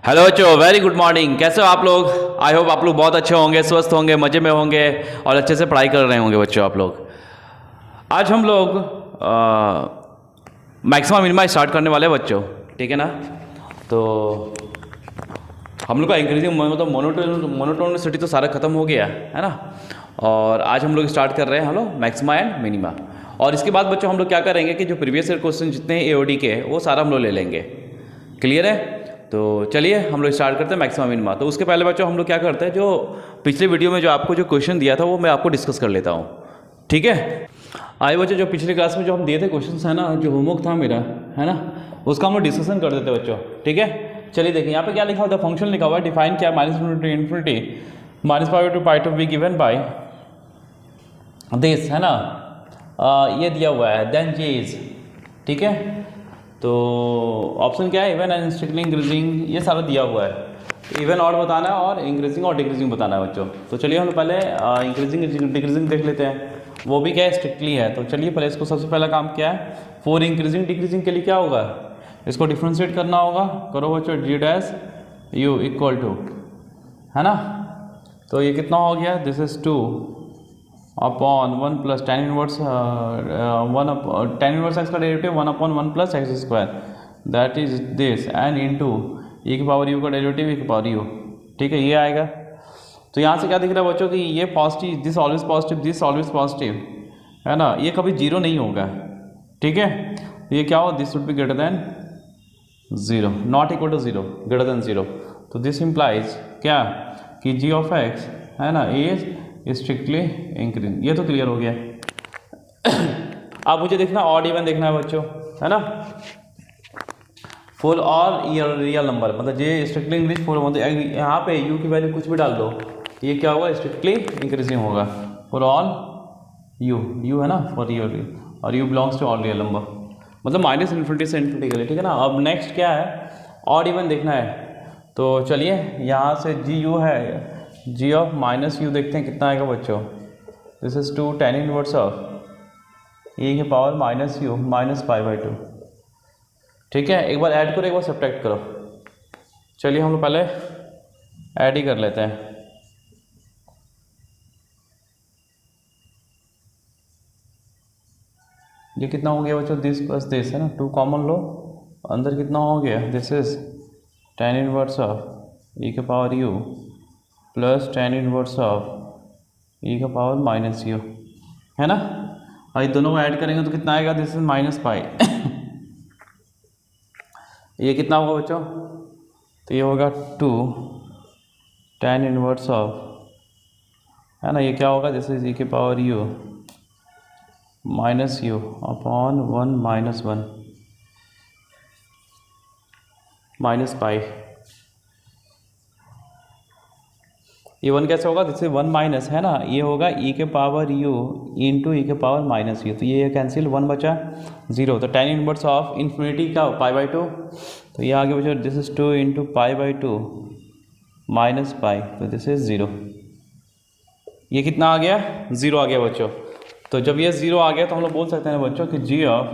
Hello बच्चों, very good morning. कैसे हो आप लोग? आई होप आप लोग बहुत अच्छे होंगे, स्वस्थ होंगे, मज़े में होंगे और अच्छे से पढ़ाई कर रहे होंगे बच्चों आप लोग। आज हम लोग मैक्सिमा मिनिमा स्टार्ट करने वाले हैं बच्चों, ठीक है ना। तो हम लोग का इंक्रीजिंग मतलब मोनोटोनिसिटी तो सारा खत्म हो गया है ना। और आज हम लोग स्टार्ट कर रहे हैं हम लोग मैक्सिमा एंड मिनिमा। और इसके बाद बच्चों हम लोग क्या करेंगे कि जो प्रीवियस ईयर क्वेश्चन जितने हैं एओडी के वो सारा हम लोग ले लेंगे। क्लियर है? तो चलिए हम लोग स्टार्ट करते हैं मैक्सिमा मिनिमा। तो उसके पहले बच्चों हम लोग क्या करते हैं, जो पिछले वीडियो में जो आपको जो क्वेश्चन दिया था वो मैं आपको डिस्कस कर लेता हूँ, ठीक है। आए बच्चों, जो पिछली क्लास में जो हम दिए थे क्वेश्चन है ना, जो होमवर्क था मेरा है ना, उसका हम लोग डिस्कशन कर देते बच्चों, ठीक है। चलिए देखिए यहाँ पे क्या लिखा हुआ था, फंक्शन लिखा हुआ है, डिफाइन क्या minus infinity minus pi to pi to be given by this है ना। ये दिया हुआ है देन जे इज, ठीक है। तो ऑप्शन क्या है, इवन एंड स्ट्रिक्टली इंक्रीजिंग, ये सारा दिया हुआ है। इवन ऑड बताना है और इंक्रीजिंग और डिक्रीजिंग बताना है बच्चों। तो चलिए हम पहले इंक्रीजिंग डिक्रीजिंग देख लेते हैं, वो भी क्या है स्ट्रिक्टली है। तो चलिए पहले इसको सबसे पहला काम क्या है, फॉर इंक्रीजिंग डिक्रीजिंग के लिए क्या होगा, इसको डिफ्रेंशिएट करना होगा। करो बच्चों, g dash u equal to है ना। तो ये कितना हो गया, this is 2 upon 1 plus tan inverse tan inverse x का derivative 1 upon 1 plus x square that is this and into e की पावर यू का डेरिवेटिव ई की पावर यू, ठीक है, ये आएगा। तो यहाँ से क्या दिख रहा है बच्चों कि ये positive, this always positive, this always positive है ना, ये कभी जीरो नहीं होगा, ठीक है। ये क्या हो, this should be greater than 0, not equal to 0, greater than 0। तो दिस इम्प्लाइज क्या कि जी ऑफ एक्स है ना इज स्ट्रिक्टली इंक्रीज। ये तो क्लियर हो गया। अब मुझे देखना ऑड इवन देखना है बच्चों, है ना। फुल ऑल रियल नंबर, मतलब ये स्ट्रिक्टली इंक्रीज फुल, मतलब यहाँ पे यू की वैल्यू कुछ भी डाल दो, ये क्या होगा, स्ट्रिक्टली इंक्रीजिंग होगा फॉर ऑल यू है ना, फॉर यू, और u belongs to all real number, मतलब माइनस इन्फिनिटी से इन्फिनिटी के लिए, ठीक है ना। अब नेक्स्ट क्या है, ऑड इवन देखना है। तो चलिए यहाँ से जी यू है, जी ऑफ माइनस यू देखते हैं कितना आएगा बच्चों। This is 2 tan inverse of a की power minus u minus pi by 2, ठीक है। एक बार ऐड करो, एक बार सब्ट्रैक्ट करो। चलिए हम लोग पहले ऐड ही कर लेते हैं। ये कितना हो गया बच्चों, दिस प्लस दिस है ना, 2 कॉमन लो, अंदर कितना हो गया, this is tan inverse of e के power u plus tan inverse of e का पावर माइनस यू, है ना। और ये दोनों को ऐड करेंगे तो कितना आएगा, दिस इज माइनस पाई। ये कितना होगा बच्चों, तो ये होगा 2 tan इनवर्स ऑफ है ना, ये क्या होगा, दिस इज ई के power you minus you upon 1 minus 1 minus pi. ये 1 कैसे होगा, दिस इज 1 माइनस है ना, ये होगा ई के पावर यू इंटू ई के पावर माइनस यू, तो ये कैंसिल, 1 बचा 0। तो tan इनवर्स ऑफ इन्फिनिटी का पाई बाई 2, तो ये आगे बचा this is 2 into pi by 2 minus pi, तो दिस इज 0। ये कितना आ गया, 0 आ गया बच्चों। तो जब ये 0 आ गया तो हम लोग बोल सकते हैं बच्चों कि g of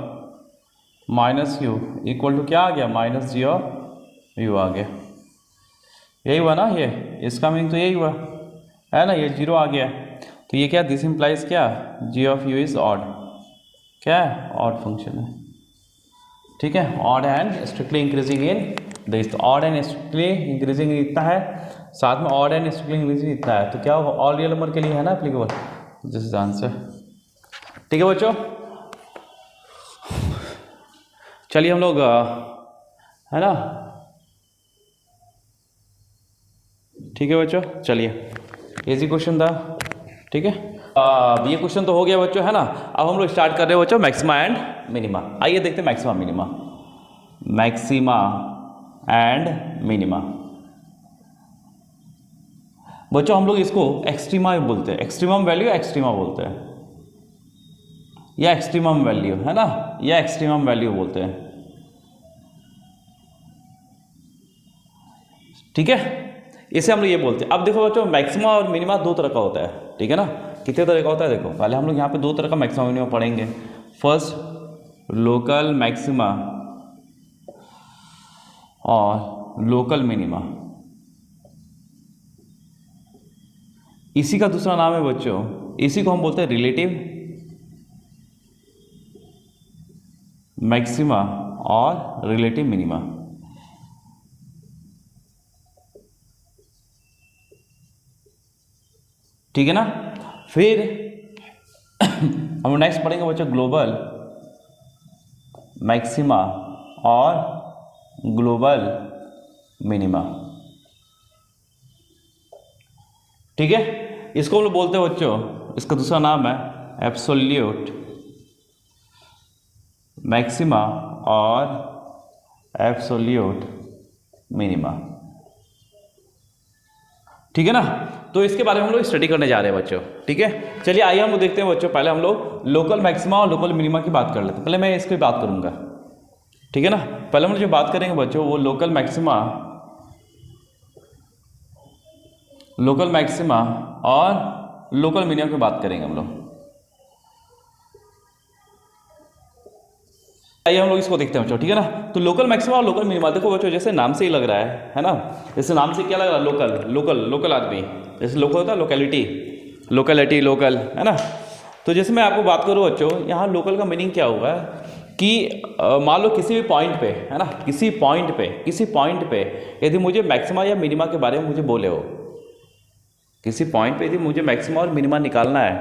minus u equal to क्या आ गया, माइनस जी ऑफ यू आ गया। यही हुआ ना, ये इसका मीनिंग तो यही हुआ है ना, ये 0 आ गया। तो ये क्या, दिस इम्प्लाइज क्या, जी ऑफ यू इज ऑड, क्या है, ऑड फंक्शन है, ठीक है। Odd and strictly increasing in this, तो ऑड एंड स्ट्रिक्टली इंक्रीजिंग इतना है, साथ में ऑड एंड स्ट्रिक्टली इंक्रीजिंग इतना है, तो क्या होगा, ऑल रियल नंबर के लिए है ना एप्लीकेबल, दिस इज आंसर, ठीक है बच्चों। चलिए हम लोग है ना, ठीक है बच्चों। चलिए इजी क्वेश्चन था, ठीक है। ये क्वेश्चन तो हो गया बच्चों, है ना। अब हम लोग स्टार्ट कर रहे हैं बच्चों मैक्सिमा एंड मिनिमा। आइए देखते हैं maxima minima, maxima and minima. बच्चों हम लोग इसको एक्सट्रीमा बोलते हैं, एक्सट्रीमम वैल्यू एक्सट्रीमा बोलते हैं, या एक्सट्रीमम वैल्यू है ना, या एक्सट्रीमम वैल्यू बोलते हैं, ठीक है। इसे हम लोग ये बोलते हैं। अब देखो बच्चों, मैक्सिमा और मिनिमा दो तरह का होता है, ठीक है ना। कितने तरह का होता है, देखो पहले हम लोग यहाँ पे दो तरह का मैक्सिमा मिनिमा पढ़ेंगे। फर्स्ट लोकल मैक्सिमा और लोकल मिनिमा। इसी का दूसरा नाम है बच्चों, इसी को हम बोलते हैं रिलेटिव मैक्सिमा और रिलेटिव मिनिमा। ठीक है ना। फिर हम नेक्स्ट पढ़ेंगे बच्चों ग्लोबल मैक्सिमा और ग्लोबल मिनिमा। ठीक है, इसको हम लोग बोलते हैं बच्चों, इसका दूसरा नाम है एब्सोल्यूट मैक्सिमा और एब्सोल्यूट मिनिमा। ठीक है ना। तो इसके बारे में हम लोग स्टडी करने जा रहे हैं बच्चों। ठीक है, चलिए आइए हम लोग देखते हैं बच्चों। पहले हम लोग लोकल मैक्सिमा और लोकल मिनिमा की बात कर लेते हैं। पहले मैं इसकी बात करूंगा। ठीक है ना। पहले हम लोग जो बात करेंगे बच्चों वो लोकल मैक्सिमा और लोकल मिनिमा की बात करेंगे हम लोग। आइए हम लोग इसको देखते हैं बच्चों। ठीक है ना। तो लोकल मैक्सिमा और लोकल मिनिमा, देखो बच्चों जैसे नाम से ही लग रहा है ना। जैसे नाम से क्या लग रहा है, लोकल लोकल लोकल आदमी, जैसे लोकल होता है लोकेलिटी, लोकेलिटी लोकल, है ना। तो जैसे मैं आपको बात करूँ बच्चों, यहाँ लोकल का मीनिंग क्या हुआ है कि मान लो किसी भी पॉइंट पे, है ना, किसी पॉइंट पे यदि मुझे मैक्सिमा या मिनिमा के बारे में मुझे बोले हो, किसी पॉइंट पे यदि मुझे मैक्सिमा और मिनिमा निकालना है,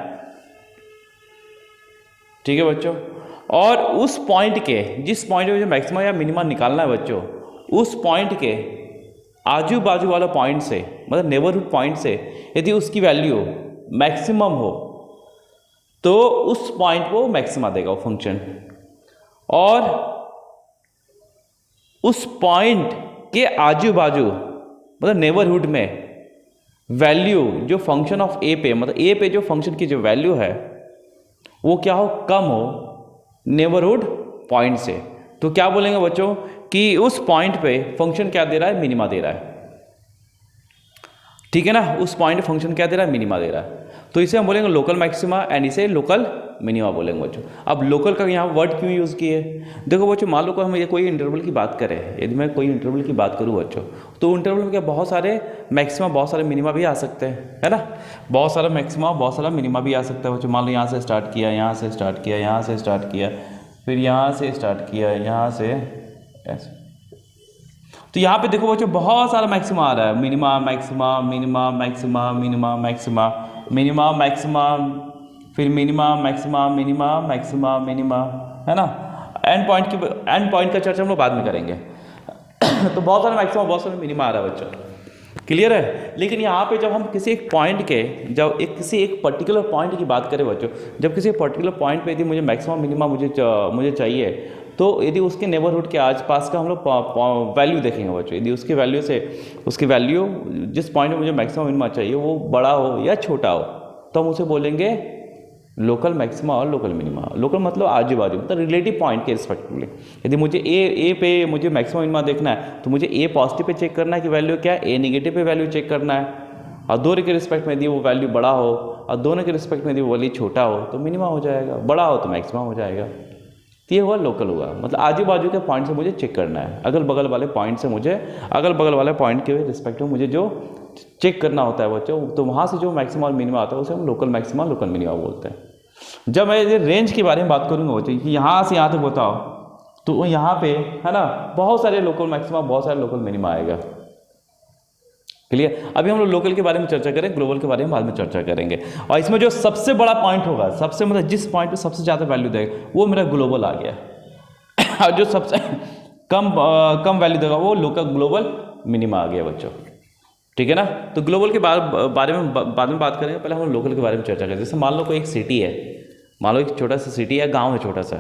ठीक है बच्चों, और उस पॉइंट के, जिस पॉइंट पे मुझे मैक्सिमा या मिनिमा निकालना है बच्चों, उस पॉइंट के आजू बाजू वाला पॉइंट से, मतलब नेबरहुड पॉइंट से यदि उसकी वैल्यू मैक्सिमम हो तो उस पॉइंट को मैक्सिमा देगा वो फंक्शन, और उस पॉइंट के आजू बाजू मतलब नेबरहुड में वैल्यू जो फंक्शन ऑफ ए पे, मतलब ए पे जो फंक्शन की जो वैल्यू है वो क्या हो, कम हो नेबरहुड पॉइंट से, तो क्या बोलेंगे बच्चों कि उस पॉइंट पे फंक्शन क्या दे रहा है, मिनिमा दे रहा है। ठीक है ना, उस पॉइंट पे फंक्शन क्या दे रहा है, मिनिमा दे रहा है। तो इसे हम बोलेंगे लोकल मैक्सिमा एंड इसे लोकल मिनिमा बोलेंगे बच्चों। अब लोकल का यहाँ वर्ड क्यों यूज़ किए, देखो बच्चों मान लो को हम ये कोई इंटरवल की बात करें, यदि मैं कोई इंटरवल की बात करूँ बच्चों, तो इंटरवल में क्या बहुत सारे मैक्सिमा बहुत सारे मिनिमा भी आ सकते हैं, है ना। बहुत सारा मैक्सिमा बहुत सारा मिनिमा भी आ सकता है बच्चों। मान लो यहाँ से स्टार्ट किया, यहाँ से स्टार्ट किया, यहाँ से स्टार्ट किया, फिर यहाँ से स्टार्ट किया, यहाँ से ऐसे। तो यहाँ पे देखो बच्चों बहुत सारा मैक्सिमा आ रहा है, minima maxima minima maxima minima maxima minima maxima, फिर minima maxima minima maxima minima, है ना। एंड पॉइंट का चर्चा हम लोग बाद में करेंगे। तो बहुत सारे मैक्सिमा बहुत सारे मिनिमा आ रहा है बच्चों, क्लियर है। लेकिन यहाँ पे जब हम किसी एक पॉइंट के, जब किसी एक पर्टिकुलर पॉइंट की बात करें बच्चों, जब किसी पर्टिकुलर पॉइंट पे यदि मुझे मैक्सिमम मिनिमा मुझे चाहिए, तो यदि उसके नेबरहुड के आसपास का हम लोग वैल्यू देखेंगे बच्चों। यदि उसकी वैल्यू जिस पॉइंट में मुझे मैक्सिमम मिनिमा चाहिए वो बड़ा हो या छोटा हो, तो हम उसे बोलेंगे लोकल मैक्सिमा और लोकल मिनिमा। लोकल मतलब आजू बाजू, मतलब रिलेटिव पॉइंट के रिस्पेक्टिवली। यदि मुझे ए पे मुझे मैक्सिमम मिनिमा देखना है, तो मुझे ए पॉजिटिव पे चेक करना है कि वैल्यू क्या है, ए नेगेटिव पे वैल्यू चेक करना है, और दोनों के रिस्पेक्ट में यदि वो वैल्यू बड़ा हो और दोनों के रिस्पेक्ट में यदि वो वैल्यू छोटा हो तो मिनिमा हो जाएगा, बड़ा हो तो मैक्सिमा हो जाएगा। तो ये हुआ लोकल हुआ, मतलब आजू बाजू के पॉइंट से मुझे चेक करना है, अगल बगल वाले पॉइंट से मुझे, अगल बगल वाले पॉइंट के रिस्पेक्ट में मुझे जो चेक करना होता है बच्चों, तो वहाँ से जो मैक्सिमा और मिनिमा आता है उसे हम लोकल मैक्सिमा लोकल मिनिमा बोलते हैं। जब मैं ये रेंज के बारे में बात करूँगा बच्चों कि यहाँ से यहाँ तक बताओ, तो यहाँ पे है ना बहुत सारे लोकल मैक्सिमा बहुत सारे लोकल मिनिमा आएगा, क्लियर। अभी हम लोग लोकल के बारे में चर्चा करें, ग्लोबल के बारे में बाद में चर्चा करेंगे। और इसमें जो सबसे बड़ा पॉइंट होगा, सबसे मतलब जिस पॉइंट पे सबसे ज़्यादा वैल्यू देगा वो मेरा ग्लोबल आ गया, और जो सबसे कम वैल्यू देगा वो लोकल ग्लोबल मिनिमा आ गया बच्चों। ठीक है ना। तो ग्लोबल के बारे में बाद में बात करेंगे, पहले हम लोकल के बारे में चर्चा करें। जैसे मान लो कोई एक सिटी है, मान लो एक छोटा सा सिटी है, गाँव है छोटा सा,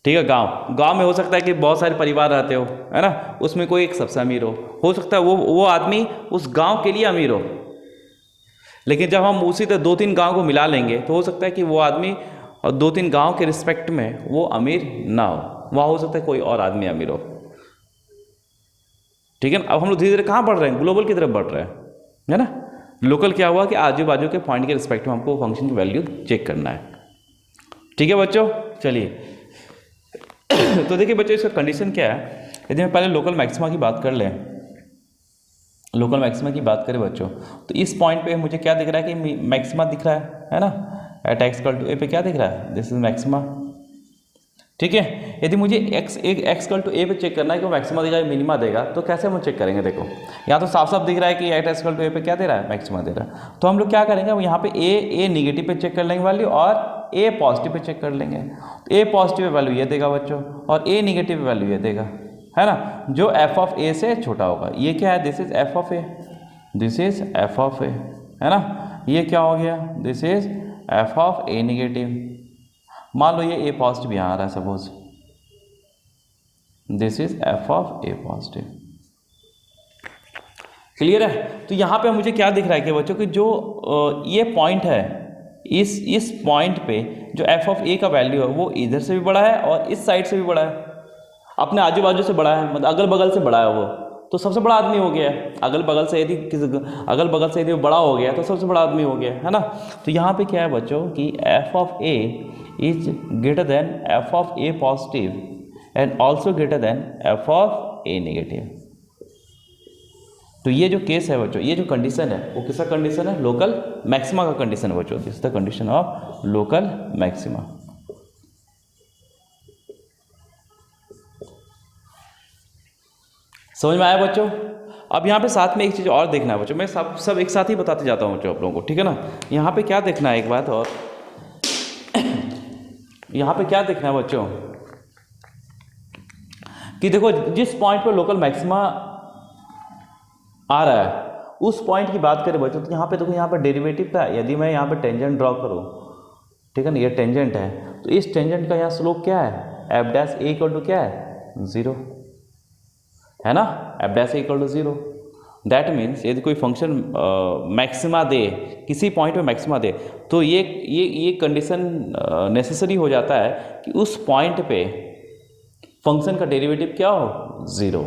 ठीक है। गांव में हो सकता है कि बहुत सारे परिवार रहते हो, है ना, उसमें कोई एक सबसे अमीर हो सकता है वो आदमी उस गांव के लिए अमीर हो। लेकिन जब हम उसी तरह 2-3 गांव को मिला लेंगे तो हो सकता है कि वो आदमी और 2-3 गांव के रिस्पेक्ट में वो अमीर ना हो, वहाँ हो सकता है कोई और आदमी अमीर हो। ठीक है ना। अब हम लोग धीरे धीरे कहाँ बढ़ रहे हैं, ग्लोबल की तरफ बढ़ रहे हैं, है ना। लोकल क्या हुआ कि आजू बाजू के पॉइंट के रिस्पेक्ट में हमको फंक्शन की वैल्यू चेक करना है। ठीक है बच्चों, चलिए। तो देखिए बच्चों इसका कंडीशन क्या है, यदि हम पहले लोकल मैक्सिमा की बात कर लें, लोकल मैक्सिमा की बात करें बच्चों, तो इस पॉइंट पे मुझे क्या दिख रहा है कि मैक्सिमा दिख रहा है ना, eight x equal to a पे क्या दिख रहा है, दिस इज मैक्सिमा। ठीक है, यदि मुझे एक्स इक्वल टू ए पे चेक करना है कि वो मैक्सिमा देगा या मिनिमा देगा, तो कैसे हम चेक करेंगे? देखो यहाँ तो साफ साफ दिख रहा है कि at x equal to a पे क्या दे रहा है, मैक्सिमा दे रहा है। तो हम लोग क्या करेंगे, अब यहाँ पे ए निगेटिव पे चेक कर लेंगे वैल्यू, और ए पॉजिटिव पे चेक कर लेंगे। तो ए पॉजिटिव वैल्यू ये देगा बच्चों, और ए निगेटिव वैल्यू ये देगा, है ना, जो एफ ऑफ ए से छोटा होगा। ये क्या है, this is f of a, this is f of a, है ना। ये क्या हो गया, this is f of a negative. मान लो ये ए पॉजिटिव यहाँ आ रहा है, suppose this is f of a positive. Clear है? तो यहाँ पे मुझे क्या दिख रहा है कि बच्चों कि जो ये पॉइंट है, इस पॉइंट पे जो एफ ऑफ ए का वैल्यू है वो इधर से भी बड़ा है और इस साइड से भी बड़ा है, अपने आजू बाजू से बड़ा है, मतलब अगल बगल से बड़ा है वो, तो सबसे बड़ा आदमी हो गया। अगल बगल से यदि बड़ा हो गया तो सबसे बड़ा आदमी हो गया, है ना। तो यहाँ पे क्या है बच्चों कि f of A is greater than f of a positive and also greater than f of a negative. तो ये जो केस है बच्चों, ये जो कंडीशन है वो किसका कंडीशन है, लोकल मैक्सिमा का कंडीशन है बच्चों। This is the condition of local maxima. समझ में आया बच्चों? अब यहाँ पे साथ में एक चीज़ और देखना है बच्चों, मैं सब एक साथ ही बताते जाता हूँ बच्चों आप लोगों को, ठीक है ना। यहाँ पे क्या देखना है एक बात और, यहाँ पे क्या देखना है बच्चों कि देखो जिस पॉइंट पर लोकल मैक्सिमा आ रहा है उस पॉइंट की बात करें बच्चों, तो यहाँ पे देखो, यहाँ पे डेरिवेटिव का यदि मैं यहाँ पे टेंजेंट ड्रॉ करूँ, ठीक है ना, ये टेंजेंट है, तो इस टेंजेंट का यहाँ स्लोप क्या है, f dash a equal to क्या है, 0, है ना, f dash a equal to 0। That means यदि कोई फंक्शन मैक्सिमा दे, किसी पॉइंट पे मैक्सिमा दे, तो ये कंडीशन नेसेसरी हो जाता है कि उस पॉइंट पे फंक्शन का डेरिवेटिव क्या हो, 0।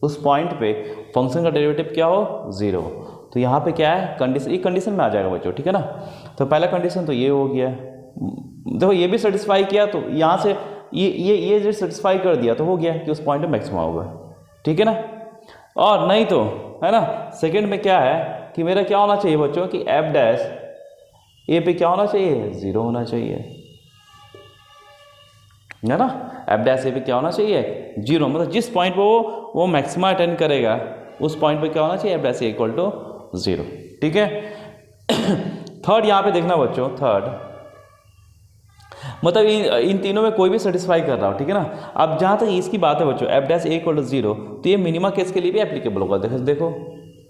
उस पॉइंट पे फंक्शन का डेरिवेटिव क्या हो, 0। तो यहाँ पे क्या है कंडीशन, ये कंडीशन में आ जाएगा बच्चों, ठीक है ना। तो पहला कंडीशन तो ये हो गया, देखो ये भी सेटिस्फाई किया, तो यहाँ से ये जो सेटिस्फाई कर दिया तो हो गया कि उस पॉइंट पे मैक्सिमा होगा, ठीक है ना। और नहीं तो, है ना, सेकंड में क्या है कि मेरा क्या होना चाहिए बच्चों कि एफ डैश ए पे क्या होना चाहिए, 0 होना चाहिए, है ना। एफ डैश ए पे क्या होना चाहिए, 0, मतलब जिस पॉइंट पे वो मैक्सिमा अटेंड करेगा उस पॉइंट पे क्या होना चाहिए, f dash a equal to 0, ठीक है। थर्ड यहाँ पे देखना बच्चों, थर्ड मतलब इन तीनों में कोई भी सेटिस्फाई कर रहा हो, ठीक है ना। अब जहाँ तक इसकी बात है बच्चों, f dash a equal to 0, तो ये मिनिमा केस के लिए भी एप्लीकेबल होगा, देखो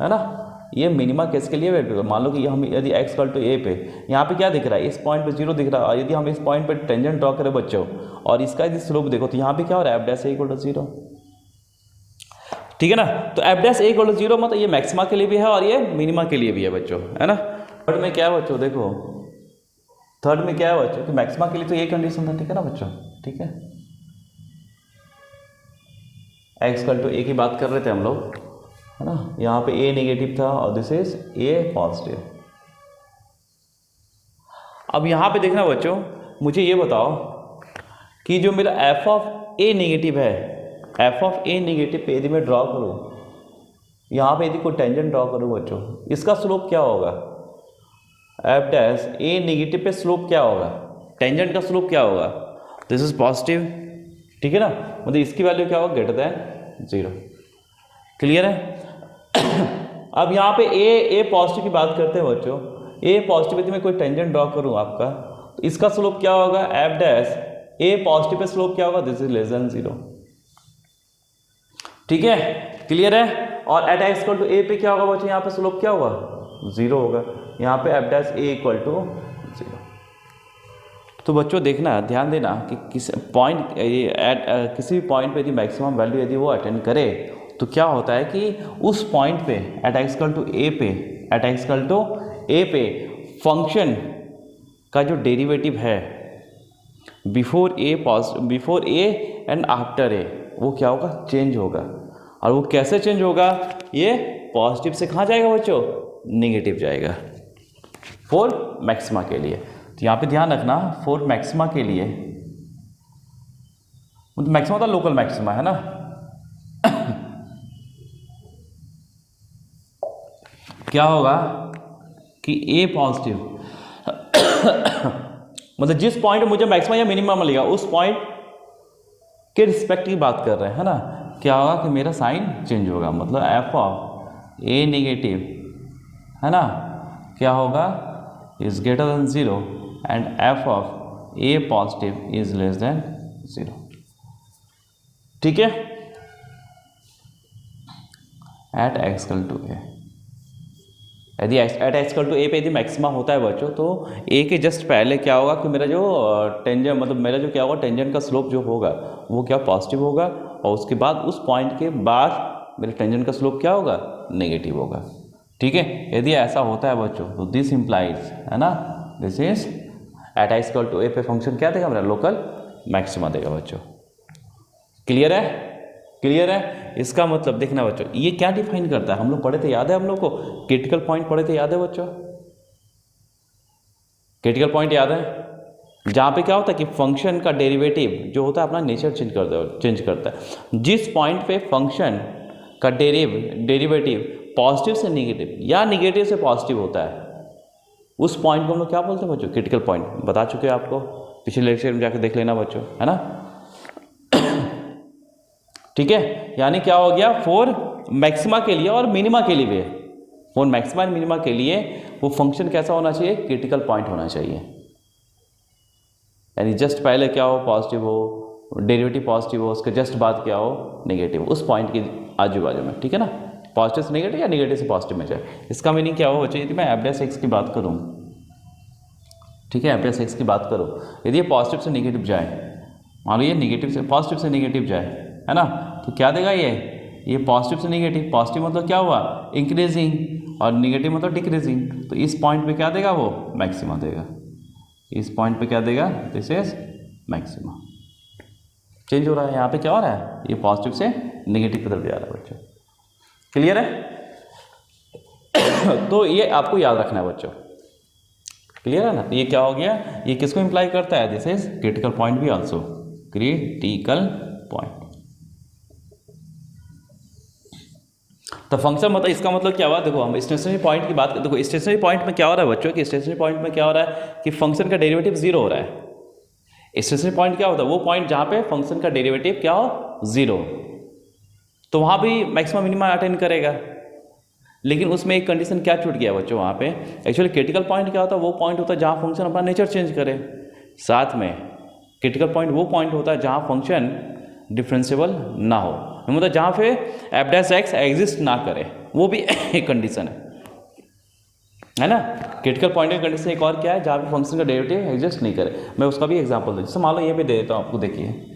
है ना, ये मिनिमा केस के लिए भी एप्लीकेबल। मान लो कि हम यदि एक्स इक्वल टू ए पे, यहाँ पे क्या दिख रहा है, इस पॉइंट पे 0 दिख रहा है, और यदि हम इस पॉइंट पे टेंजेंट ड्रॉ करें बच्चों और इसका यदि स्लोप देखो, तो यहाँ पे क्या हो रहा है, f dash a equal to 0, ठीक है ना। तो f dash a equal to 0 मतलब ये मैक्सिमा के लिए भी है और ये मिनिमा के लिए भी है बच्चों, है ना। थर्ड में क्या है बच्चों, देखो थर्ड में क्या है बच्चों कि मैक्सिमा के लिए तो ये कंडीशन था, ठीक है ना बच्चों, ठीक है। एक्स इक्वल टू ए की बात कर रहे थे हम लोग, है ना, यहाँ पे ए नेगेटिव था और दिस इज ए पॉजिटिव। अब यहाँ पे देखना बच्चों, मुझे ये बताओ कि जो मेरा एफ ऑफ ए नेगेटिव है, एफ ऑफ ए नेगेटिव पे यदि मैं ड्रॉ करूँ, यहाँ पे यदि कोई टेंजेंट ड्रॉ करूँ बच्चों, इसका स्लोप क्या होगा, एफ डैश ए नेगेटिव पे स्लोप क्या होगा, टेंजेंट का स्लोप क्या होगा, दिस इज पॉजिटिव, ठीक है ना, मतलब इसकी वैल्यू क्या होगा, ग्रेटर देन 0। क्लियर है? अब यहाँ पे ए पॉजिटिव की बात करते हैं बच्चों, ए पॉजिटिव यदि मैं कोई टेंजेंट ड्रॉ करूँ आपका, तो इसका स्लोप क्या होगा, एफ डैश ए पॉजिटिव पे स्लोप क्या होगा, दिस इज लेस देन 0, ठीक है। क्लियर है? और eight x equal to a पे क्या होगा बच्चों, यहाँ पे स्लोप क्या होगा, 0 होगा, यहाँ पे f dash a equal to 0। तो बच्चों देखना, ध्यान देना कि किस पॉइंट किसी भी पॉइंट पे यदि मैक्सिमम वैल्यू यदि वो अटेंड करे, तो क्या होता है कि उस पॉइंट पे eight x equal to a पे फंक्शन का जो डेरिवेटिव है before A and after a, वो क्या होगा, चेंज होगा। और वो कैसे चेंज होगा, ये पॉजिटिव से कहाँ जाएगा बच्चों, नेगेटिव जाएगा फॉर मैक्सिमा के लिए। तो यहाँ पे ध्यान रखना, फॉर मैक्सिमा के लिए, मैक्सिमा तो लोकल मैक्सिमा है ना, क्या होगा कि ए पॉजिटिव मतलब जिस पॉइंट मुझे मैक्सिमम या मिनिमम मिलेगा उस पॉइंट के रिस्पेक्ट की बात कर रहे हैं, है ना। क्या होगा कि मेरा साइन चेंज होगा, मतलब एफ ऑफ ए नेगेटिव, है ना, क्या होगा, is greater than 0 and f of a positive is less than 0। ठीक है, एट एक्स इक्वल टू ए, यदि eight x equal to a पे यदि मैक्सिमा होता है बच्चों, तो ए के जस्ट पहले क्या होगा कि मेरा जो टेंजेंट मतलब मेरा जो क्या होगा टेंजेंट का स्लोप जो होगा वो क्या पॉजिटिव होगा, और उसके बाद उस पॉइंट के बाद मेरे टेंजेंट का स्लोप क्या होगा, नेगेटिव होगा। ठीक है, यदि ऐसा होता है बच्चों तो दिस इम्प्लाइज, है ना, this is at x equal to a पे फंक्शन क्या देगा, मेरा लोकल मैक्सिमा देगा बच्चों। क्लियर है, क्लियर है। इसका मतलब देखना बच्चों, ये क्या डिफाइन करता है, हम लोग पढ़े थे, याद है हम लोग को, क्रिटिकल पॉइंट पढ़े थे, याद है बच्चों, क्रिटिकल पॉइंट याद है, जहाँ पे क्या होता है कि फंक्शन का डेरिवेटिव जो होता है अपना नेचर चेंज करता है। जिस पॉइंट पे फंक्शन का डेरिवेटिव पॉजिटिव से नेगेटिव या नेगेटिव से पॉजिटिव होता है, उस पॉइंट को हम लोग क्या बोलते हैं बच्चों, क्रिटिकल पॉइंट। बता चुके हैं आपको, पिछले लेक्चर में जाकर देख लेना बच्चों, है ना। ठीक है, यानी क्या हो गया, फॉर मैक्सिमा के लिए और मिनिमा के लिए भी, फॉर मैक्सिमा एंड मिनिमा के लिए वो फंक्शन कैसा होना चाहिए, क्रिटिकल पॉइंट होना चाहिए। यानी जस्ट पहले क्या हो, पॉजिटिव हो, डेरिवेटिव पॉजिटिव हो, उसके जस्ट बाद क्या हो, नेगेटिव, उस पॉइंट के आजू बाजू में। ठीक है ना, पॉजिटिव से नेगेटिव या नेगेटिव से पॉजिटिव में जाए। इसका मीनिंग क्या हो बच्चों, यदि मैं एफ डैश एक्स की बात करूँ, ठीक है, एफ डैश एक्स की बात करूँ, यदि ये पॉजिटिव से नेगेटिव जाए, मान लो ये नेगेटिव से पॉजिटिव से नेगेटिव जाए, है ना, तो क्या देगा ये पॉजिटिव से नेगेटिव, पॉजिटिव मतलब क्या हुआ, इंक्रीजिंग, और नेगेटिव मतलब डिक्रीजिंग, तो इस पॉइंट पे क्या देगा, वो मैक्सिमा देगा। इस पॉइंट पे क्या देगा, दिस इज मैक्सिमा। चेंज हो रहा है, यहाँ पे क्या हो रहा है, ये पॉजिटिव से नेगेटिव की तरफ जा रहा है बच्चों। क्लियर है। तो ये आपको याद रखना है बच्चों, क्लियर है ना। ये क्या हो गया, ये किसको इंप्लाई करता है, दिस इज क्रिटिकल पॉइंट भी आल्सो, क्रिटिकल पॉइंट। तो फंक्शन मतलब इसका मतलब क्या हुआ, देखो हम स्टेशनरी पॉइंट की बात, देखो स्टेशनरी पॉइंट में क्या हो रहा है बच्चों, कि स्टेशनरी पॉइंट में क्या हो रहा है कि फंक्शन का डेरिवेटिव 0 हो रहा है। स्टेशनरी पॉइंट क्या होता है, वो पॉइंट जहाँ पे फंक्शन का डेरिवेटिव क्या हो, 0, तो वहाँ भी मैक्सिमम मिनिमा अटेंड करेगा। लेकिन उसमें एक कंडीशन क्या छूट गया बच्चों, वहाँ पे एक्चुअली क्रिटिकल पॉइंट क्या होता है, वो पॉइंट होता है जहाँ फंक्शन अपना नेचर चेंज करे। साथ में क्रिटिकल पॉइंट वो पॉइंट होता है जहाँ फंक्शन डिफरेंशिएबल ना हो, मतलब जहाँ पे एफ डैश एक्स एग्जिस्ट ना करे, वो भी एक कंडीशन है ना। क्रिटिकल पॉइंट की कंडीशन एक और क्या है, जहाँ पे फंक्शन का डेरिवेटिव एग्जिस्ट नहीं करे। मैं उसका भी एग्जांपल दूँ, जैसे मान लो ये पे दे देता हूँ आपको, देखिए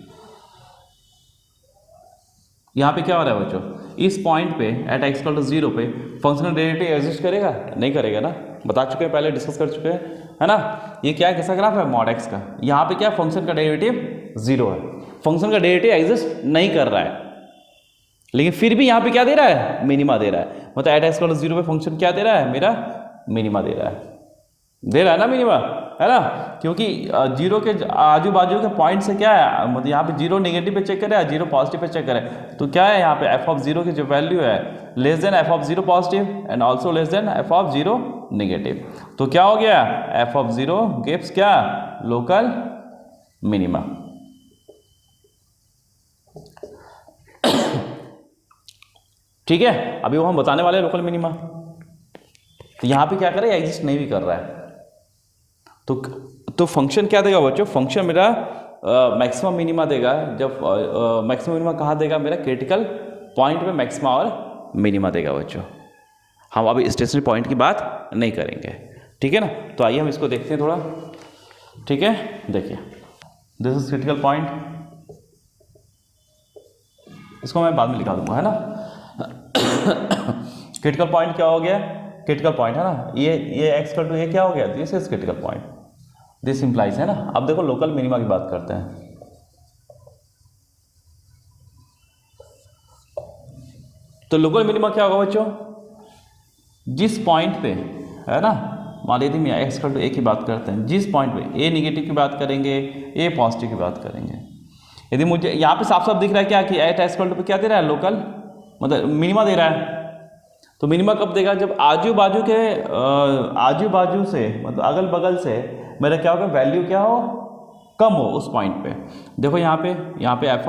यहाँ पे क्या हो रहा है बच्चों, इस पॉइंट पे एट एक्स इक्वल टू 0 पे फंक्शन का डेरिवेटिव एग्जिस्ट करेगा, नहीं करेगा ना, बता चुके हैं, पहले डिस्कस कर चुके हैं, है ना। ये क्या है, कैसा ग्राफ है, मॉड एक्स का। यहाँ पे क्या फंक्शन का डेरिवेटिव 0 है, फंक्शन का डेरिवेटिव एग्जिस्ट नहीं कर रहा है, लेकिन फिर भी यहाँ पे क्या दे रहा है, मिनिमा दे रहा है। मतलब एट एक्स इक्वल टू 0 पे फंक्शन क्या दे रहा है, मेरा मिनिमा दे रहा है ना, मिनिमा, है ना, क्योंकि 0 के आजू बाजू के पॉइंट से क्या है, मतलब यहाँ पे 0 नेगेटिव पे चेक करे, 0 पॉजिटिव पे चेक करे, तो क्या है यहाँ पे एफ ऑफ 0 की जो वैल्यू है less than f of 0 positive and also less than f of 0 negative. तो क्या हो गया, एफ ऑफ 0 गिव्स क्या, लोकल मिनिमा। ठीक है, अभी वो हम बताने वाले हैं लोकल मिनिमा। तो यहाँ पे क्या कर रहा है, एग्जिस्ट नहीं भी कर रहा है, तो फंक्शन क्या देगा बच्चों, फंक्शन मेरा मैक्सिमम मिनिमा देगा। जब मैक्सिमम मिनिमा कहाँ देगा, मेरा क्रिटिकल पॉइंट पे मैक्सिमा और मिनिमा देगा बच्चों। हम अभी स्टेशनरी पॉइंट की बात नहीं करेंगे, ठीक है ना। तो आइए हम इसको देखते हैं थोड़ा, ठीक है। देखिए दिस इज क्रिटिकल पॉइंट, इसको मैं बाद में लिखा दूंगा, है ना। क्रिटिकल पॉइंट क्या हो गया, क्रिटिकल पॉइंट, है ना, ये एक्स इक्वल टू ये क्या हो गया, this is critical point, this implies, है ना। अब देखो लोकल मिनिमा की बात करते हैं। तो लोकल मिनिमा क्या होगा बच्चों, जिस पॉइंट पे, है ना, मान लीजिए मैं एक्स इक्वल टू ए की बात करते हैं, जिस पॉइंट पे ए नेगेटिव की बात करेंगे, ए पॉजिटिव की बात करेंगे। यदि मुझे यहाँ पे साफ साफ दिख रहा है क्या कि एट एक्स इक्वल टू पे क्या दे रहा है, लोकल मतलब मिनिमा दे रहा है, तो मिनिमा कब देगा, जब आजू बाजू के आजू बाजू से मतलब अगल बगल से मेरा क्या होगा, वैल्यू क्या हो, कम हो उस पॉइंट पे। देखो यहाँ पे एफ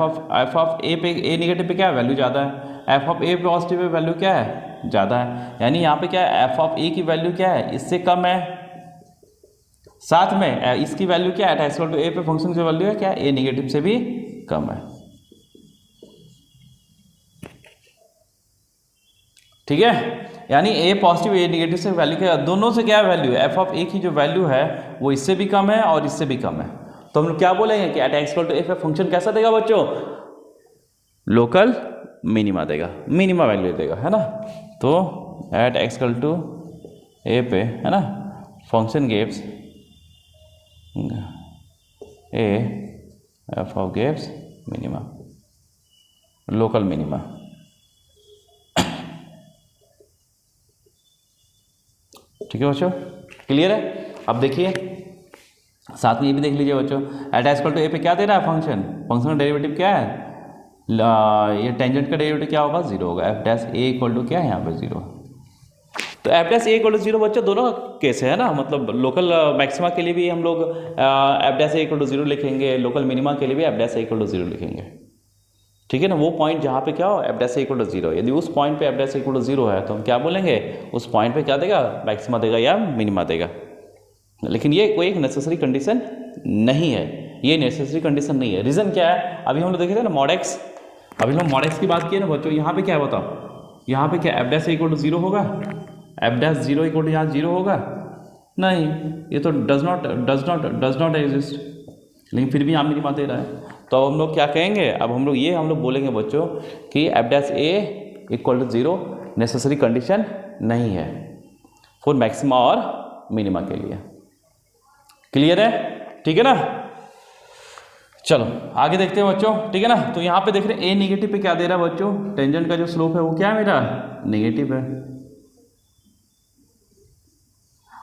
ऑफ ए पे, ए निगेटिव पे क्या है, वैल्यू ज़्यादा है, f of a positive pay value क्या है, ज़्यादा है, यानी यहाँ पे क्या है, एफ ऑफ ए की वैल्यू क्या है, इससे कम है, साथ में इसकी वैल्यू क्या है, एक्स इक्वल टू ए पे फंक्शन की वैल्यू है क्या, ए निगेटिव से भी कम है। ठीक है, यानी ए पॉजिटिव ए निगेटिव से वैल्यू क्या, दोनों से क्या वैल्यू है, एफ ऑफ ए की जो वैल्यू है वो इससे भी कम है और इससे भी कम है। तो हम लोग क्या बोलेंगे कि at x equal to a पे फंक्शन कैसा देगा बच्चों, लोकल मिनिमा देगा, मिनिमा वैल्यू देगा, है ना। तो eight x equal to a पे, है ना, function gives A F of gives minima, local minima. ठीक है बच्चों, क्लियर है। अब देखिए साथ में ये भी देख लीजिए बच्चों, at x equal to a पे क्या दे रहा है फंक्शन, फंक्शन का डेरिवेटिव क्या है, ये टेंजेंट का डेरिवेटिव क्या होगा, जीरो होगा, f dash a equal to क्या है यहाँ पे जीरो। तो f dash a equal to zero बच्चों दोनों केस है ना, मतलब लोकल मैक्सिमा के लिए भी हम लोग f dash a equal to zero लिखेंगे, लोकल मिनिमा के लिए भी f dash a equal to zero लिखेंगे। ठीक है ना, वो पॉइंट जहाँ पे क्या हो, f dash a equal to zero, यदि उस पॉइंट पे f dash a equal to zero है तो हम क्या बोलेंगे, उस पॉइंट पे क्या देगा, मैक्सिमा देगा या मिनिमा देगा। लेकिन ये कोई एक नेसेसरी कंडीशन नहीं है, ये नेसेसरी कंडीशन नहीं है। रीज़न क्या है, अभी हम लोग देखे थे ना मॉड एक्स, अभी हम मॉड एक्स की बात किए ना बच्चों, यहाँ पे क्या है बताओ, यहाँ पे क्या f dash equal to zero होगा, f dash zero equal to यहाँ जीरो होगा, नहीं, ये तो डज नॉट एग्जिस्ट, लेकिन फिर भी यहाँ मिनिमा दे रहा है। तो अब हम लोग क्या कहेंगे, अब हम लोग बोलेंगे बच्चों कि f dash a equal to zero necessary condition नहीं है फॉर मैक्सिमा और मिनिमा के लिए। क्लियर है, ठीक है ना। चलो आगे देखते हैं बच्चों, ठीक है ना। तो यहाँ पे देख रहे हैं ए निगेटिव पे क्या दे रहा है बच्चों, टेंजेंट का जो स्लोप है वो क्या है मेरा, निगेटिव है,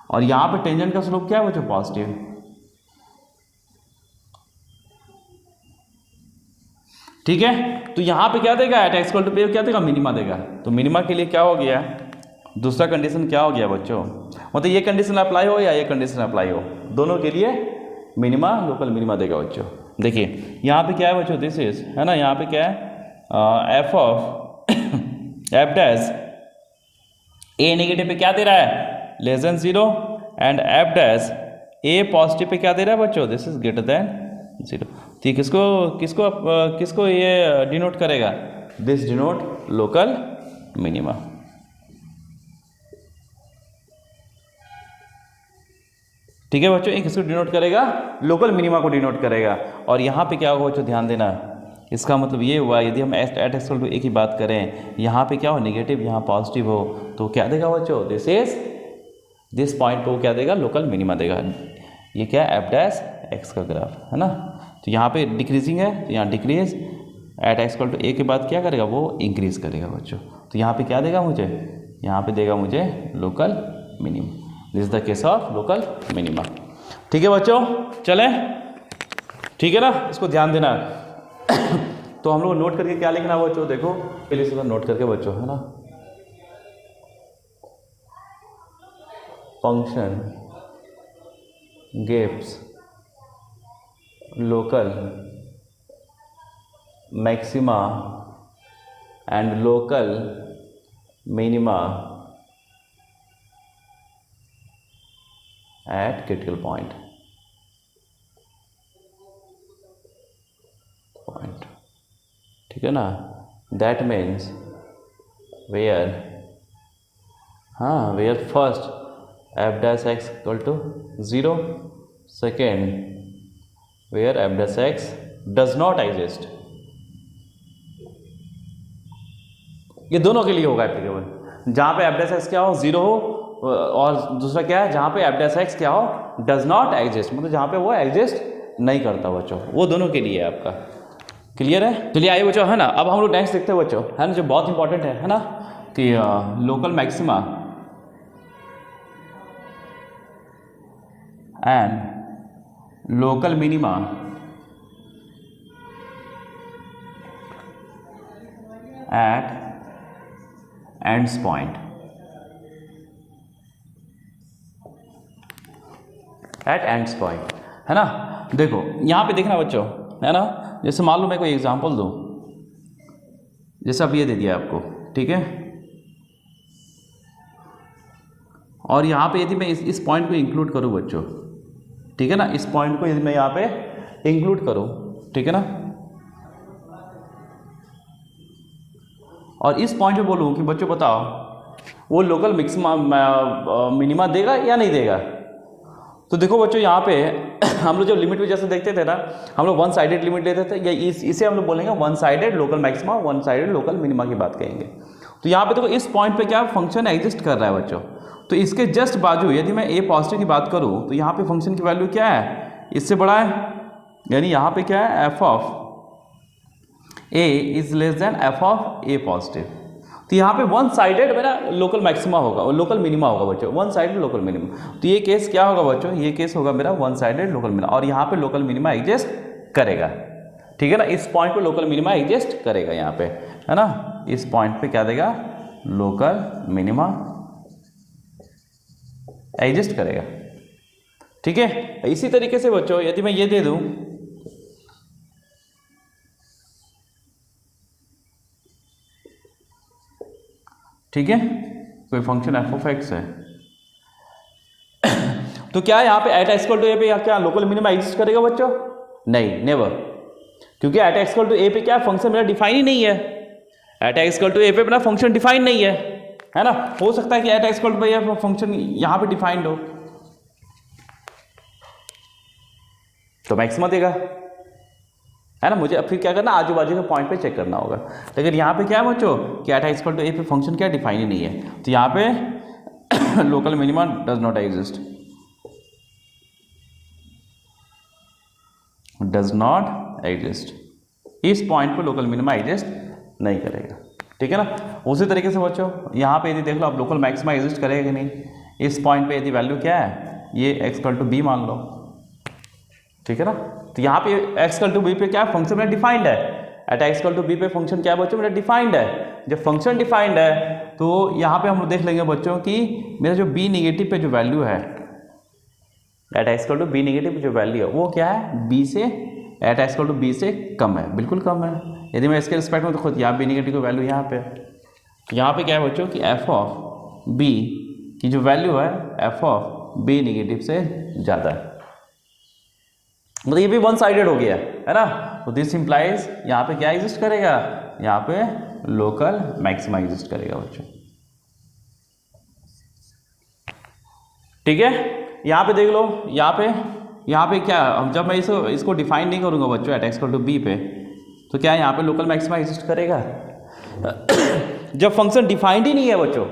और यहाँ पे टेंजेंट का स्लोप क्या है बच्चों, पॉजिटिव। ठीक है, तो यहाँ पे क्या देगा, एट एक्स इक्वल टू पे क्या देगा, मिनिमा देगा। तो मिनिमा के लिए क्या हो गया, दूसरा कंडीशन क्या हो गया बच्चों, मतलब ये कंडीशन अप्लाई हो या ये कंडीशन अप्लाई हो, दोनों के लिए मिनिमा लोकल मिनिमा देगा बच्चों। देखिए यहाँ पे क्या है बच्चों, दिस इज, है ना, यहाँ पे क्या है, f of F dash A negative पे क्या दे रहा है, less than zero, and F dash A positive pay क्या दे रहा है बच्चों, this is greater than zero. ठीक, किसको ये डिनोट करेगा, दिस डिनोट लोकल मिनिमा। ठीक है बच्चों, एक इसको डिनोट करेगा, लोकल मिनिमा को डिनोट करेगा। और यहाँ पे क्या होगा बच्चों, ध्यान देना, इसका मतलब ये हुआ यदि हम एट एक्स इक्वल टू ए की बात करें, यहाँ पे क्या हो, नेगेटिव, यहाँ पॉजिटिव हो, तो क्या देगा बच्चों, दिस पॉइंट को क्या देगा, लोकल मिनिमा देगा। ये क्या है, एफ डैश एक्स का ग्राफ, है ना। तो यहाँ पे डिक्रीजिंग है, तो यहाँ decrease, at x equal to a के बाद क्या करेगा, वो इंक्रीज करेगा बच्चों। तो यहाँ पे क्या देगा मुझे, यहाँ पे देगा मुझे local minima. This is the case of local minima. ठीक है बच्चों, चलें, ठीक है ना, इसको ध्यान देना। तो हम लोग नोट करके क्या लिखना है बच्चों, देखो पहले से नोट करके बच्चों, है ना, function gives local maxima and local minima at critical point. ठीक है ना, that means where first f dash x equal to 0, second where f dash x does not exist। ये दोनों के लिए होगा एप्लीकेबल, जहाँ पे f dash x क्या हो, 0 हो, और दूसरा क्या है, जहाँ पे एफ डैश एक्स क्या हो, डज नॉट एग्जिस्ट, मतलब जहाँ पे वो एग्जिस्ट नहीं करता बच्चों, वो दोनों के लिए है आपका। क्लियर है, चलिए आइए बच्चों, है ना। अब हम लोग नेक्स्ट देखते हैं बच्चों, है ना, जो बहुत इंपॉर्टेंट है ना, कि local maxima and local minima at ends point. At ends point, है ना। देखो यहाँ पे देखना बच्चों, है ना, जैसे मान लो मैं कोई एग्जांपल दूँ, जैसे अब ये दे दिया आपको, ठीक है, और यहाँ पे यदि मैं इस पॉइंट को इंक्लूड करूँ बच्चों, ठीक है ना, इस पॉइंट को यदि मैं यहाँ पे इंक्लूड करूँ, ठीक है ना, और इस पॉइंट पे बोलूँ कि बच्चों बताओ वो लोकल मैक्सिमा मिनिमा देगा या नहीं देगा। तो देखो बच्चों यहाँ पे हम लोग जब लिमिट में जैसे देखते थे ना, हम लोग वन साइडेड लिमिट लेते थे, या इसे हम लोग बोलेंगे one sided local maxima, one sided local minima की बात कहेंगे। तो यहाँ पे देखो इस पॉइंट पे क्या फंक्शन एग्जिस्ट कर रहा है बच्चों, तो इसके जस्ट बाजू यदि मैं ए पॉजिटिव की बात करूँ तो यहाँ पे फंक्शन की वैल्यू क्या है, इससे बड़ा है, यानी यहाँ पे क्या है, f of A is less than f of a positive. तो यहाँ पे वन साइडेड मेरा लोकल मैक्सिमा होगा और लोकल मिनिमा होगा बच्चों, वन साइडेड लोकल मिनिमा। तो ये केस क्या होगा बच्चों, ये केस होगा मेरा वन साइडेड लोकल मिनिमा, और यहाँ पे लोकल मिनिमा एग्जिस्ट करेगा, ठीक है ना, इस पॉइंट पे लोकल मिनिमा एग्जिस्ट करेगा यहाँ पे, है ना, इस पॉइंट पे क्या देगा, लोकल मिनिमा एग्जिस्ट करेगा, ठीक है। इसी तरीके से बच्चों यदि मैं ये दे दूं, ठीक है, कोई फंक्शन एफ ऑफ एक्स है तो क्या यहाँ पे eight x equal to a पे क्या लोकल मिनिमा एग्जिस्ट करेगा बच्चों, नहीं, नेवर, क्योंकि eight x equal to a पे क्या फंक्शन मेरा डिफाइन ही नहीं है, at x equal to a पे अपना फंक्शन डिफाइन नहीं है ना। हो सकता है कि at x equal to a function यहाँ पे डिफाइंड हो तो मैक्सिमा देगा, है ना। मुझे अब फिर क्या करना, आजू बाजू के पॉइंट पे चेक करना होगा। लेकिन यहाँ पे क्या है बच्चों कि at x equal to a पे फंक्शन क्या डिफाइन ही नहीं है, तो यहाँ पे local minima does not exist, does not exist, इस पॉइंट पे लोकल मिनिमा एग्जिस्ट नहीं करेगा, ठीक है ना। उसी तरीके से बच्चों यहाँ पे यदि देख लो आप लोकल मैक्सिमा एग्जिस्ट करेगा कि नहीं, इस पॉइंट पे यदि वैल्यू क्या है, ये एक्स इक्वल टू बी मान लो, ठीक है ना। तो यहाँ पे एक्स इक्वल टू बी पे क्या फंक्शन मेरा डिफाइंड है, at x equal to b पे फंक्शन क्या है बच्चों मेरा डिफाइंड है। जब फंक्शन डिफाइंड है तो यहाँ पे हम लोग देख लेंगे बच्चों कि मेरा जो बी निगेटिव पे जो वैल्यू है, at x equal to b negative जो वैल्यू है वो क्या है, बी से, at x equal to b से कम है, बिल्कुल कम है। यदि मैं इसके रिस्पेक्ट में तो खुद यहाँ बी निगेटिव की वैल्यू यहाँ पे, तो यहाँ पे क्या है बच्चों कि एफ ऑफ बी की जो वैल्यू है एफ ऑफ बी निगेटिव से ज़्यादा है, मतलब ये भी वन साइडेड हो गया, है ना। तो दिस इंप्लाइज यहाँ पे क्या एग्जिस्ट करेगा, यहाँ पे लोकल मैक्सिमा एग्जिस्ट करेगा बच्चों, ठीक है। यहाँ पे देख लो, यहाँ पे क्या, अब जब मैं इसको डिफाइन नहीं करूँगा बच्चों at x equal to b पे, तो क्या यहाँ पे लोकल मैक्सिमा एग्जिस्ट करेगा जब फंक्शन डिफाइंड ही नहीं है बच्चों,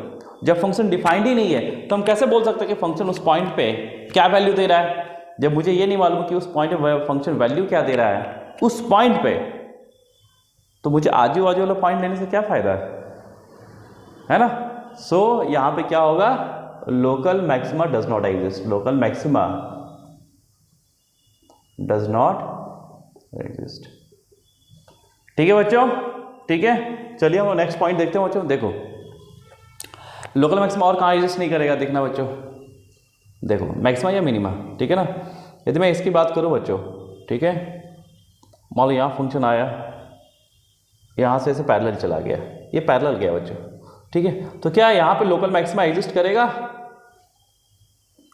जब फंक्शन डिफाइंड ही नहीं है तो हम कैसे बोल सकते हैं कि फंक्शन उस पॉइंट पे क्या वैल्यू दे रहा है, जब मुझे ये नहीं मालूम कि उस पॉइंट पे फंक्शन वैल्यू क्या दे रहा है उस पॉइंट पे, तो मुझे आजू बाजू वाला पॉइंट लेने से क्या फायदा है ना। सो यहाँ पे क्या होगा, local maxima does not exist, local maxima does not exist, ठीक है बच्चों, ठीक है। चलिए हम नेक्स्ट पॉइंट देखते हैं बच्चों। देखो लोकल मैक्सिमा और कहाँ एग्जिस्ट नहीं करेगा, देखना बच्चों, देखो मैक्सिमा या मिनिमा, ठीक है ना। यदि मैं इसकी बात करूं बच्चों, ठीक है, मान लो यहाँ फंक्शन आया, यहाँ से ऐसे पैरेलल चला गया, ये पैरेलल गया बच्चों, ठीक है। तो क्या यहाँ पे लोकल मैक्सिमा एग्जिस्ट करेगा,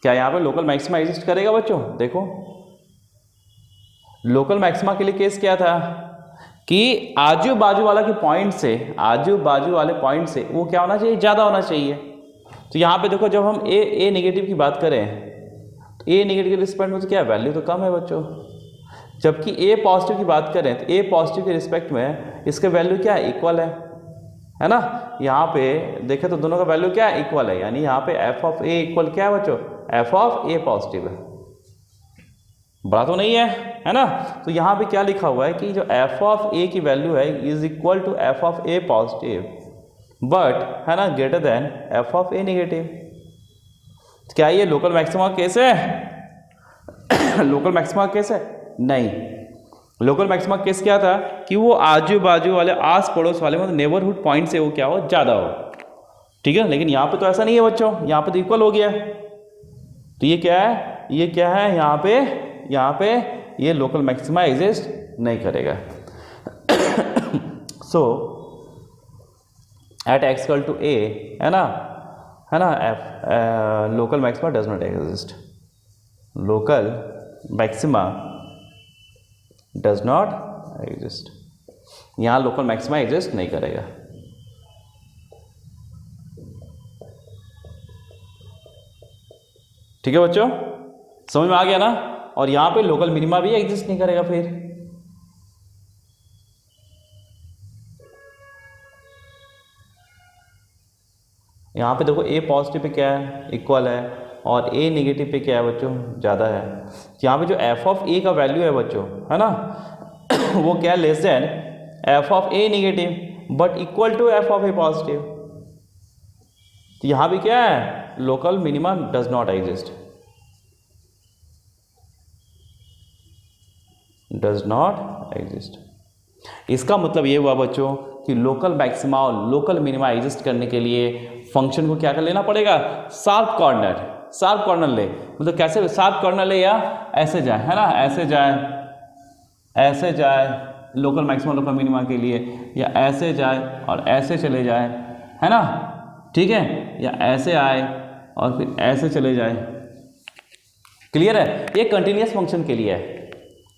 क्या यहाँ पे लोकल मैक्सिमा एग्जिस्ट करेगा बच्चों। देखो लोकल मैक्सिमा के लिए केस क्या था कि आजू बाजू वाला के पॉइंट से, आजू बाजू वाले पॉइंट से वो क्या होना चाहिए, ज़्यादा होना चाहिए। तो यहाँ पे देखो जब हम ए नेगेटिव की बात करें तो ए नेगेटिव के रिस्पेक्ट में तो क्या वैल्यू तो कम है बच्चों, जबकि ए पॉजिटिव की बात करें तो ए पॉजिटिव के रिस्पेक्ट में इसका वैल्यू क्या है, इक्वल है ना। यहाँ पे देखें तो दोनों का वैल्यू क्या है, इक्वल है, यानी यहाँ पे एफ ऑफ ए इक्वल क्या है बच्चों, एफ ऑफ ए पॉजिटिव है, बड़ा तो नहीं है ना। तो यहाँ पे क्या लिखा हुआ है कि जो एफ ऑफ ए की वैल्यू है is equal to f of a positive but, है ना, greater than f of a negative. क्या ये लोकल मैक्सिमा केस है लोकल मैक्सिमा केस है, नहीं। लोकल मैक्सिमा केस क्या था कि वो आजू बाजू वाले आस पड़ोस वाले मतलब नेबरहुड पॉइंट से वो क्या हो, ज़्यादा हो, ठीक है। लेकिन यहाँ पे तो ऐसा नहीं है बच्चों, यहाँ पे तो इक्वल हो गया, तो ये क्या है, ये क्या है, यहाँ पे ये लोकल मैक्सिमा एग्जिस्ट नहीं करेगा। So at x equal to a, है ना local maxima does not exist, local maxima does not exist, यहाँ लोकल मैक्सिमा एग्जिस्ट नहीं करेगा। ठीक है बच्चों, समझ में आ गया ना। और यहाँ पे लोकल मिनिमा भी एग्जिस्ट नहीं करेगा। फिर यहाँ पे देखो a पॉजिटिव पे क्या है, इक्वल है, और a नेगेटिव पे क्या है बच्चों, ज़्यादा है। यहाँ पे जो f ऑफ a का वैल्यू है बच्चों, है ना वो क्या है, less than f of a negative but equal to f of a positive. तो यहाँ भी क्या है, local minima does not exist, does not exist. इसका मतलब ये हुआ बच्चों कि लोकल मैक्सिमा और लोकल मिनिमा एग्जिस्ट करने के लिए फंक्शन को क्या कर लेना पड़ेगा, शार्प कॉर्नर ले। मतलब कैसे, शार्प कॉर्नर ले या ऐसे जाए, है ना, ऐसे जाए लोकल मैक्सिमा लोकल मिनिमा के लिए, या ऐसे जाए और ऐसे चले जाए, है ना, ठीक है, या ऐसे आए और फिर ऐसे चले जाए। क्लियर है, ये कंटिन्यूस फंक्शन के लिए है,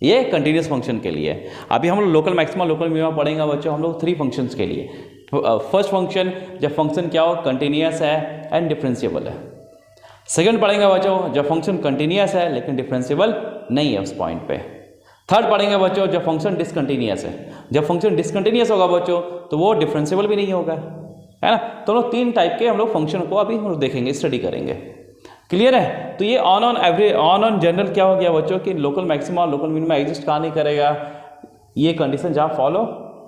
ये कंटिन्यूस फंक्शन के लिए है। अभी हम लोग लोकल मैक्सिमा लोकल मिनिमा पढ़ेंगे बच्चों हम लोग 3 फंक्शंस के लिए। फर्स्ट फंक्शन, जब फंक्शन क्या हो, कंटिन्यूस है एंड डिफरेंशिएबल है। सेकंड पढ़ेंगे बच्चों जब फंक्शन कंटिन्यूस है लेकिन डिफरेंशिएबल नहीं है उस पॉइंट पे। थर्ड पढ़ेंगे बच्चों जब फंक्शन डिसकंटिन्यूस है। जब फंक्शन डिसकंटिन्यूस होगा बच्चों तो वो डिफरेंशिएबल भी नहीं होगा, है ना। तो हम लोग 3 टाइप के हम लोग फंक्शन को अभी हम लोग देखेंगे, स्टडी करेंगे। क्लियर है। तो ये ऑन जनरल क्या हो गया बच्चों कि लोकल मैक्सिमा और लोकल मिनिमा एग्जिस्ट कहाँ नहीं करेगा। ये कंडीशन जहाँ फॉलो,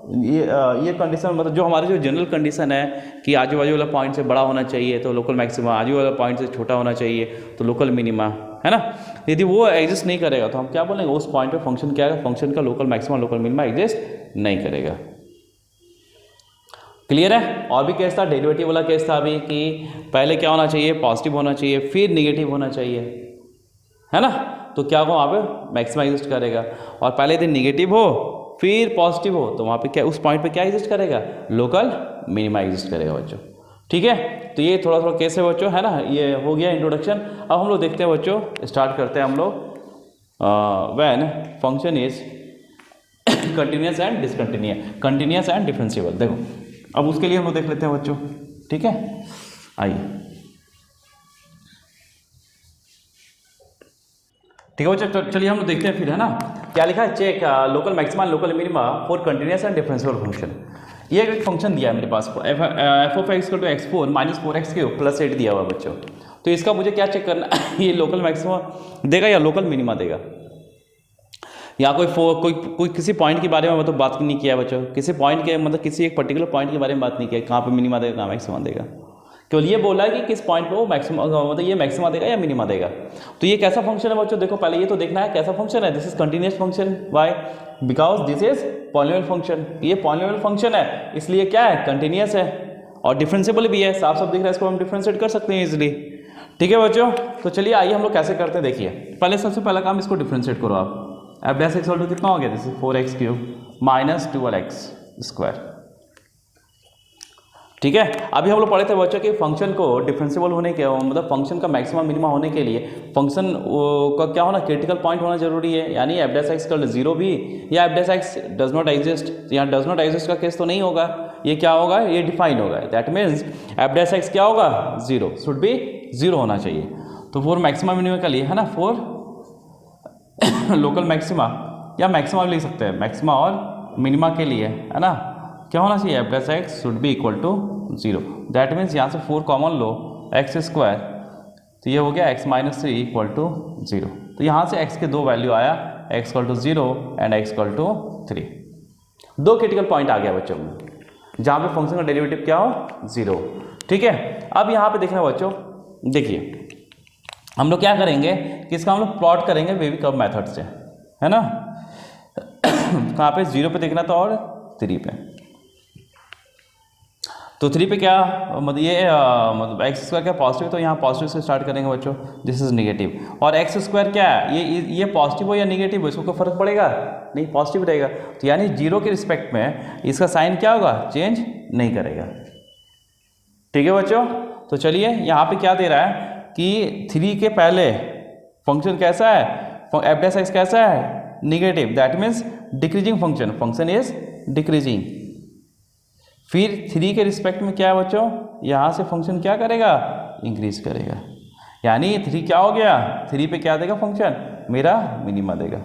ये कंडीशन मतलब जो हमारी जो जनरल कंडीशन है कि आजू बाजू वाला पॉइंट से बड़ा होना चाहिए तो लोकल मैक्सिमा, आजू वाला पॉइंट से छोटा होना चाहिए तो लोकल मिनिमा, है ना। यदि वो एग्जिस्ट नहीं करेगा तो हम क्या बोलेंगे, उस पॉइंट पे फंक्शन क्या है, फंक्शन का local maxima local minima exist नहीं करेगा। क्लियर है। और भी केस था, डेरिवेटिव वाला केस था अभी कि पहले क्या होना चाहिए, पॉजिटिव होना चाहिए फिर नेगेटिव होना चाहिए, है ना। तो क्या हो, वहाँ पे मैक्सिमा एग्जिस्ट करेगा। और पहले यदि नेगेटिव हो फिर पॉजिटिव हो तो वहाँ पे क्या, उस पॉइंट पे क्या एग्जिस्ट करेगा, लोकल मिनिमा एग्जिस्ट करेगा बच्चों। ठीक है। तो ये थोड़ा थोड़ा केस है बच्चों, है ना। ये हो गया इंट्रोडक्शन। अब हम लोग देखते हैं बच्चों, स्टार्ट करते हैं हम लोग when function is continuous and discontinuous, continuous and differentiable. देखो अब उसके लिए हम लोग देख लेते हैं बच्चों। ठीक है, आइए। ठीक है बच्चों, चलिए हम लोग देखते हैं फिर, है ना। क्या लिखा है, check local maxima local minima for continuous and differentiable function. ये एक फंक्शन दिया है मेरे पास, f of x to x4 minus 4x cube plus 8 दिया हुआ बच्चों। तो इसका मुझे क्या चेक करना ये लोकल मैक्सिमा देगा या लोकल मिनिमा देगा। या कोई किसी पॉइंट के बारे में मतलब बात नहीं किया बच्चों, किसी पॉइंट के मतलब किसी एक पर्टिकुलर पॉइंट के बारे में बात नहीं किया, कहाँ पे मिनिमा देगा कहाँ मैक्सिमा देगा। केवल ये बोला है कि किस पॉइंट पे वो मैक्सिमा मतलब ये मैक्सिमा देगा या मिनिमा देगा। तो ये कैसा फंक्शन है बच्चों, देखो पहले ये तो देखना है कैसा फंक्शन है। This is continuous function, why, because this is polynomial function. ये पॉलिनोमियल फंक्शन है इसलिए क्या है, कंटिन्यूस है और डिफरेंशिएबल भी है। साफ साफ दिख रहा है, इसको हम डिफरेंशिएट कर सकते हैं इजिली। ठीक है बच्चों, तो चलिए आइए हम लोग कैसे करते हैं देखिए। पहले सबसे पहला काम इसको डिफरेंशिएट करो आप। F dash x equal to कितना हो गया, this is 4x cube minus 12x square. ठीक है। अभी हम लोग पढ़े थे बच्चों कि फंक्शन को डिफरेंशिएबल होने के मतलब फंक्शन का मैक्सिमम मिनिमा होने के लिए फंक्शन का क्या होना, क्रिटिकल पॉइंट होना जरूरी है। यानी f dash x equal to 0 भी या f dash x does not exist. यहाँ डज नॉट एग्जिस्ट का केस तो नहीं होगा, ये क्या होगा, ये डिफाइन होगा। That means f dash x क्या होगा, 0 शुड बी 0 होना चाहिए। तो फॉर मैक्सिमम मिनिमा के लिए, है ना, फॉर लोकल मैक्सिमा या मैक्सिमा लिख सकते हैं, मैक्सिमा और मिनिमा के लिए, है ना, क्या होना चाहिए, f dash x should be equal to 0। That means यहाँ से 4 कॉमन लो, एक्स स्क्वायर, तो ये हो गया x माइनस 3 इक्वल टू 0। तो यहाँ से x के 2 वैल्यू आया, x equal to 0 and x equal to 3। 2 critical point आ गया बच्चों में जहाँ पे फंक्शन का डेरिवेटिव क्या हो, 0। ठीक है। अब यहाँ पे देखना बच्चों, देखिए हम लोग क्या करेंगे कि इसका हम लोग प्लॉट करेंगे बेबी कर्व मेथड से, है ना। कहाँ पे, 0 पे देखना था और 3 पे। तो 3 पे क्या मतलब ये मतलब एक्स स्क्वायर क्या पॉजिटिव, तो यहाँ पॉजिटिव से स्टार्ट करेंगे बच्चों, दिस इज नेगेटिव। और एक्स स्क्वायर क्या है, ये पॉजिटिव हो या नेगेटिव हो, इसको कोई फर्क पड़ेगा नहीं, पॉजिटिव रहेगा। तो यानी 0 के रिस्पेक्ट में इसका साइन क्या होगा, चेंज नहीं करेगा। ठीक है बच्चों, तो चलिए यहाँ पे क्या दे रहा है कि 3 के पहले फंक्शन कैसा है, एफ डैश एक्स कैसा है, negative, that means decreasing function, function is decreasing. फिर 3 के रिस्पेक्ट में क्या है बच्चों, यहाँ से फंक्शन क्या करेगा, इंक्रीज करेगा। यानी 3 क्या हो गया, 3 पे क्या देगा फंक्शन, मेरा मिनिमा देगा।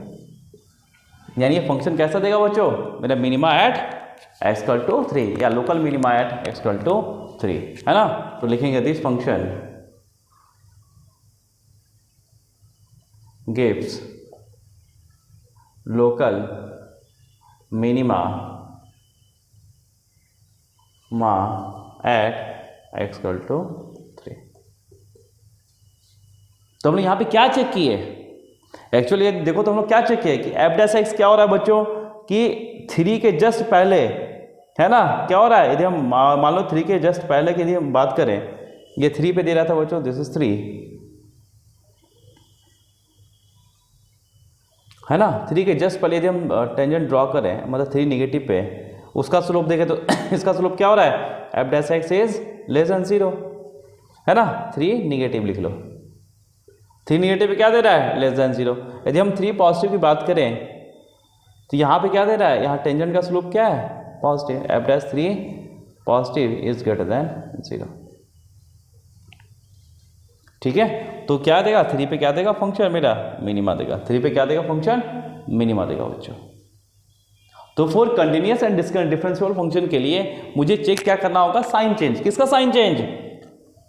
यानी ये फंक्शन कैसा देगा बच्चों, मेरा minima at x equal to 3 या local minima at x equal to 3, है ना। तो लिखेंगे this function gives local minima at x equal to 3। तो हमने यहाँ पे क्या चेक किए, एक्चुअली देखो तो हम लोग क्या चेक किए कि एफ डैश एक्स क्या हो रहा है बच्चों, कि 3 के जस्ट पहले, है ना, क्या हो रहा है, यदि हम मान लो 3 के जस्ट पहले की यदि हम बात करें, ये 3 पे दे रहा था बच्चों, दिस इज 3, है ना। 3 के जस्ट पहले यदि हम टेंजेंट ड्रॉ करें, मतलब 3 नेगेटिव पे, उसका स्लोप देखें तो इसका स्लोप क्या हो रहा है, f dash x is less than 0, है ना। 3 नेगेटिव लिख लो, 3 नेगेटिव पे क्या दे रहा है, लेस देन 0। यदि हम 3 पॉजिटिव की बात करें तो यहाँ पे क्या दे रहा है, यहाँ टेंजेंट का स्लोप क्या है, positive, F dash 3 positive is greater than 0। ठीक है, तो क्या देगा, 3 पे क्या देगा फंक्शन, मेरा मिनिमा देगा। 3 पे क्या देगा फंक्शन, मिनिमा देगा बच्चों। तो for continuous and differential function के लिए मुझे चेक क्या करना होगा, साइन चेंज। किसका sign change,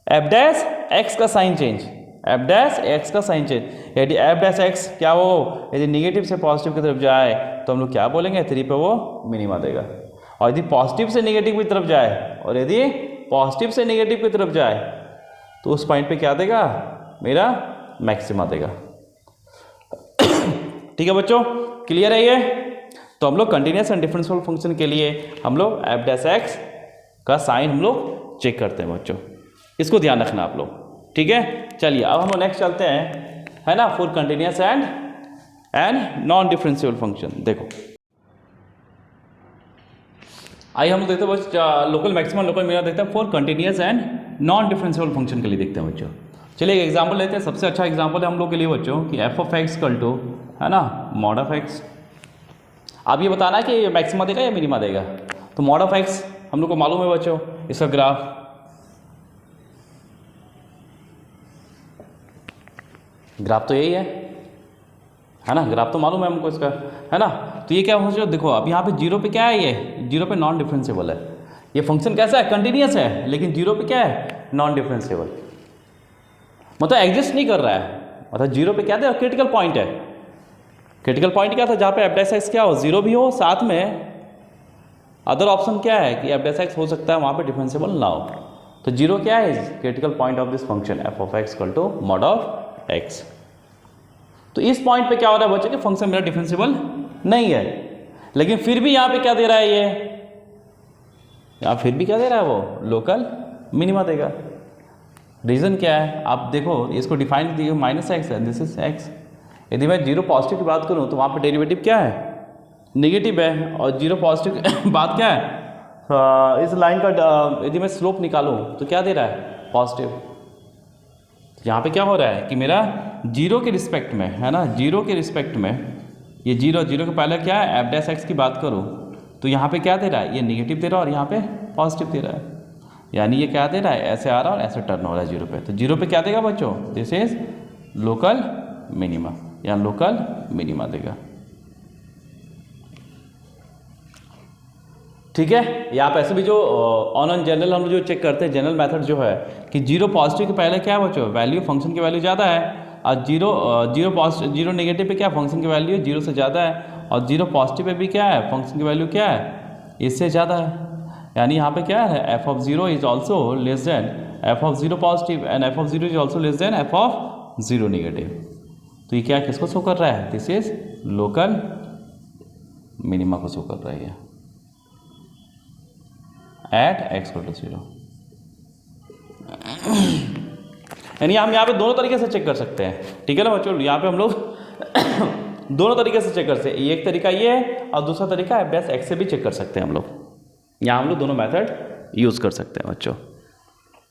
f dash x का sign change, f dash x का साइन चेंज। यदि एफ डैश एक्स क्या हो, यदि नेगेटिव से पॉजिटिव की तरफ जाए तो हम लोग क्या बोलेंगे, 3 पे वो मिनिमा देगा। और यदि पॉजिटिव से नेगेटिव की तरफ जाए, और यदि पॉजिटिव से नेगेटिव की तरफ जाए तो उस पॉइंट पे क्या देगा, मेरा मैक्सिमा देगा। ठीक है बच्चों, क्लियर है ये। तो हम लोग कंटिन्यूअस एंड डिफरेंशियल फंक्शन के लिए हम लोग एफ डैश एक्स का साइन हम लोग चेक करते हैं बच्चों, इसको ध्यान रखना आप लोग। ठीक है, चलिए अब हम लोग नेक्स्ट चलते हैं, है ना, for continuous and non differential function. देखो आइए हम लोग देखते हैं बस लोकल मैक्सिमम लोकल मिनिमम देखते हैं for continuous and non differential function के लिए देखते हैं बच्चों। चलिए एक एग्जांपल लेते हैं, सबसे अच्छा एग्जांपल है हम लोग के लिए बच्चों कि f of x equal to, है ना, मॉड ऑफ एक्स। आप ये बताना है कि मैक्सिमा देगा या मिनिमा देगा। तो मॉड ऑफ एक्स हम लोग को मालूम है बच्चों, इसका ग्राफ, ग्राफ तो यही है ना, ग्राफ तो मालूम है हमको इसका, है ना। तो ये क्या हो, देखो अब यहाँ पे 0 पे क्या है, ये 0 पे नॉन डिफरेंशिएबल है। ये फंक्शन कैसा है, कंटिन्यूअस है, लेकिन 0 पे क्या है, नॉन डिफरेंशिएबल, मतलब एग्जिस्ट नहीं कर रहा है। मतलब 0 पे क्या था, क्रिटिकल पॉइंट है। क्रिटिकल पॉइंट क्या था, जहाँ पे एफ डैश एक्स क्या हो, 0 भी हो, साथ में अदर ऑप्शन क्या है कि एफ डैश एक्स हो सकता है वहाँ पे डिफरेंशिएबल ना हो। तो 0 क्या है, critical point of this function f of x equal to mod of x. तो इस पॉइंट पे क्या हो रहा है बच्चों कि फंक्शन मेरा डिफरेंशिएबल नहीं है, लेकिन फिर भी यहाँ पे क्या दे रहा है, ये यहाँ फिर भी क्या दे रहा है, वो लोकल मिनिमा देगा। रीज़न क्या है, आप देखो इसको डिफाइन दिए माइनस एक्स है, दिस इज एक्स। यदि मैं 0 पॉजिटिव की बात करूँ तो वहाँ पे डेरिवेटिव क्या है, नेगेटिव है, और 0 पॉजिटिव की बात क्या है, इस लाइन का यदि मैं स्लोप निकालूँ तो क्या दे रहा है, पॉजिटिव। यहाँ पे क्या हो रहा है कि मेरा 0 के रिस्पेक्ट में, है ना, 0 के रिस्पेक्ट में ये 0 के पहले क्या है, एफ डैश एक्स की बात करूँ तो यहाँ पे क्या दे रहा है, ये नेगेटिव दे रहा है और यहाँ पे पॉजिटिव दे रहा है। यानी ये क्या दे रहा है, ऐसे आ रहा है और ऐसे टर्न हो रहा है 0 पे। तो 0 पे क्या देगा बच्चों, दिस इज लोकल मिनिमा, या लोकल मिनिमा देगा। ठीक है, या आप ऐसे भी जो ऑन जनरल हम जो चेक करते हैं, जनरल मेथड जो है कि 0 पॉजिटिव के पहले क्या है बच्चों, वैल्यू, फंक्शन की वैल्यू ज़्यादा है, और 0 नेगेटिव पे क्या, फंक्शन की वैल्यू 0 से ज़्यादा है, और 0 पॉजिटिव पे भी क्या है, फंक्शन की वैल्यू क्या है, इससे ज़्यादा है। यानी यहाँ पे क्या है, f of 0 is also less than f of 0 positive and f of 0 is also less than f of 0 negative. तो ये क्या किसको शो कर रहा है, दिस इज लोकल मिनिमा को शो कर रहा है। At x equal to 0। यानी हम यहाँ पे दोनों तरीके से चेक कर सकते हैं, ठीक है ना बच्चों। यहाँ पे हम लोग दोनों तरीके से चेक कर सकते हैं, एक तरीका ये है और दूसरा तरीका एफ डैश एक्स से भी चेक कर सकते हैं हम लोग। यहाँ हम लोग दोनों मेथड यूज़ कर सकते हैं बच्चों।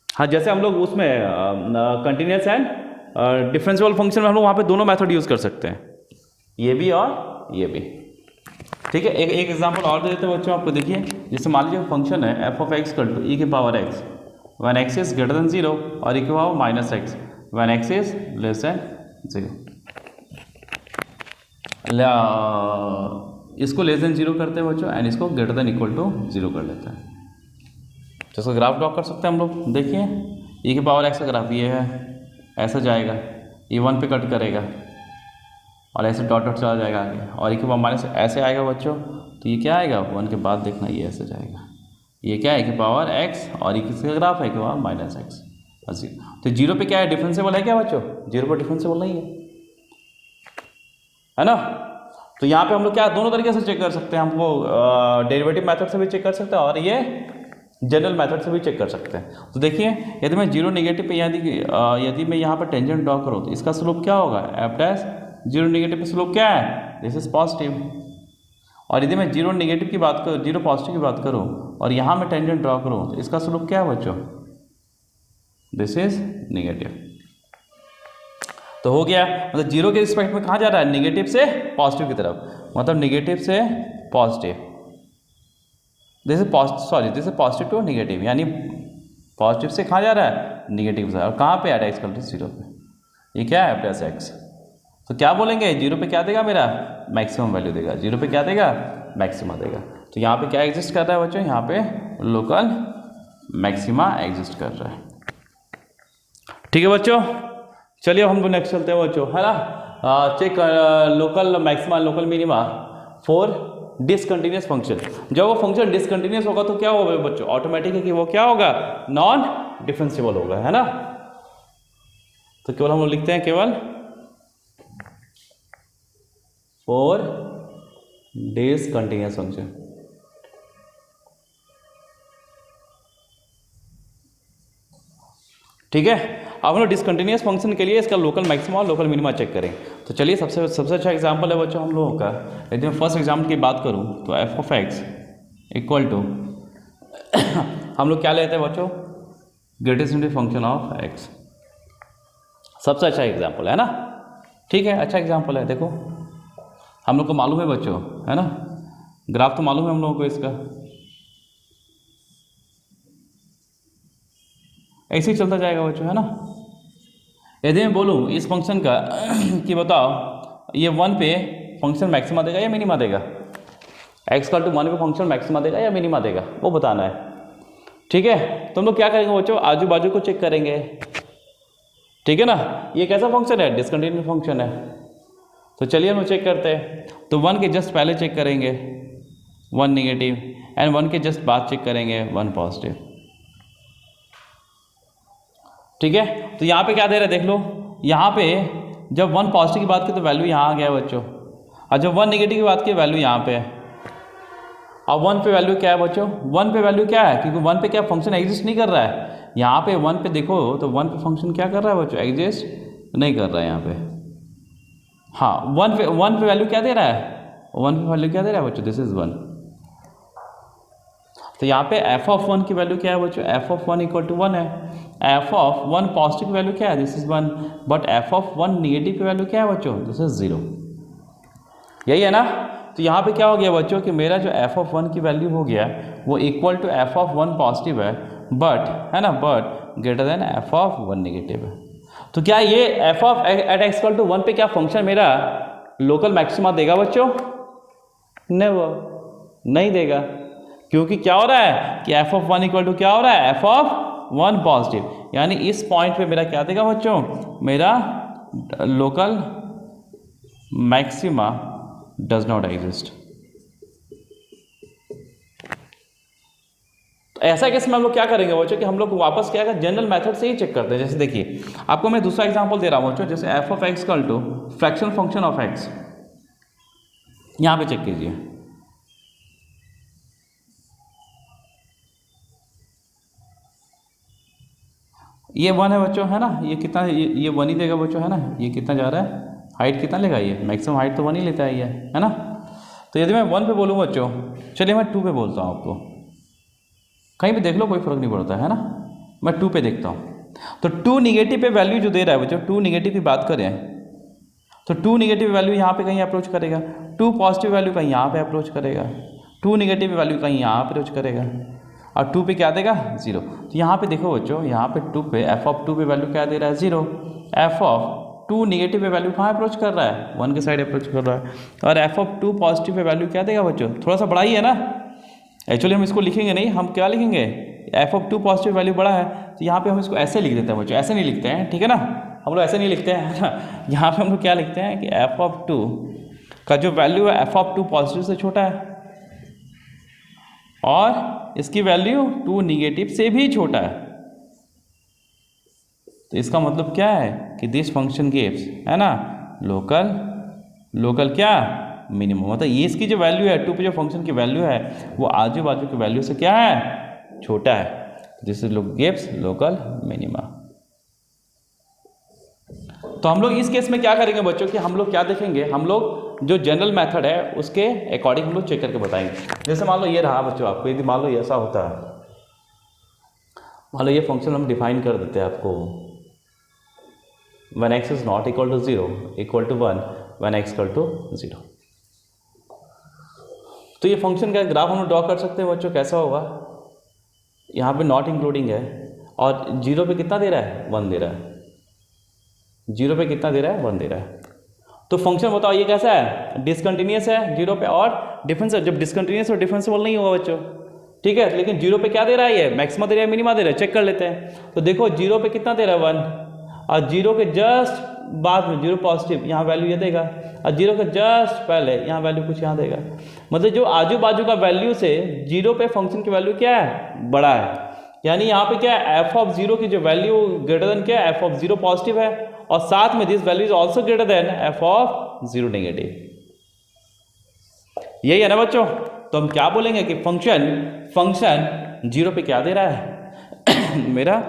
हाँ, जैसे हम लोग उसमें कंटिन्यूस एंड डिफरेंशियल फंक्शन में हम लोग वहाँ पे दोनों मेथड यूज़ कर सकते हैं, ये भी और ये भी, ठीक है। एक एग्जांपल और दे देते हैं बच्चों आपको, देखिए। जैसे मान लीजिए फंक्शन है f of x equal to e की power x when x is greater than 0 और ई की power minus x when x is less than 0। इसको लेस देन 0 करते हैं बच्चों एंड इसको ग्रेटर देन इक्वल टू 0 कर लेते हैं। तो इसका ग्राफ ड्रॉ कर सकते हैं हम लोग। देखिए ई की पावर एक्स का ग्राफ ये है, ऐसा जाएगा, ये 1 पे कट करेगा और ऐसे डॉट डॉट चला जाएगा आगे, और ई के पावर माइनस ऐसे आएगा बच्चों। तो ये क्या आएगा 1 के बाद देखना, ये ऐसे जाएगा, ये क्या है कि पावर एक्स और ई किसका ग्राफ है कि पावर माइनस एक्स। तो 0 पे क्या है, डिफरेंशिएबल है क्या बच्चों? 0 पर डिफरेंशिएबल नहीं है ना। तो यहाँ पे हम लोग क्या दोनों तरीके से चेक कर सकते हैं, हमको डेरिवेटिव मेथड से भी चेक कर सकते हैं और ये जनरल मेथड से भी चेक कर सकते हैं। तो देखिए यदि मैं 0 नेगेटिव पे यदि मैं यहाँ पर टेंजेंट ड्रॉ करूँ तो इसका स्लोप क्या होगा, एफ डैश 0 नेगेटिव पे स्लोप क्या है, दिस इज पॉजिटिव। और यदि मैं 0 नेगेटिव की बात करूँ, 0 पॉजिटिव की बात करूँ और यहाँ मैं टेंजेंट ड्रॉ करूँ तो इसका स्लोप क्या है बच्चों, दिस इज नेगेटिव। तो हो गया, मतलब 0 के रिस्पेक्ट में कहाँ जा रहा है, नेगेटिव से पॉजिटिव की तरफ, मतलब नेगेटिव से positive. This is positive to negative, यानी पॉजिटिव से कहाँ जा रहा है, नेगेटिव से। और कहाँ पे एक्स इक्वल टू 0 पे, ये क्या है एफ डैश एक्स। तो क्या बोलेंगे 0 पे क्या देगा, मेरा मैक्सिमम वैल्यू देगा। 0 पे क्या देगा, मैक्सिमा देगा। तो यहाँ पे क्या एग्जिस्ट कर रहा है बच्चों, यहाँ पे लोकल मैक्सिमा एग्जिस्ट कर रहा है। ठीक है बच्चों, चलिए अब हम लोग नेक्स्ट चलते हैं बच्चों, है ना। Check local maxima local minima for discontinuous function. जब वो फंक्शन डिसकंटिन्यूस होगा तो क्या होगा बच्चों, ऑटोमेटिक है कि वो क्या होगा, नॉन डिफरेंशिएबल होगा, है ना। तो केवल हम लोग लिखते हैं केवल फॉर डिसकंटिन्यूस फंक्शन। ठीक है, अब हम लोग डिसकंटिन्यूस फंक्शन के लिए इसका लोकल मैक्सिमा और लोकल मिनिमा चेक करें। तो चलिए सबसे अच्छा एग्जांपल है बच्चों हम लोगों का, यदि मैं फर्स्ट एग्जाम्पल की बात करूं तो f of x equal to हम लोग क्या लेते हैं बच्चों, greatest unit function of x. सबसे अच्छा एग्जाम्पल है ना, ठीक है, अच्छा एग्जाम्पल है। देखो हम लोग को मालूम है बच्चों, है ना, ग्राफ तो मालूम है हम लोगों को इसका, ऐसे ही चलता जाएगा बच्चों, है ना। यदि मैं बोलूँ इस फंक्शन का कि बताओ ये 1 पे फंक्शन मैक्सिमा देगा या मिनिमा देगा, एक्स का टू 1 पे फंक्शन मैक्सिमा देगा या मिनिमा देगा, वो बताना है। ठीक है, तो हम लोग क्या करेंगे बच्चों, आजू बाजू को चेक करेंगे। ठीक है ना, ये कैसा फंक्शन है, डिसकंटिन्यूस फंक्शन है। तो चलिए हम चेक करते हैं। तो 1 के जस्ट पहले चेक करेंगे 1 नेगेटिव एंड 1 के जस्ट बाद चेक करेंगे 1 पॉजिटिव। ठीक है, तो यहाँ पे क्या दे रहा है देख लो, यहाँ पे जब 1 पॉजिटिव की बात की तो वैल्यू यहाँ आ गया बच्चों, और जब 1 नेगेटिव की बात की वैल्यू यहाँ पे है। अब 1 पे वैल्यू क्या है बच्चों, 1 पे वैल्यू क्या है, क्योंकि 1 पे क्या फंक्शन एग्जिस्ट नहीं कर रहा है। यहाँ पे 1 पे देखो तो 1 पे फंक्शन क्या कर रहा है बच्चों, एग्जिस्ट नहीं कर रहा है यहाँ पे। हाँ, 1 पे वैल्यू क्या दे रहा है, 1 पे वैल्यू क्या दे रहा है बच्चों, दिस इज 1। तो यहाँ पे एफ ऑफ 1 की वैल्यू क्या है बच्चों, एफ ऑफ 1 इक्वल टू 1 है। एफ ऑफ 1 पॉजिटिव की वैल्यू क्या है, this is 1, but F of 1 negative की वैल्यू क्या है बच्चों, दिस इज 0। यही है ना। तो यहाँ पे क्या हो गया बच्चों कि मेरा जो एफ ऑफ 1 की वैल्यू हो गया वो equal to f of 1 positive है, बट है ना, but greater than f of 1 negative है। तो क्या ये f of at x equal to 1 पे क्या फंक्शन मेरा लोकल मैक्सिमा देगा बच्चों, नहीं देगा, क्योंकि क्या हो रहा है कि एफ ऑफ 1 इक्वल टू क्या हो रहा है, एफ ऑफ 1 पॉजिटिव। यानी इस पॉइंट पे मेरा क्या देगा बच्चों, मेरा local maxima does not exist. तो ऐसा केस में हम लोग क्या करेंगे बच्चों कि हम लोग वापस क्या करें, जनरल मेथड से ही चेक करते हैं। जैसे देखिए आपको मैं दूसरा एग्जांपल दे रहा हूं बच्चों, जैसे f of x equal to fraction function of x. यहां पे चेक कीजिए, ये 1 है बच्चों, है ना, ये कितना, ये 1 ही देगा बच्चों, है ना, ये कितना जा रहा है, हाइट कितना लेगा, ये मैक्सिमम हाइट तो 1 ही लेता है ये, है ना। तो यदि मैं 1 पे बोलूँ बच्चों, चलिए मैं 2 पे बोलता हूँ आपको, कहीं भी देख लो कोई फर्क नहीं पड़ता, है ना। मैं 2 पे देखता हूँ, तो 2 निगेटिव पे वैल्यू जो दे रहा है बच्चों, 2 निगेटिव की बात करें तो 2 निगेटिव वैल्यू यहाँ पे कहीं अप्रोच करेगा, 2 पॉजिटिव वैल्यू कहीं यहाँ पे अप्रोच करेगा, 2 निगेटिव वैल्यू कहीं यहाँ अप्रोच करेगा, और 2 पे क्या देगा, 0। तो यहाँ पे देखो बच्चों, यहाँ पे 2 पे एफ ऑफ 2 पे वैल्यू क्या दे रहा है, 0। एफ ऑफ 2 निगेटिव पे वैल्यू कहाँ अप्रोच कर रहा है, 1 के साइड अप्रोच कर रहा है, और F of 2 positive pay value क्या देगा बच्चों, थोड़ा सा बड़ा ही है ना। एक्चुअली हम इसको लिखेंगे नहीं, हम क्या लिखेंगे, एफ ऑफ 2 पॉजिटिव वैल्यू बड़ा है, तो यहाँ पे हम इसको ऐसे लिख देते हैं बच्चों, ऐसे नहीं लिखते हैं, ठीक है ना, हम लोग ऐसे नहीं लिखते हैं, है ना। यहाँ पे हम लोग क्या लिखते हैं कि एफ ऑफ 2 का जो वैल्यू है, एफ ऑफ 2 पॉजिटिव से छोटा है, और इसकी वैल्यू 2 निगेटिव से भी छोटा है। तो इसका मतलब क्या है कि दिस फंक्शन गिव्स, है ना, लोकल क्या, मिनिमम। मतलब ये इसकी जो वैल्यू है 2 पे जो फंक्शन की वैल्यू है वो आजू बाजू की वैल्यू से क्या है, छोटा है। This is gives local minima. तो हम लोग इस केस में क्या करेंगे बच्चों कि हम लोग क्या देखेंगे, हम लोग जो जनरल मेथड है उसके अकॉर्डिंग हम लोग चेक करके बताएंगे। जैसे मान लो ये रहा बच्चों, आपको यदि मान लो ऐसा होता है, मान लो ये फंक्शन हम डिफाइन कर देते हैं आपको, when x is not equal to 0 equal to 1 when x equal to 0। तो ये फंक्शन का ग्राफ हम लोग ड्रॉ कर सकते हैं बच्चों, कैसा होगा, यहाँ पे नॉट इंक्लूडिंग है, और 0 पे कितना दे रहा है, 1 दे रहा है, 0 पे कितना दे रहा है, 1 दे रहा है। तो फंक्शन बताओ ये कैसा है, डिसकंटिन्यूअस है 0 पे, और डिफरेंस, जब डिसकंटिन्यूअस और डिफरेंशिएबल नहीं होगा बच्चों, ठीक है। लेकिन 0 पे क्या दे रहा है, ये मैक्सिमा दे रहा है, मिनिमा दे रहा है, चेक कर लेते हैं। तो देखो 0 पे कितना दे रहा है, 1, और 0 के जस्ट बाद में 0 पॉजिटिव, यहाँ वैल्यू ये देगा, और 0 के जस्ट पहले यहाँ वैल्यू कुछ यहाँ देगा। मतलब जो आजू बाजू का वैल्यू से 0 पे फंक्शन की वैल्यू क्या है, बड़ा है। यानी यहाँ पे क्या है, एफ ऑफ 0 की जो वैल्यू ग्रेटर देन क्या है, एफ ऑफ 0 पॉजिटिव है, और साथ में this value is also greater than f of 0 negative. यही है ना बच्चों। तो हम क्या बोलेंगे कि फंक्शन 0 पे क्या दे रहा है मेरा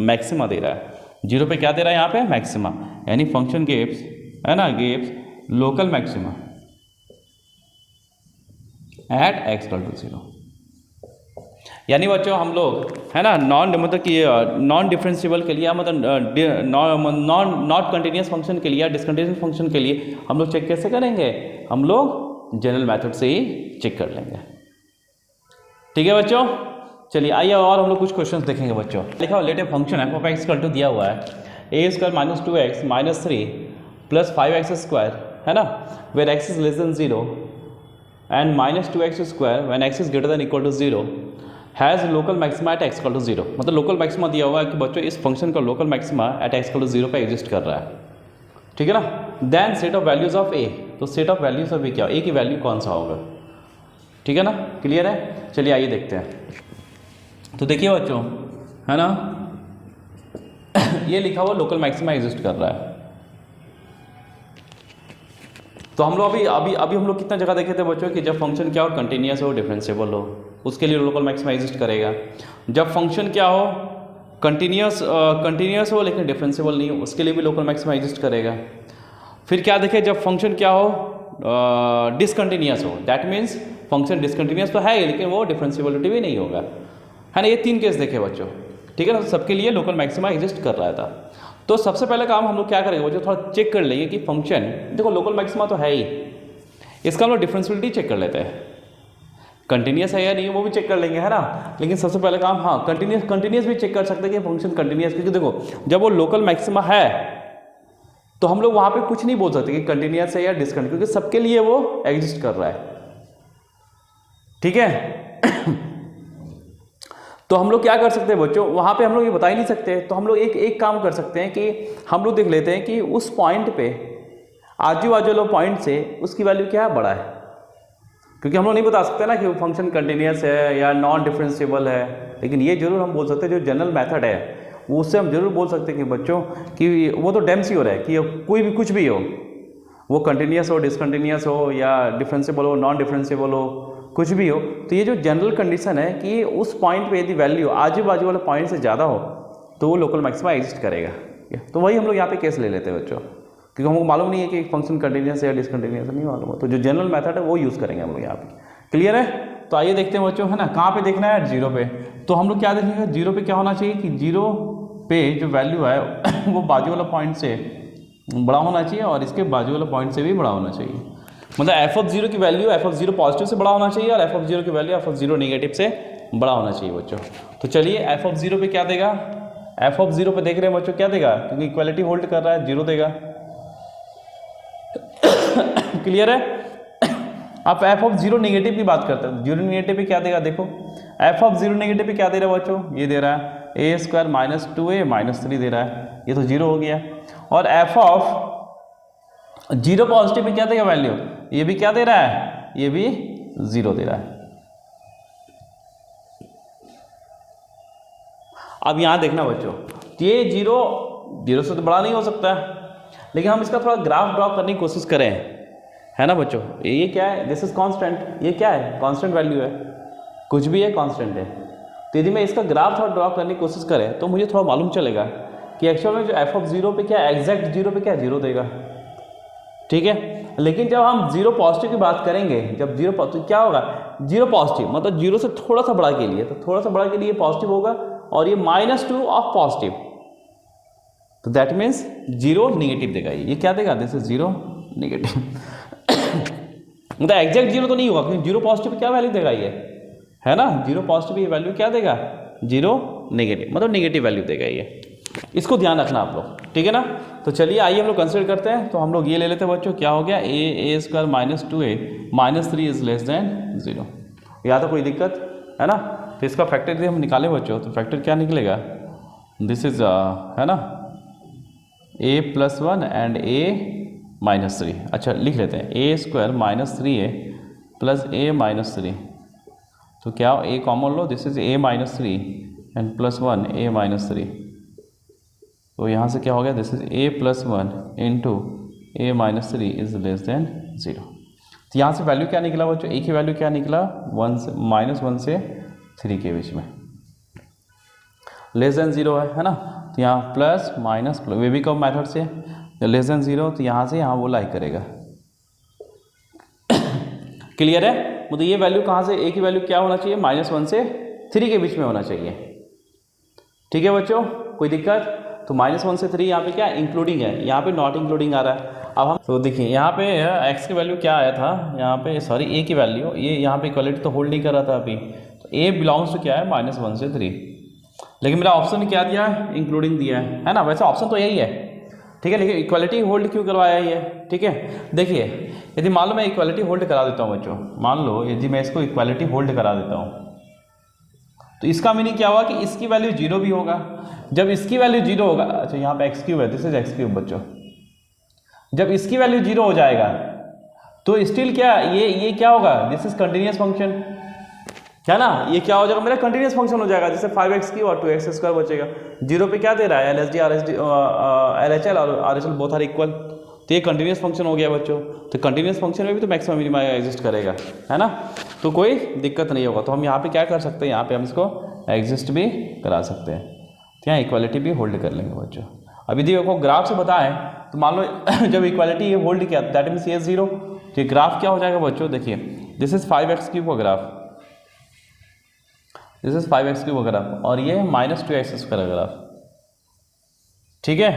मैक्सिमा दे रहा है। 0 पे क्या दे रहा है यहाँ पे, मैक्सिमा, यानी फंक्शन गिव्स, है ना, gives local maxima at x equal to 0। यानी बच्चों हम लोग, है ना, मतलब कि नॉन डिफरेंशिएबल के लिए, मतलब नॉट कंटिन्यूस फंक्शन के लिए या डिसकंटिन्यूस फंक्शन के लिए हम लोग चेक कैसे करेंगे, हम लोग जनरल मेथड से ही चेक कर लेंगे। ठीक है बच्चों, चलिए आइए और हम लोग कुछ क्वेश्चंस देखेंगे बच्चों। लिखा हुआ let a function f of x equal to दिया हुआ है a square minus 2x minus 3 plus 5x square, है ना, where x is less than 0 and minus 2x square when x is greater than equal to 0 has local maxima at x equal to 0। मतलब local maxima दिया हुआ है कि बच्चों इस function का local maxima at x equal to 0 पे exist कर रहा है, ठीक है ना। Then set of values of a, तो set of values of a क्या, ए की वैल्यू कौन सा होगा, ठीक है ना, क्लियर है। चलिए आइए देखते हैं। तो देखिए बच्चों, है ना, ये लिखा हुआ लोकल मैक्सिमा एग्जिस्ट कर रहा है। तो हम लोग अभी हम लोग कितना जगह देखे थे बच्चों कि जब फंक्शन क्या हो, कंटिन्यूस हो, डिफरेंशिएबल हो, उसके लिए लोकल मैक्सिमा एग्जिस्ट करेगा। जब फंक्शन क्या हो, कंटिन्यूस हो लेकिन डिफरेंशिएबल नहीं हो, उसके लिए भी लोकल मैक्सिमा एग्जिस्ट करेगा। फिर क्या देखे, जब फंक्शन क्या हो, डिसकंटिन्यूस हो, दैट मीन्स फंक्शन डिसकंटिन्यूस तो है ही लेकिन वो डिफरेंशिएबिलिटी भी नहीं होगा, है ना। ये 3 केस देखे बच्चों, ठीक है ना। सबके लिए लोकल मैक्सिमा एग्जिस्ट कर रहा था। तो सबसे पहले काम हम लोग क्या करेंगे बच्चों, थोड़ा चेक कर लेंगे कि फंक्शन, देखो लोकल मैक्सिमा तो है ही, इसका हम लोग डिफरेंशिएबिलिटी चेक कर लेते हैं, कंटिन्यूस है या नहीं वो भी चेक कर लेंगे, है ना। लेकिन सबसे पहले काम, हाँ, कंटिन्यूस भी चेक कर सकते हैं कि फंक्शन कंटिन्यूस, क्योंकि देखो जब वो लोकल मैक्सिमा है तो हम लोग वहाँ पे कुछ नहीं बोल सकते कि कंटिन्यूस है या डिसकंटिन्यूस, क्योंकि सबके लिए वो एग्जिस्ट कर रहा है, ठीक है। तो हम लोग क्या कर सकते हैं बच्चों, वहाँ पे हम लोग ये बता ही नहीं सकते। तो हम लोग एक काम कर सकते हैं कि हम लोग देख लेते हैं कि उस पॉइंट पे आजू बाजू वाले पॉइंट से उसकी वैल्यू क्या है, बड़ा है, क्योंकि हम लोग नहीं बता सकते ना कि वो फंक्शन कंटिन्यूस है या नॉन डिफरेंशिएबल है। लेकिन ये जरूर हम बोल सकते हैं, जो जनरल मेथड है उससे हम जरूर बोल सकते हैं कि बच्चों कि वो तो डैम श्योर है कि कोई भी कुछ भी हो, वो कंटिन्यूस हो, डिसकंटिन्यूस हो, या डिफरेंशिएबल हो, नॉन डिफरेंशिएबल हो, कुछ भी हो। तो ये जो जनरल कंडीशन है कि उस पॉइंट पे यदि वैल्यू आजू बाजू वाले पॉइंट से ज़्यादा हो तो वो लोकल मैक्सिमा एग्जिस्ट करेगा। तो वही हम लोग यहाँ पे केस ले लेते हैं बच्चों, क्योंकि हमको मालूम नहीं है कि फंक्शन कंटिन्यूस है या डिसकंटिन्यूस है, नहीं मालूम है, तो जो जनरल मेथड है वो यूज़ करेंगे हम लोग यहाँ पे। क्लियर है? तो आइए देखते हैं बच्चों, है ना, कहाँ पे देखना है, 0 पे। तो हम लोग क्या देखेंगे, 0 पे क्या होना चाहिए कि 0 पे जो वैल्यू है वो बाजू वाला पॉइंट से बड़ा होना चाहिए और इसके बाजू वाला पॉइंट से भी बड़ा होना चाहिए। मतलब f(0) की वैल्यू f(0) पॉजिटिव से बड़ा होना चाहिए और f(0) की वैल्यू f(0) नेगेटिव से बड़ा होना चाहिए बच्चों। तो चलिए f(0) पे क्या देगा, f(0) पे देख रहे हैं बच्चों क्या देगा, क्योंकि इक्वालिटी होल्ड कर रहा है, 0 देगा। क्लियर है? आप f(0) नेगेटिव की बात करते हैं, 0 नेगेटिव पे क्या देगा, देखो f(0) नेगेटिव पे क्या दे रहा है बच्चों, ये दे रहा है a² - 2a - 3 दे रहा है, ये तो 0 हो गया। और f(0) पॉजिटिव पे क्या देगा वैल्यू, ये भी क्या दे रहा है, ये भी 0 दे रहा है। अब यहां देखना बच्चों, ये 0 से तो बड़ा नहीं हो सकता, लेकिन हम इसका थोड़ा ग्राफ ड्रॉ करने की कोशिश करें, है ना बच्चों। ये क्या है, दिस इज कांस्टेंट, ये क्या है, कांस्टेंट वैल्यू है, कुछ भी है कांस्टेंट है। तो यदि मैं इसका ग्राफ थोड़ा ड्रॉ करने की कोशिश करें तो मुझे थोड़ा मालूम चलेगा कि एक्चुअल में जो f(0) पे क्या एग्जैक्ट 0 पे क्या 0 देगा, ठीक है। लेकिन जब हम 0 पॉजिटिव की बात करेंगे, जब 0 पॉजिटिव क्या होगा, 0 पॉजिटिव मतलब 0 से थोड़ा सा बड़ा के लिए, तो थोड़ा सा बड़ा के लिए पॉजिटिव होगा और ये -2 ऑफ पॉजिटिव, तो दैट मीन्स 0 नेगेटिव देगा। ये क्या देगा, दिस इज 0 नेगेटिव। मतलब एग्जैक्ट 0 तो नहीं होगा, क्योंकि 0 पॉजिटिव क्या वैल्यू देगा ये, है ना, 0 पॉजिटिव ये वैल्यू क्या देगा, 0 नेगेटिव, मतलब नेगेटिव वैल्यू देगा ये। इसको ध्यान रखना आप लोग, ठीक है ना। तो चलिए आइए हम लोग कंसिडर करते हैं। तो हम लोग ये ले लेते हैं बच्चों, क्या हो गया, a² - 2a - 3 is less than 0। या तो कोई दिक्कत है ना। तो इसका फैक्टर यदि हम निकालें बच्चों, तो फैक्टर क्या निकलेगा, दिस इज है ना a+1 एंड a - 3। अच्छा लिख लेते हैं, a² - 3a प्लस a - 3। तो क्या a common low, this is a - 3 and +1 a - 3। तो यहाँ से क्या हो गया, this is a+1 into a - 3 is less than 0। तो यहाँ से वैल्यू क्या निकला बच्चों, a की वैल्यू क्या निकला, -1 से 3 के बीच में, लेस देन 0 है ना। तो यहाँ प्लस माइनस वे भी कब मेथड से लेस देन 0, तो यहाँ से यहाँ वो लाई करेगा। क्लियर है। मतलब ये वैल्यू कहाँ से, a की वैल्यू क्या होना चाहिए, -1 से 3 के बीच में होना चाहिए, ठीक है बच्चों, कोई दिक्कत। तो -1 से 3 यहाँ पे क्या इंक्लूडिंग है, यहाँ पे नॉट इंक्लूडिंग आ रहा है। अब हम तो देखिए यहाँ पे x की वैल्यू क्या आया था, यहाँ पे सॉरी a की वैल्यू, ये यहाँ पे इक्वालिटी तो होल्ड नहीं कर रहा था अभी। तो a बिलोंग्स टू क्या है, -1 से 3, लेकिन मेरा ऑप्शन ने क्या दिया है, इंक्लूडिंग दिया है ना। वैसे ऑप्शन तो यही है, ठीक है, लेकिन इक्वालिटी होल्ड क्यों करवाया ये, ठीक है। देखिए यदि मान लो मैं इक्वालिटी होल्ड करा देता हूँ बच्चों, मान लो यदि मैं इसको इक्वालिटी होल्ड करा देता हूँ, तो इसका मीनिंग क्या हुआ कि इसकी वैल्यू 0 भी होगा। जब इसकी वैल्यू 0 होगा, अच्छा यहाँ पे x³ है, दिस इज x³ बच्चों, जब इसकी वैल्यू 0 हो जाएगा तो स्टिल क्या ये क्या होगा, दिस इज कंटिन्यूस फंक्शन, क्या ना, ये क्या हो जाएगा, मेरा कंटिन्यूस फंक्शन हो जाएगा, जैसे 5x³ और 2x² बचेगा। 0 पे क्या दे रहा है, LSD LHL और RHL बोथ आर इक्वल, तो ये कंटिन्यूस फंक्शन हो गया बच्चों। तो कंटिन्यूस फंक्शन में भी तो मैक्सिमम मिनिमम एग्जिस्ट करेगा, है ना, तो कोई दिक्कत नहीं होगा। तो हम यहाँ पे क्या कर सकते हैं, यहाँ पे हम इसको एग्जिस्ट भी करा सकते हैं, तो यहाँ इक्वालिटी भी होल्ड कर लेंगे बच्चों। अब यदि आपको ग्राफ से बताएं तो मान लो जब इक्वालिटी ये होल्ड किया दैट मीन्स ये 0, तो ये ग्राफ क्या हो जाएगा बच्चों, देखिए दिस इज 5x³ का ग्राफ, दिस इज 5x³ का ग्राफ, और ये -2x² का ग्राफ, ठीक है,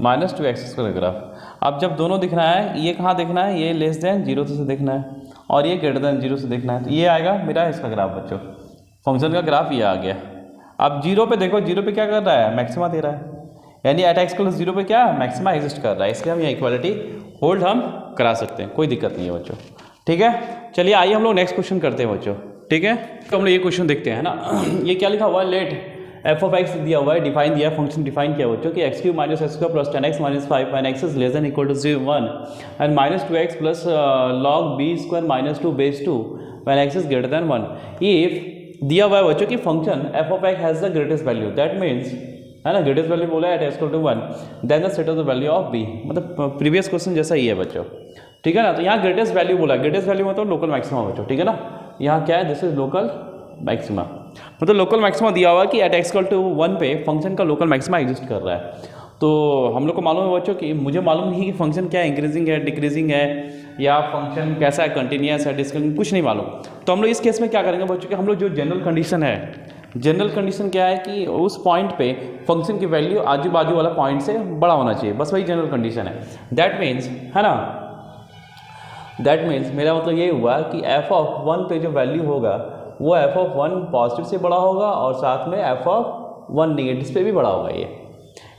-2x² का ग्राफ। अब जब दोनों दिखना है, ये कहाँ देखना है, ये लेस देन 0 से देखना है और ये ग्रेटर देन 0 से देखना है, तो ये आएगा मेरा इसका ग्राफ बच्चों, फंक्शन का ग्राफ ये आ गया। अब 0 पे देखो, 0 पे क्या कर रहा है, मैक्सिमा दे रहा है, यानी एट x + 0 पे क्या मैक्सिमा एग्जिस्ट कर रहा है, इसलिए हम यहाँ इक्वालिटी होल्ड हम करा सकते हैं, कोई दिक्कत नहीं है बच्चों, ठीक है। चलिए आइए हम लोग नेक्स्ट क्वेश्चन करते हैं बच्चों, ठीक है। तो हम लोग ये क्वेश्चन देखते हैं ना, ये क्या लिखा हुआ है, लेट f(x) दिया हुआ है, डिफाइन दिया है, फंक्शन डिफाइन किया बच्चों कि x³ - x² + 10x - 5 when x is less than equal to 1 and -2x plus log b² - 2 base 2 when x is greater than 1। if दिया हुआ है बच्चों कि function f(x) has the greatest value, that means, है ना, ग्रेटेस्ट वैल्यू बोला है at x = 1, then the set of the value of b, मतलब प्रीवियस क्वेश्चन जैसा ही है बच्चों, ठीक है ना। तो यहाँ ग्रेटेस्ट वैल्यू बोला, ग्रेटेस्ट वैल्यू मतलब लोकल मैक्सिमा बच्चों, ठीक है ना। यहाँ क्या है, दिस इज लोकल मैक्सिमा, मतलब लोकल मैक्सिमा दिया हुआ कि एट x = 1 पे फंक्शन का लोकल मैक्सिमा एग्जिस्ट कर रहा है। तो हम लोग को मालूम है बच्चों कि मुझे मालूम नहीं कि फंक्शन क्या है, इंक्रीजिंग है, डिक्रीजिंग है, या फंक्शन कैसा है, कंटिन्यूस है, डिस्कंटिन्यूस, कुछ नहीं मालूम। तो हम लोग इस केस में क्या करेंगे बच्चों कि हम लोग जो जनरल कंडीशन है, जनरल कंडीशन क्या है कि उस पॉइंट पे फंक्शन की वैल्यू आजू बाजू वाला पॉइंट से बड़ा होना चाहिए, बस वही जनरल कंडीशन है। दैट मीन्स, है ना, दैट मीन्स मेरा मतलब ये हुआ कि f(1) पे जो वैल्यू होगा वो f(1) पॉजिटिव से बड़ा होगा और साथ में f(1) नेगेटिव पे भी बड़ा होगा। ये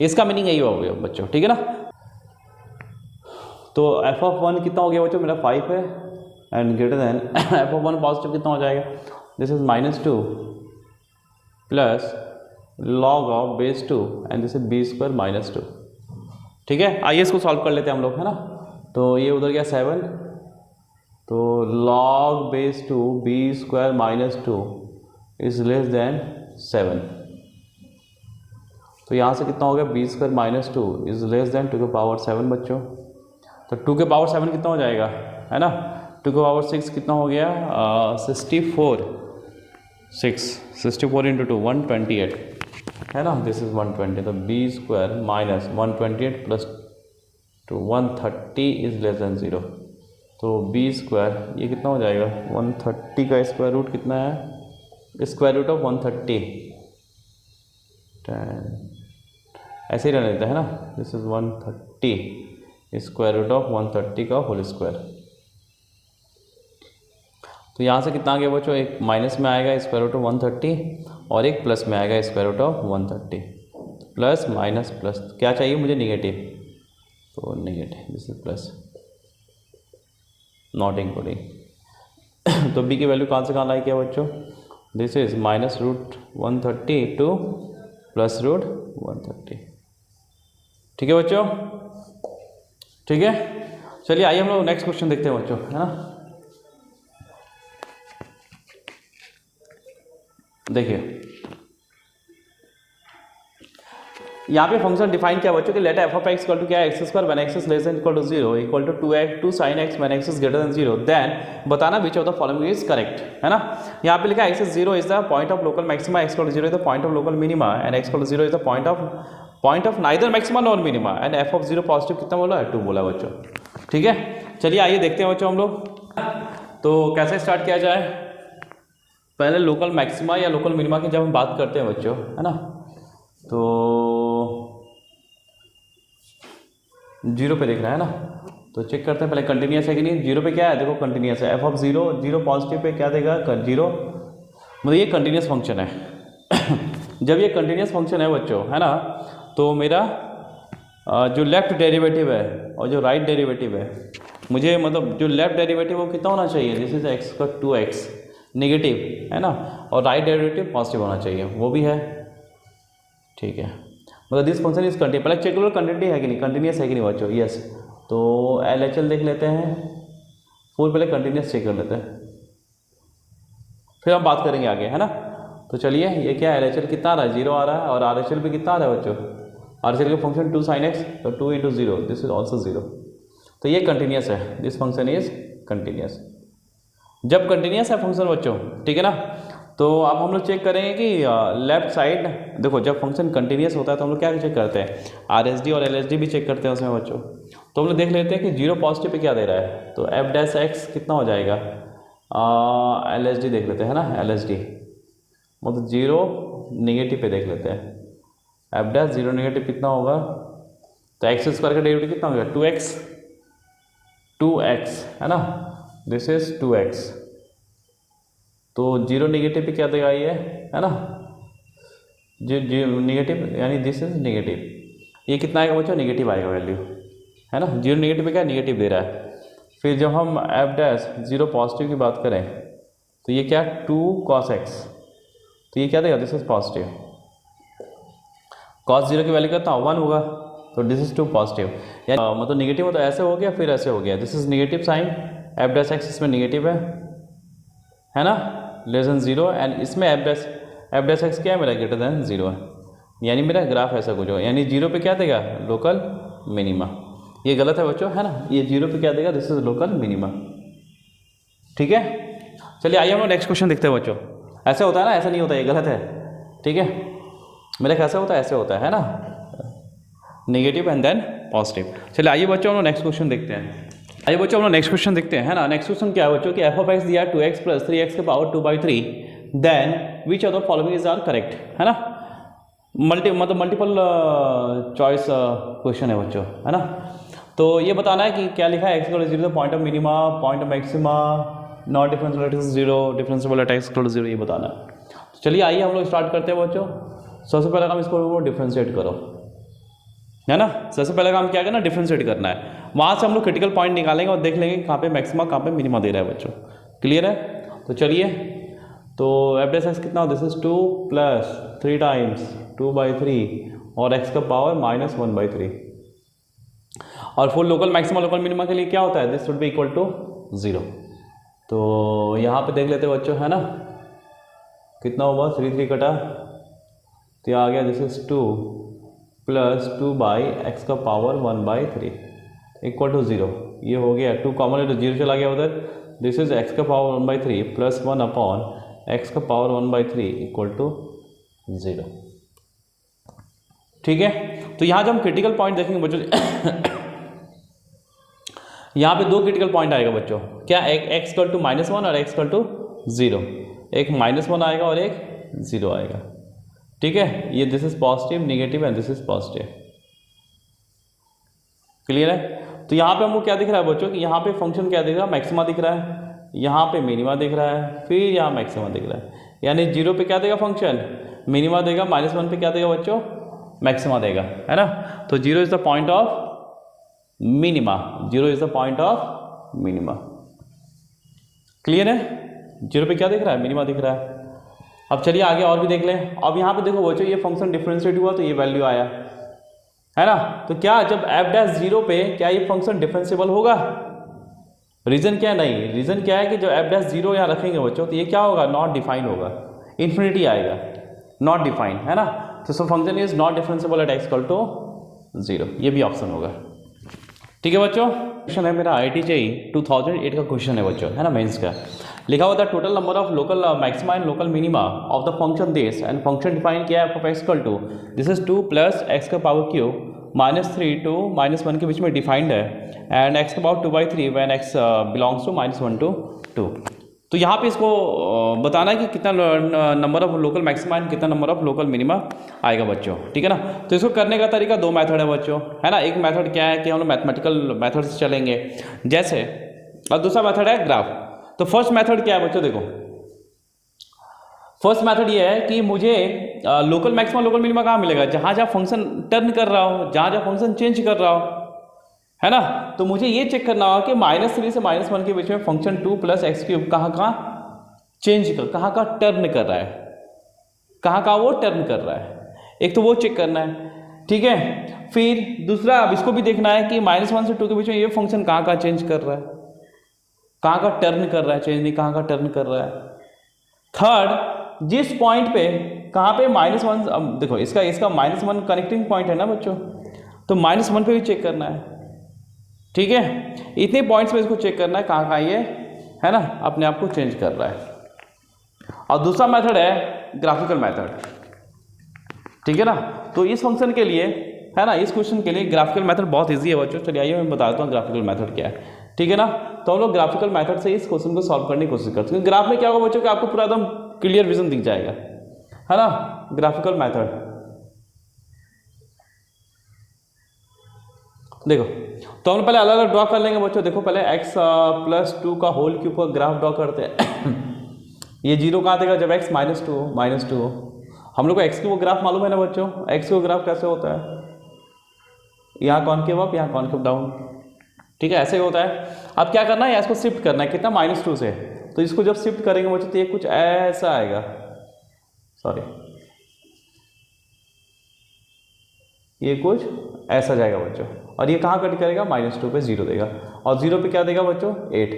इसका मीनिंग यही होगा बच्चों, ठीक है ना। तो f(1) कितना हो गया बच्चों, मेरा 5 है and greater than f(1) positive कितना हो जाएगा, this is -2 plus log of base 2 and this is b² -2। ठीक है, आइए इसको सॉल्व कर लेते हैं हम लोग, है ना। तो ये उधर गया 7, तो log base 2 b² -2 is less then 7। तो यहाँ से कितना हो गया, b² -2 इज लेस देन 2⁻7 बच्चों। तो 2⁻7 कितना हो जाएगा, है ना, 2⁻6 कितना हो गया, 64 × 2 128, है ना, दिस इज 120। तो b² -128 plus 2 130 is less than 0। तो b² ये कितना हो जाएगा, 130 का स्क्वायर रूट कितना है, स्क्वायर रूट ऑफ 130 ऐसे ही रहने देता है ना, this is 130 square root of 130 का होल स्क्वायर। तो यहाँ से कितना आ गया बच्चों, एक माइनस में आएगा स्क्वायर रूट ऑफ 130 और एक प्लस में आएगा square root of 130। Plus minus plus क्या चाहिए मुझे, निगेटिव, तो negative, this is plus, not including. तो b की वैल्यू कहाँ से कहाँ लाई किया बच्चों, दिस इज -√130 टू +√130। ठीक है बच्चों, ठीक है। चलिए आइए हम लोग नेक्स्ट क्वेश्चन देखते हैं बच्चों, है ना। देखिए यहाँ पे फंक्शन डिफाइन किया बच्चों कि लेट f(x) = क्या है, x² when x is less than equal to 0 equal to 2 sin x when x is greater than 0, then बताना विच of the following is correct, है ना। यहाँ पे लिखा है x is 0 is the point of local maxima, x = 0 is the point of local minima and x = 0 is the point of neither maxima nor minima and f(0) positive कितना बोला है, 2 बोला बच्चों। ठीक है, चलिए आइए देखते हैं बच्चों हम लोग। तो कैसे स्टार्ट किया जाए, पहले लोकल मैक्सिमा या लोकल मिनिमा की जब हम बात करते हैं बच्चों, है ना, तो 0 पे देख रहा है ना, तो चेक करते हैं पहले कंटिन्यूस है कि नहीं। 0 पे क्या है, देखो कंटिन्यूस है, f(0) पॉजिटिव पे क्या देगा, 0, मतलब ये कंटिन्यूस फंक्शन है। जब ये कंटिन्यूस फंक्शन है बच्चों, है ना, तो मेरा जो लेफ्ट डेरिवेटिव है और जो राइट डेरिवेटिव है, मुझे मतलब जो लेफ्ट डेरिवेटिव वो कितना होना चाहिए, दिस इज x का 2x नेगेटिव, है ना, और राइट डेरिवेटिव पॉजिटिव होना चाहिए, वो भी है। ठीक है, मतलब दिस फंक्शन इज कंटिन्यूस। पहले चेक करो कंटिन्यूटी है कि नहीं, कंटिन्यूस है कि नहीं बच्चों, यस। तो LHL देख लेते हैं, फुल पहले कंटिन्यूस चेक कर लेते हैं, फिर हम बात करेंगे आगे, है ना। तो चलिए ये क्या है, LHL कितना आ रहा है, 0 आ रहा है, और RHL भी कितना आ रहा है बच्चों, RHL का फंक्शन 2 sin x, तो 2 × 0 दिस इज ऑल्सो 0। तो ये कंटिन्यूस है, दिस फंक्शन इज कंटिन्यूस। जब कंटिन्यूस है फंक्शन बच्चों, ठीक है ना, तो अब हम लोग चेक करेंगे कि लेफ्ट साइड, देखो जब फंक्शन कंटिन्यूस होता है तो हम लोग क्या चेक करते हैं, RSD और LSD भी चेक करते हैं उसमें बच्चों। तो हम लोग देख लेते हैं कि 0 पॉजिटिव पे क्या दे रहा है, तो f' कितना हो जाएगा, LSD देख लेते हैं, है ना, LSD मतलब 0 नेगेटिव पे देख लेते हैं, f' 0 नेगेटिव कितना होगा, तो x² का डेरिवेटिव कितना होगा, 2x, है ना, दिस इज 2x। तो 0 नेगेटिव पे क्या देगा ये, है ना, जो नेगेटिव यानी दिस इज नेगेटिव, ये कितना आएगा बच्चों, नेगेटिव आएगा वैल्यू, है ना। 0 नेगेटिव पे क्या नेगेटिव दे रहा है। फिर जब हम f' 0 पॉजिटिव की बात करें तो ये क्या 2 cos x, तो ये क्या देगा, दिस इज पॉजिटिव। cos 0 की वैल्यू कितना 1 होगा, तो दिस इज 2 पॉजिटिव, यानी मतलब नेगेटिव हो तो ऐसे हो गया, फिर ऐसे हो गया, this is negative sign, f' इसमें नेगेटिव है ना, लेस देन 0, एंड इसमें f' क्या है मेरा, ग्रेटर देन 0 है, यानी मेरा ग्राफ ऐसा कुछ हो, यानी 0 पे क्या देगा, लोकल मिनिमा। ये गलत है बच्चों, है ना, ये 0 पे क्या देगा, दिस इज लोकल मिनिमा। ठीक है, चलिए आइए हम लोग नेक्स्ट क्वेश्चन देखते हैं बच्चों। ऐसे होता है ना, ऐसा नहीं होता, ये गलत है, ठीक है। मेरा कैसे होता है, ऐसे होता है ना, नेगेटिव एंड देन पॉजिटिव। चलिए आइए बच्चों हम लोग नेक्स्ट क्वेश्चन देखते हैं। आइए बच्चों हम लोग नेक्स्ट क्वेश्चन देखते हैं, है ना। नेक्स्ट क्वेश्चन क्या है बच्चों कि एफ ऑफ एक्स दिया 2x + 3x के power 2/3, then which of the following is are correct, है ना। मल्टीपल चॉइस क्वेश्चन है बच्चों, है ना। तो ये बताना है कि क्या लिखा है, x = 0 point of minima, point of maxima, not differentiable eight 0, differentiable eight x = 0, ये बताना है। चलिए आइए हम लोग स्टार्ट करते हैं बच्चों। सबसे पहले काम इसको डिफ्रेंशिएट करो, है ना। सबसे पहले काम क्या करना, डिफ्रेंशिएट करना है। वहाँ से हम लोग क्रिटिकल पॉइंट निकालेंगे और देख लेंगे कहाँ पे मैक्सिमा कहाँ पे मिनिमा दे रहा है बच्चों। क्लियर है। तो चलिए, तो f' कितना हो, दिस इज 2 + 3 टाइम्स 2/3 और x का पावर -1/3। और full local maxima local minima के लिए क्या होता है, this would be equal to 0। तो यहाँ पे देख लेते बच्चों, है ना, कितना होगा, 3 कटा तो आ गया, दिस इज 2 + 2/x का पावर 1/3 इक्वल टू 0। ये हो गया 2 कॉमन है तो 0 चला गया उधर। दिस इज x का पावर 1/3 + 1/x का पावर 1/3 इक्वल टू 0, ठीक है। तो यहाँ जब हम क्रिटिकल पॉइंट देखेंगे बच्चों यहाँ पे 2 क्रिटिकल पॉइंट आएगा बच्चों, क्या, एक x = -1 और x = 0। एक -1 आएगा और एक 0 आएगा, ठीक है। ये this is positive, negative and this is positive. Clear है। तो यहाँ पे हमको क्या दिख रहा है बच्चों कि यहाँ पे फंक्शन क्या दिख रहा है, मैक्सिमा दिख रहा है, यहाँ पे मिनिमा दिख रहा है, फिर यहाँ मैक्सिमा दिख रहा है। यानी 0 पे क्या देगा फंक्शन, मिनिमा देगा, -1 पे क्या देगा बच्चों, मैक्सिमा देगा, है ना। तो 0 is the point of minima, 0 is the point of minima. Clear है। 0 पे क्या दिख रहा है, मिनिमा दिख रहा है। अब चलिए आगे और भी देख लें। अब यहाँ पे देखो बच्चों, ये फंक्शन डिफरेंशिएट हुआ तो ये वैल्यू आया, है ना। तो क्या जब f' 0 पे क्या ये फंक्शन डिफरेंशिएबल होगा, रीजन क्या है, नहीं, रीजन क्या है कि जो f' 0 यहाँ रखेंगे बच्चों तो ये क्या होगा, नॉट डिफाइन होगा, इन्फिनिटी आएगा, नॉट डिफाइन, है ना। तो so function is not differentiable eight x = 0, ये भी ऑप्शन होगा, ठीक है बच्चों। क्वेश्चन है मेरा IIT JEE 2008 का क्वेश्चन है बच्चों, है ना, मेंस का। लिखा हुआ था total number of local maxima and local minima of the function this, and function define किया है f of x = दिस इज 2 + x का पावर क्यू -3 to -1 के बीच में डिफाइंड है, एंड x का पावर 2/3 when x belongs to -1 to 2। तो यहाँ पे इसको बताना है कि कितना number of local maxima and कितना नंबर ऑफ लोकल मिनिमा आएगा बच्चों, ठीक है ना। तो इसको करने का तरीका 2 मेथड है बच्चों, है ना। एक मेथड क्या है कि हम लोग मैथमेटिकल मेथड से चलेंगे जैसे, और दूसरा मेथड है ग्राफ। तो फर्स्ट मेथड क्या है बच्चों, देखो फर्स्ट मेथड ये है कि मुझे लोकल मैक्सिमा लोकल मिनिमा कहाँ मिलेगा, जहाँ जहाँ फंक्शन टर्न कर रहा हो, जहाँ जहाँ फंक्शन चेंज कर रहा हो, है ना। तो मुझे ये चेक करना होगा कि -3 से -1 के बीच में फंक्शन 2 + x³ कहाँ कहाँ का टर्न कर रहा है, कहाँ का वो टर्न कर रहा है। एक तो वो चेक करना है, ठीक है। फिर दूसरा अब इसको भी देखना है कि -1 से 2 के बीच में ये फंक्शन कहाँ चेंज कर रहा है, कहाँ का टर्न कर रहा है, चेंज नहीं, कहाँ का टर्न कर रहा है। थर्ड, जिस पॉइंट पे कहाँ पे -1, अब देखो इसका -1 कनेक्टिंग पॉइंट है ना बच्चों, तो -1 पे भी चेक करना है, ठीक है। इतने पॉइंट्स पे इसको चेक करना है कहाँ ये, है ना, अपने आप को चेंज कर रहा है। और दूसरा मेथड है ग्राफिकल मेथड, ठीक है ना। तो इस फंक्शन के लिए, है ना, इस क्वेश्चन के लिए ग्राफिकल मेथड बहुत ईजी है बच्चों। चलिए आइए मैं बता देता हूँ ग्राफिकल मेथड क्या है, ठीक है ना। तो हम लोग ग्राफिकल मेथड से इस क्वेश्चन को सॉल्व करने की कोशिश करते हैं। ग्राफ में क्या होगा बच्चों कि आपको पूरा एकदम क्लियर विजन दिख जाएगा, है ना। ग्राफिकल मेथड देखो, तो हम पहले अलग अलग ड्रॉ कर लेंगे बच्चों। देखो पहले x + 2 का होल क्यूब का ग्राफ ड्रॉ करते हैं। ये 0 कहाँ देगा, जब x -2 हम लोग को x की वो ग्राफ मालूम है ना बच्चों। x को ग्राफ कैसे होता है, यहाँ कॉनकेव अप, यहाँ कॉनकेव डाउन, ठीक है, ऐसे ही होता है। अब क्या करना है, इसको शिफ्ट करना है, कितना, -2 से। तो इसको जब शिफ्ट करेंगे बच्चों तो ये कुछ ऐसा आएगा, सॉरी, ये कुछ ऐसा जाएगा बच्चों। और ये कहाँ कट करेगा, -2 पे 0 देगा, और 0 पे क्या देगा बच्चों, 8।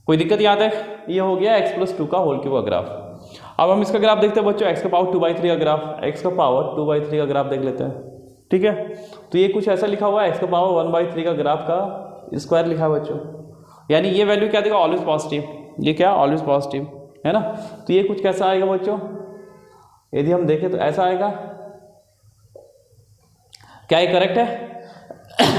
कोई दिक्कत यहाँ तक। ये हो गया x + 2 का होल क्यूब का ग्राफ। अब हम इसका ग्राफ देखते हैं बच्चों, x का पावर 2/3 का ग्राफ, x का पावर 2/3 का ग्राफ देख लेते हैं, ठीक है। तो ये कुछ ऐसा लिखा हुआ है, x का पावर 1/3 का ग्राफ का स्क्वायर लिखा है बच्चों। यानी ये वैल्यू क्या देगा, ऑलवेज पॉजिटिव। ये क्या, ऑलवेज पॉजिटिव, है ना। तो ये कुछ कैसा आएगा बच्चों, यदि हम देखें तो ऐसा आएगा। क्या ये करेक्ट है?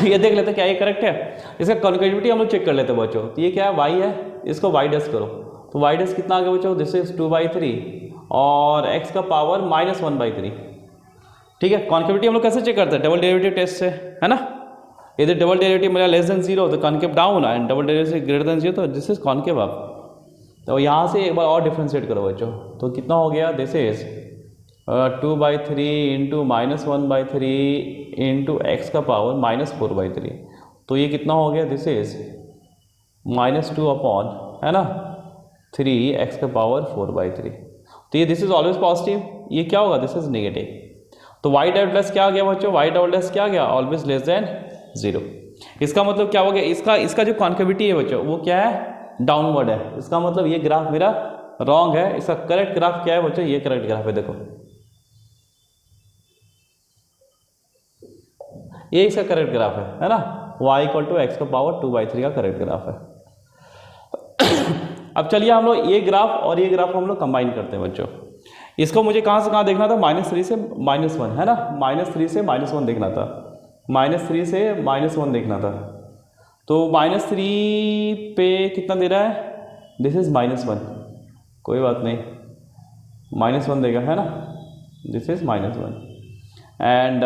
ये देख लेते क्या ये करेक्ट है। इसका कॉन्केटिविटी हम लोग चेक कर लेते हैं बच्चों। तो ये क्या है, y है, इसको y डैश करो तो y डैश कितना आ गया बच्चों, दिस इज 2/3 और x का पावर -1/3। ठीक है, कॉन्केविटी हम लोग कैसे चेक करते हैं, डबल डेरिवेटिव टेस्ट से, है ना। यदि डबल डेरिवेटिव मेरा लेस देन 0 तो concave down and double derivative greater than 0 तो दिस इज कॉन्केव अप। तो यहाँ से एक बार और डिफ्रेंशिएट करो बच्चों, तो कितना हो गया, this is 2/3 into -1/3 into x का पावर -4/3। तो ये कितना हो गया, दिस इज -2 अपॉन, है ना, 3x का पावर 4/3। तो ये दिस इज ऑलवेज पॉजिटिव, ये क्या होगा, दिस इज नेगेटिव। तो y डबल डैश क्या आ गया बच्चों, y डबल डैश क्या आ गया, ऑलवेज लेस देन 0। इसका मतलब क्या हो गया, इसका जो कॉन्केविटी है बच्चों वो क्या है, डाउनवर्ड है। इसका मतलब ये ग्राफ मेरा रॉन्ग है। इसका करेक्ट ग्राफ क्या है बच्चों, ये करेक्ट ग्राफ है, देखो ये इसका करेक्ट ग्राफ है ना, y = x का पावर 2/3 का करेक्ट ग्राफ है। अब चलिए हम लोग ये ग्राफ और ये ग्राफ हम लोग कंबाइन करते हैं बच्चों। इसको मुझे कहाँ से कहाँ देखना था, -3 से -1, है ना, -3 से -1 देखना था, -3 से -1 देखना था। तो -3 पे कितना दे रहा है, दिस इज -1, कोई बात नहीं, -1 देगा, है ना, दिस इज -1 एंड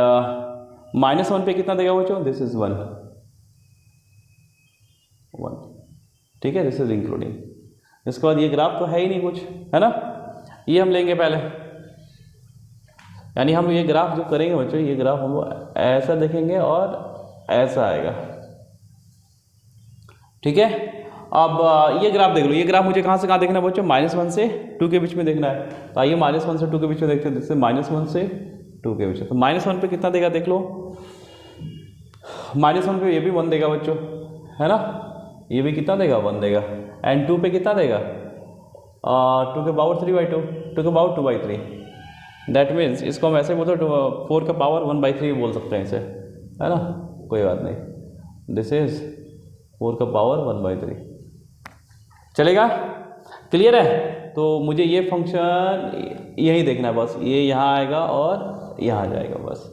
-1 पे कितना देगा बच्चों, दिस इज 1, ठीक है, दिस इज इंक्लूडिंग। इसके बाद ये ग्राफ तो है ही नहीं कुछ, है ना, ये हम लेंगे पहले। यानी हम ये ग्राफ जो करेंगे बच्चों, ये ग्राफ हम ऐसा देखेंगे और ऐसा आएगा, ठीक है। अब ये ग्राफ देख लो, ये ग्राफ मुझे कहाँ से कहाँ देखना है बच्चों, -1 से 2 के बीच में देखना है। तो आइए -1 से 2 के बीच में देखते हैं, जिससे -1 से 2 के बीच में। तो -1 पे कितना देगा देख लो, -1 पे ये भी 1 देगा बच्चों, है ना, ये भी कितना देगा, 1 देगा। एंड 2 पे कितना देगा, 2 के पावर 3/2, 2 के पावर 2/3। दैट मीन्स इसको हम ऐसे बोलते हैं 4 का पावर 1/3 बोल सकते हैं इसे, है ना, कोई बात नहीं, दिस इज 4 का पावर 1/3, चलेगा, क्लियर है। तो मुझे ये फंक्शन यही देखना है बस, ये यहाँ आएगा और यहाँ जाएगा बस।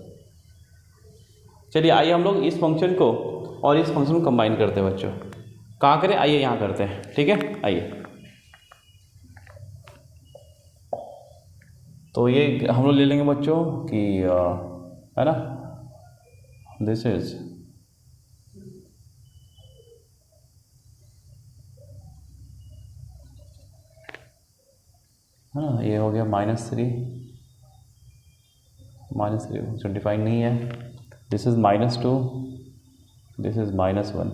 चलिए आइए हम लोग इस फंक्शन को और इस फंक्शन को कंबाइन करते हैं बच्चों। कहाँ करें, आइए यहाँ करते हैं, ठीक है, आइए। तो ये हम लोग ले लेंगे बच्चों कि है ना, दिस इज है ना, ये हो गया -3 फंक्शन डिफाइन नहीं है, दिस इज -2, दिस इज -1,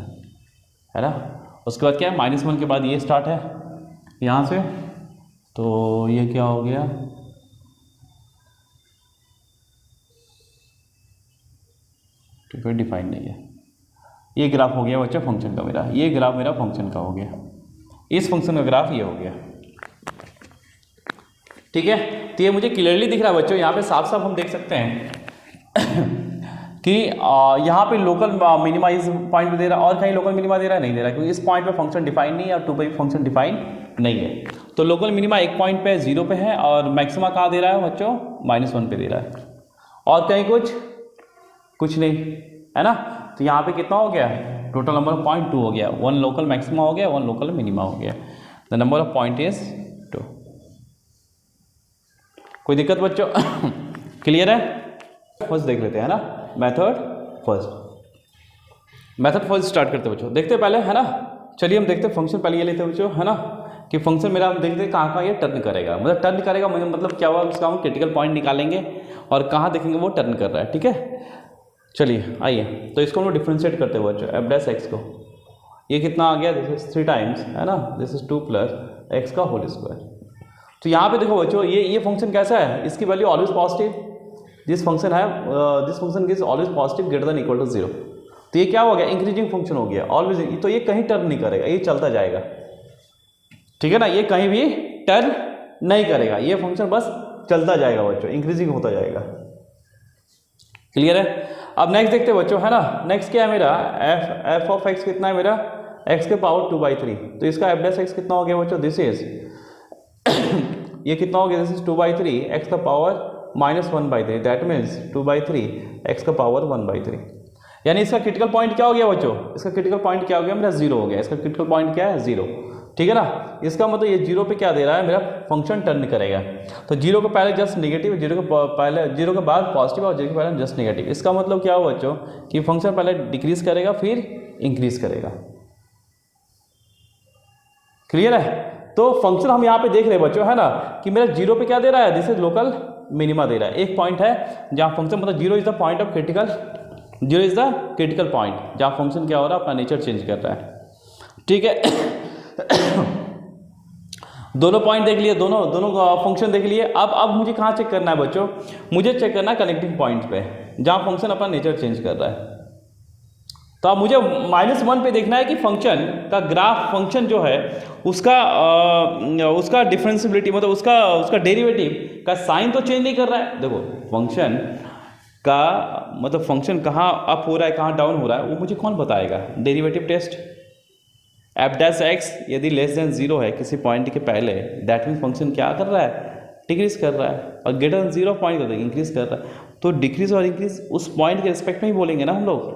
है ना। उसके बाद क्या है, -1 के बाद ये स्टार्ट है यहाँ से, तो ये क्या हो गया, कोई डिफाइन नहीं है। ये ग्राफ हो गया बच्चा फंक्शन का मेरा, ये ग्राफ मेरा फंक्शन का हो गया, इस फंक्शन का ग्राफ ये हो गया, ठीक है। तो ये मुझे क्लियरली दिख रहा है बच्चों, यहाँ पे साफ साफ हम देख सकते हैं कि यहाँ पे लोकल मिनिमा इस पॉइंट पे दे रहा है और कहीं लोकल मिनिमा दे रहा है, नहीं दे रहा है, क्योंकि इस पॉइंट पे फंक्शन डिफाइन नहीं है और 2 पे फंक्शन डिफाइन नहीं है। तो लोकल मिनिमा एक पॉइंट पे 0 पे है और मैक्सिमा कहाँ दे रहा है बच्चों, -1 पे दे रहा है, और कहीं कुछ नहीं, है ना। तो यहाँ पे कितना हो गया, टोटल नंबर ऑफ पॉइंट 2 हो गया, 1 लोकल मैक्सिमा हो गया, 1 लोकल मिनिमा हो गया, the number of point is 2। कोई दिक्कत बच्चों क्लियर है। फर्स्ट देख लेते हैं, है ना, मेथड फर्स्ट स्टार्ट करते बच्चों, देखते हैं पहले, है ना। चलिए हम देखते हैं फंक्शन, पहले ये लेते हैं बच्चों, है ना, कि फंक्शन मेरा हम देखते हैं कहाँ कहाँ ये टर्न करेगा, मतलब टर्न करेगा मुझे मतलब क्या हुआ, उसका हम क्रिटिकल पॉइंट निकालेंगे और कहाँ देखेंगे वो टर्न कर रहा है, ठीक है। चलिए आइए, तो इसको हम लोग डिफ्रेंशिएट करते हैं बच्चों, f' को, ये कितना आ गया, दिस इज 3 टाइम्स, है ना, दिस इज 2 + x का होल स्क्वायर। तो यहाँ पे देखो बच्चों, ये फंक्शन कैसा है, इसकी value always positive, this function is always positive greater than equal to 0। तो ये क्या हो गया, इंक्रीजिंग फंक्शन हो गया ऑलवेज, तो ये कहीं टर्न नहीं करेगा, ये चलता जाएगा, ठीक है ना, ये कहीं भी टर्न नहीं करेगा, ये फंक्शन बस चलता जाएगा बच्चों, इंक्रीजिंग होता जाएगा, क्लियर है। अब नेक्स्ट देखते हैं बच्चों, है ना, नेक्स्ट क्या है मेरा, f ऑफ x कितना है मेरा, x के पावर 2/3। तो इसका f' कितना हो गया बच्चों, दिस इज ये कितना हो गया, दिस इज 2/3 एक्स का पावर -1/3, दैट मीन्स 2/3 एक्स का पावर 1/3। यानी इसका क्रिटिकल पॉइंट क्या हो गया बच्चों, इसका क्रिटिकल पॉइंट क्या हो गया मेरा, 0 हो गया। इसका क्रिटिकल पॉइंट क्या है, 0। ठीक है ना, इसका मतलब ये 0 पे क्या दे रहा है, मेरा फंक्शन टर्न करेगा। तो 0 के पहले जस्ट नेगेटिव, 0 के पहले 0 के बाद पॉजिटिव और 0 के पहले जस्ट नेगेटिव। इसका मतलब क्या हुआ बच्चों कि फंक्शन पहले डिक्रीज करेगा फिर इंक्रीज करेगा। क्लियर है। तो फंक्शन हम यहाँ पे देख रहे हैं बच्चों, है ना, कि मेरा 0 पे क्या दे रहा है, दिस इज लोकल मिनिमा दे रहा है। एक पॉइंट है जहाँ फंक्शन मतलब 0 is the point of critical, 0 is the critical point जहाँ फंक्शन क्या हो रहा है, अपना नेचर चेंज कर रहा है। ठीक है। दोनों पॉइंट देख लिए, दोनों फंक्शन देख लिए। अब मुझे कहाँ चेक करना है बच्चों, मुझे चेक करना है कनेक्टिंग पॉइंट पे जहाँ फंक्शन अपना नेचर चेंज कर रहा है। तो अब मुझे -1 पे देखना है कि फंक्शन का ग्राफ, फंक्शन जो है उसका डिफरेंशिएबिलिटी मतलब उसका डेरिवेटिव का साइन तो चेंज नहीं कर रहा है। देखो फंक्शन का मतलब फंक्शन कहाँ अप हो रहा है कहाँ डाउन हो रहा है वो मुझे कौन बताएगा, डेरिवेटिव टेस्ट। f' यदि <0 है किसी पॉइंट के पहले, दैट मीन्स फंक्शन क्या कर रहा है, डिक्रीज कर रहा है, और ग्रेटर 0 पॉइंट कर इंक्रीज कर रहा है। तो डिक्रीज और इंक्रीज उस पॉइंट के रिस्पेक्ट में ही बोलेंगे ना हम लोग।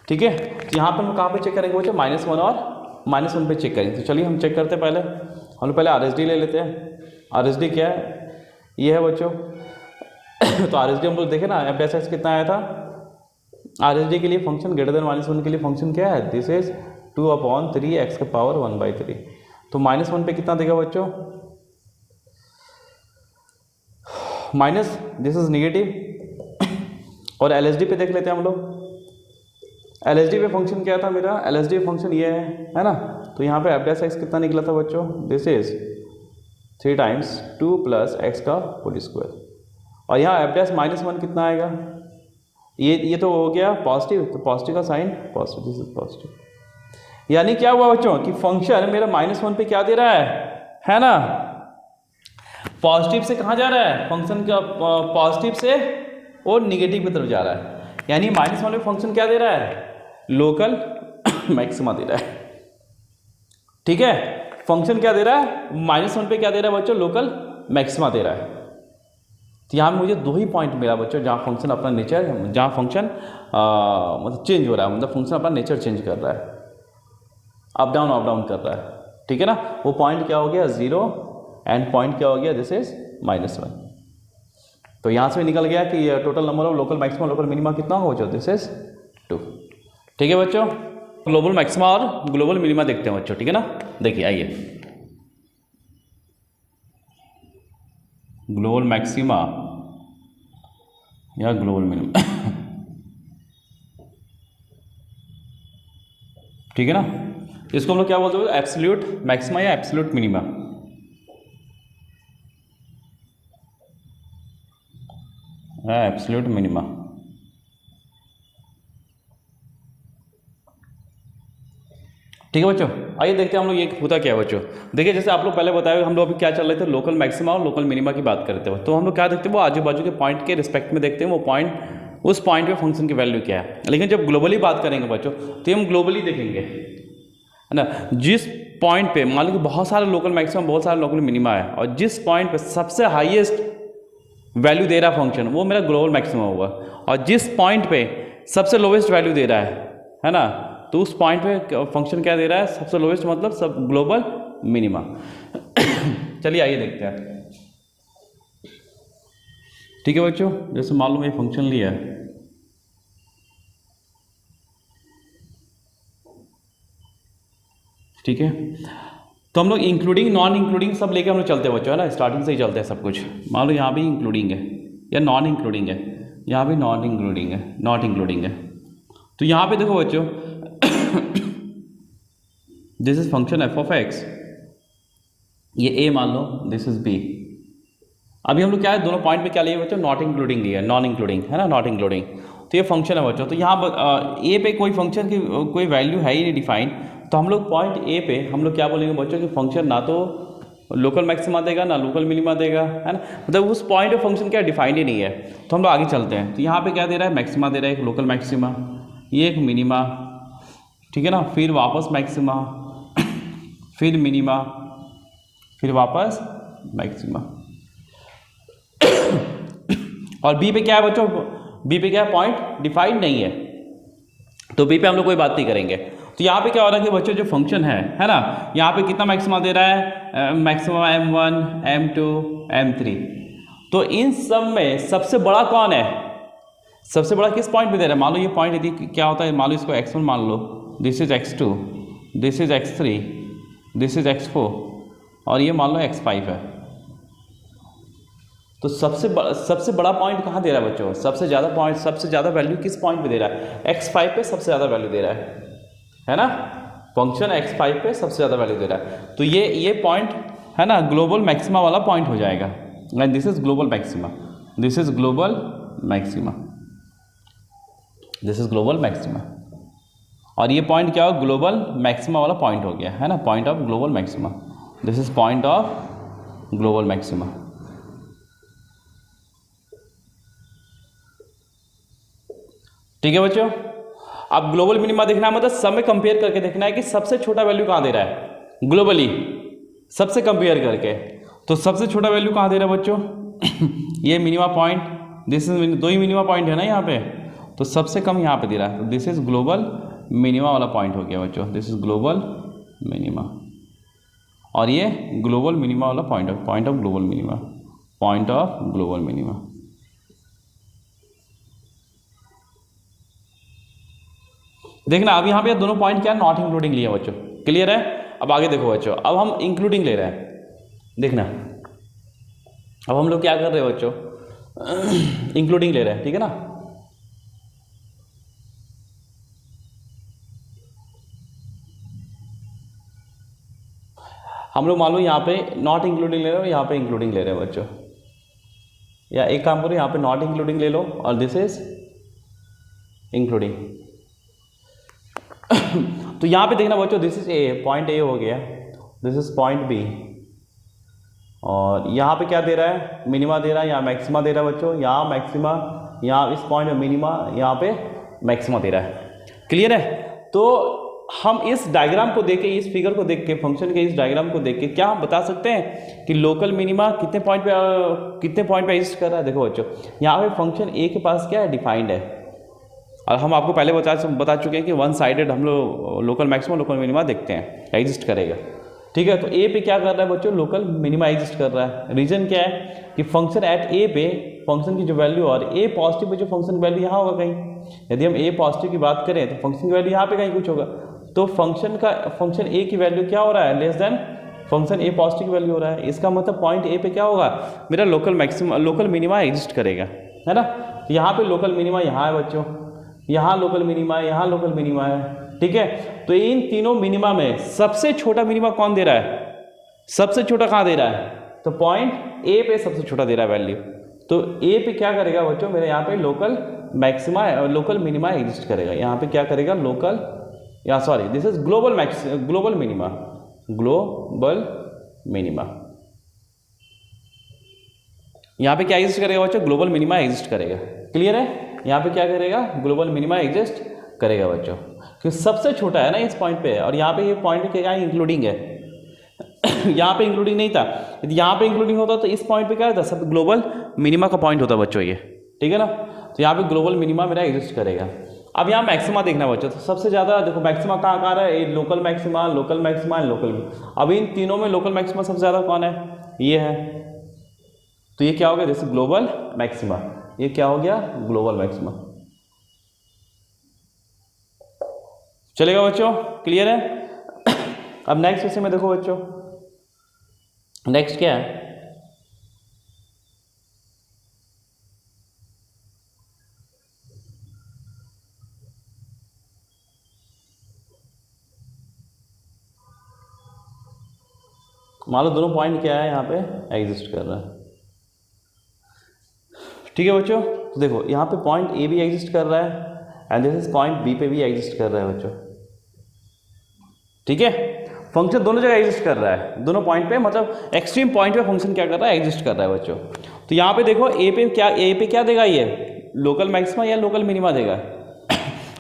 ठीक है, तो यहाँ पर हम कहाँ पे चेक करेंगे बच्चों, -1 और -1 पे चेक करेंगे। तो चलिए हम चेक करते हैं। पहले हम लोग पहले RSD ले लेते हैं। RSD क्या है, ये है बच्चों। तो RSD हम लोग देखे ना, f' कितना आया था RSD के लिए, फंक्शन ग्रेटर देन -1 के लिए फंक्शन क्या है, दिस इज 2/3 एक्स का पावर 1/3। तो -1 पे कितना देगा बच्चों, माइनस, दिस इज नेगेटिव। और LSD पे देख लेते हैं हम लोग। LSD पे फंक्शन क्या था मेरा, LSD फंक्शन ये है ना। तो यहाँ पे f' कितना निकला था बच्चों, दिस इज 3 × 2 + x का होल स्क्वायर। और यहाँ f' -1 कितना आएगा, ये तो हो गया पॉजिटिव, तो पॉजिटिव का sign positive, this is positive. यानी क्या हुआ बच्चों कि फंक्शन मेरा -1 पे क्या दे रहा है ना, पॉजिटिव से कहाँ जा रहा है, फंक्शन का पॉजिटिव से और निगेटिव की तरफ जा रहा है। यानी -1 पे फंक्शन क्या दे रहा है, लोकल मैक्सिमा दे रहा है। ठीक है, फंक्शन क्या दे रहा है, -1 पे क्या दे रहा है बच्चों, लोकल मैक्सिमा दे रहा है। तो यहाँ मुझे 2 ही पॉइंट मिला बच्चों जहाँ फंक्शन अपना नेचर, जहाँ फंक्शन मतलब चेंज हो रहा है, मतलब फंक्शन अपना नेचर चेंज कर रहा है, अप डाउन कर रहा है। ठीक है ना, वो पॉइंट क्या हो गया 0 एंड पॉइंट क्या हो गया, दिस इज -1। तो यहाँ से निकल गया कि total number of local maxima local minima कितना हो बच्चों, दिस इज 2। ठीक है बच्चों, ग्लोबल मैक्सिमा और ग्लोबल मिनिमा देखते हैं बच्चों। ठीक है ना, देखिए आइए, ग्लोबल मैक्सिमा या ग्लोबल मिनिमा। ठीक है ना, इसको हम लोग क्या बोलते हैं, एब्सोल्यूट मैक्सिमा या एब्सोल्यूट मिनिमा। Absolute minima. ठीक है बच्चों, आइए देखते हैं हम लोग ये होता क्या है बच्चों। देखिए जैसे आप लोग पहले बताए, हम लोग अभी क्या चल रहे थे, लोकल मैक्सिमा और लोकल मिनिमा की बात करते हैं। तो हम लोग क्या देखते हैं, वो आजू बाजू के पॉइंट के रिस्पेक्ट में देखते हैं, वो पॉइंट उस पॉइंट पे फंक्शन की वैल्यू क्या है। लेकिन जब ग्लोबली बात करेंगे बच्चों तो हम ग्लोबली देखेंगे, है ना। जिस पॉइंट पे मान लो कि बहुत सारे लोकल मैक्सिमम बहुत सारे लोकल मिनिमा है, और जिस पॉइंट पे सबसे हाईएस्ट वैल्यू दे रहा फंक्शन वो मेरा ग्लोबल मैक्सिमम होगा, और जिस पॉइंट पे सबसे लोवेस्ट वैल्यू दे रहा है ना, तो उस पॉइंट पे फंक्शन क्या दे रहा है, सबसे लोवेस्ट मतलब सब ग्लोबल मिनिमा। चलिए आइए देखते हैं। ठीक है बच्चों, जैसे मालूम ये फंक्शन लिया है, ठीक है, तो हम लोग इंक्लूडिंग नॉन इंक्लूडिंग सब लेके हम लोग चलते हैं बच्चों, है ना, स्टार्टिंग से ही चलते हैं सब कुछ। मान लो यहाँ भी इंक्लूडिंग है या नॉन इंक्लूडिंग है, यहाँ भी नॉन इंक्लूडिंग है, नॉट इंक्लूडिंग है। तो यहाँ पे देखो बच्चों, दिस इज फंक्शन f(x), ये a मान लो, दिस इज b। अभी हम लोग क्या है, दोनों पॉइंट पे क्या लिए बच्चों, नॉट इंक्लूडिंग लिया है, नॉन इंक्लूडिंग, है ना, नॉट इंक्लूडिंग। तो ये फंक्शन है बच्चों। तो यहाँ a पे कोई फंक्शन की कोई वैल्यू है ही नहीं डिफाइन, तो हम लोग पॉइंट a पे हम लोग क्या बोलेंगे बच्चों कि फंक्शन ना तो लोकल मैक्सिमा देगा ना लोकल मिनिमा देगा, है ना, मतलब उस पॉइंट पे फंक्शन क्या डिफाइंड ही नहीं है। तो हम लोग आगे चलते हैं। तो यहाँ पे क्या दे रहा है, मैक्सिमा दे रहा है, एक लोकल मैक्सिमा, ये एक मिनिमा, ठीक है ना, फिर वापस मैक्सिमा, फिर मिनिमा, फिर वापस मैक्सिमा। और बी पे क्या है बच्चों, बी पे क्या है, पॉइंट डिफाइंड नहीं है, तो बी पे हम लोग कोई बात नहीं करेंगे। तो यहाँ पे क्या हो रहा है कि बच्चों जो फंक्शन है ना, यहाँ पे कितना मैक्सिमा दे रहा है, मैक्सिमा m1 m2 m3। तो इन सब में सबसे बड़ा कौन है, सबसे बड़ा किस पॉइंट पे दे रहा है, मान लो ये पॉइंट यदि क्या होता है, मान लो इसको x1 मान लो, this is x2, this is x3, this is x4 और ये मान लो x5 है। तो सबसे बड़ा पॉइंट कहाँ दे रहा है बच्चों, सबसे ज़्यादा पॉइंट, सबसे ज़्यादा वैल्यू किस पॉइंट पे दे रहा है, x5 पे सबसे ज़्यादा वैल्यू दे रहा है ना, फंक्शन x5 पे सबसे ज़्यादा वैल्यू दे रहा है। तो ये पॉइंट है ना ग्लोबल मैक्सिमा वाला पॉइंट हो जाएगा, and this is global maxima, this is global maxima, this is global maxima. और ये पॉइंट क्या हो, ग्लोबल मैक्सिमा वाला पॉइंट हो गया है ना, point of global maxima, this is point of global maxima. ठीक है बच्चों, अब ग्लोबल मिनिमा देखना है, मतलब सब में कंपेयर करके देखना है कि सबसे छोटा वैल्यू कहाँ दे रहा है ग्लोबली, सबसे कंपेयर करके। तो सबसे छोटा वैल्यू कहाँ दे रहा है बच्चों, ये मिनिमा पॉइंट, दिस इज, दो ही मिनिमा पॉइंट है ना यहाँ पे, तो सबसे कम यहाँ पे दे रहा है, तो दिस इज ग्लोबल मिनिमा वाला पॉइंट हो गया बच्चों, दिस इज ग्लोबल मिनिमा। और ये ग्लोबल मिनिमा वाला point of global minima, point of global minima. देखना अब यहाँ पे दोनों पॉइंट क्या है, नॉट इंक्लूडिंग लिए बच्चों, क्लियर है। अब आगे देखो बच्चों, अब हम इंक्लूडिंग ले रहे हैं, देखना अब हम लोग क्या कर रहे हैं बच्चों, इंक्लूडिंग ले रहे हैं, ठीक है ना। हम लोग मान लो यहाँ पे नॉट इंक्लूडिंग ले रहे हो, यहाँ पे इंक्लूडिंग ले रहे हैं बच्चों, या एक काम करो यहाँ पे नॉट इंक्लूडिंग ले लो और दिस इज इंक्लूडिंग। तो यहाँ पे देखना बच्चों, this is a, point A हो गया, दिस इज पॉइंट बी, और यहाँ पे क्या दे रहा है, मिनिमा दे रहा है, यहाँ मैक्सिमा दे रहा है बच्चों, यहाँ मैक्सिमा, यहाँ इस पॉइंट में मिनिमा, यहाँ पे मैक्सिमा दे रहा है, क्लियर है। तो हम इस डायग्राम को देख के, इस फिगर को देख के, फंक्शन के इस डायग्राम को देख के क्या हम बता सकते हैं कि लोकल मिनिमा कितने पॉइंट पे एग्जिस्ट कर रहा है। देखो बच्चों, यहाँ पे फंक्शन ए के पास क्या है, डिफाइंड है, और हम आपको पहले बता चुके हैं कि वन साइडेड हम लोग लोकल मैक्सिमम लोकल मिनिमा देखते हैं, एग्जिस्ट करेगा, ठीक है। तो ए पे क्या कर रहा है बच्चों, लोकल मिनिमा एग्जिस्ट कर रहा है। रीजन क्या है कि फंक्शन एट ए पे, फंक्शन की जो वैल्यू, और ए पॉजिटिव पे जो फंक्शन वैल्यू यहाँ होगा कहीं, यदि हम ए पॉजिटिव की बात करें तो फंक्शन की वैल्यू यहाँ पे कहीं कुछ होगा, तो फंक्शन ए की वैल्यू क्या हो रहा है, लेस देन फंक्शन ए पॉजिटिव की वैल्यू हो रहा है। इसका मतलब पॉइंट ए पे क्या होगा, मेरा लोकल मिनिमा एग्जिस्ट करेगा, है ना। तो यहाँ पे लोकल मिनिमा यहाँ है बच्चों, यहाँ लोकल मिनिमा है, यहाँ लोकल मिनिमा है, ठीक है। तो इन तीनों मिनिमा में सबसे छोटा मिनिमा कौन दे रहा है, सबसे छोटा कहाँ दे रहा है, तो पॉइंट ए पे सबसे छोटा दे रहा है वैल्यू। तो ए पे क्या करेगा बच्चों, मेरे यहाँ पे लोकल मैक्सिमा और लोकल मिनिमा एग्जिस्ट करेगा। यहाँ पे क्या करेगा, लोकल, या sorry this is global minima, global minima. यहाँ पे क्या एग्जिस्ट करेगा बच्चों, ग्लोबल मिनिमा एग्जिस्ट करेगा, क्लियर है। यहाँ पे क्या करेगा, ग्लोबल मिनिमा एग्जिस्ट करेगा बच्चों, क्योंकि सबसे छोटा है ना इस पॉइंट पे, और यहाँ पे ये पॉइंट क्या है, इंक्लूडिंग है। यहाँ पे इंक्लूडिंग नहीं था, यदि यहाँ पे इंक्लूडिंग होता तो इस पॉइंट पे क्या होता, सब ग्लोबल मिनिमा का पॉइंट होता बच्चों ये, ठीक है ना। तो यहाँ पे ग्लोबल मिनिमा मेरा एग्जिस्ट करेगा। अब यहाँ मैक्सिमा देखना बच्चों, तो सबसे ज़्यादा देखो मैक्सिमा कहाँ कहाँ है, local maxima, local maxima, local. अब इन तीनों में लोकल मैक्सिमा सबसे ज़्यादा कौन है, ये है, तो ये क्या हो गया, जैसे ग्लोबल मैक्सिमा, ये क्या हो गया, ग्लोबल मैक्सिमा। चलेगा बच्चों, क्लियर है। अब नेक्स्ट विषय में देखो बच्चों, नेक्स्ट क्या है, मान लो दोनों पॉइंट क्या है यहाँ पे एग्जिस्ट कर रहा है, ठीक है बच्चों। तो देखो यहाँ पे पॉइंट ए भी एग्जिस्ट कर रहा है, and this is point b पे भी एग्जिस्ट कर रहा है बच्चों, ठीक है। फंक्शन दोनों जगह एग्जिस्ट कर रहा है, दोनों पॉइंट पे, मतलब एक्सट्रीम पॉइंट पे फंक्शन क्या कर रहा है, एग्जिस्ट कर रहा है बच्चों। तो यहाँ पे देखो ए पे क्या देगा, ये लोकल मैक्सिमा या लोकल मिनिमा देगा।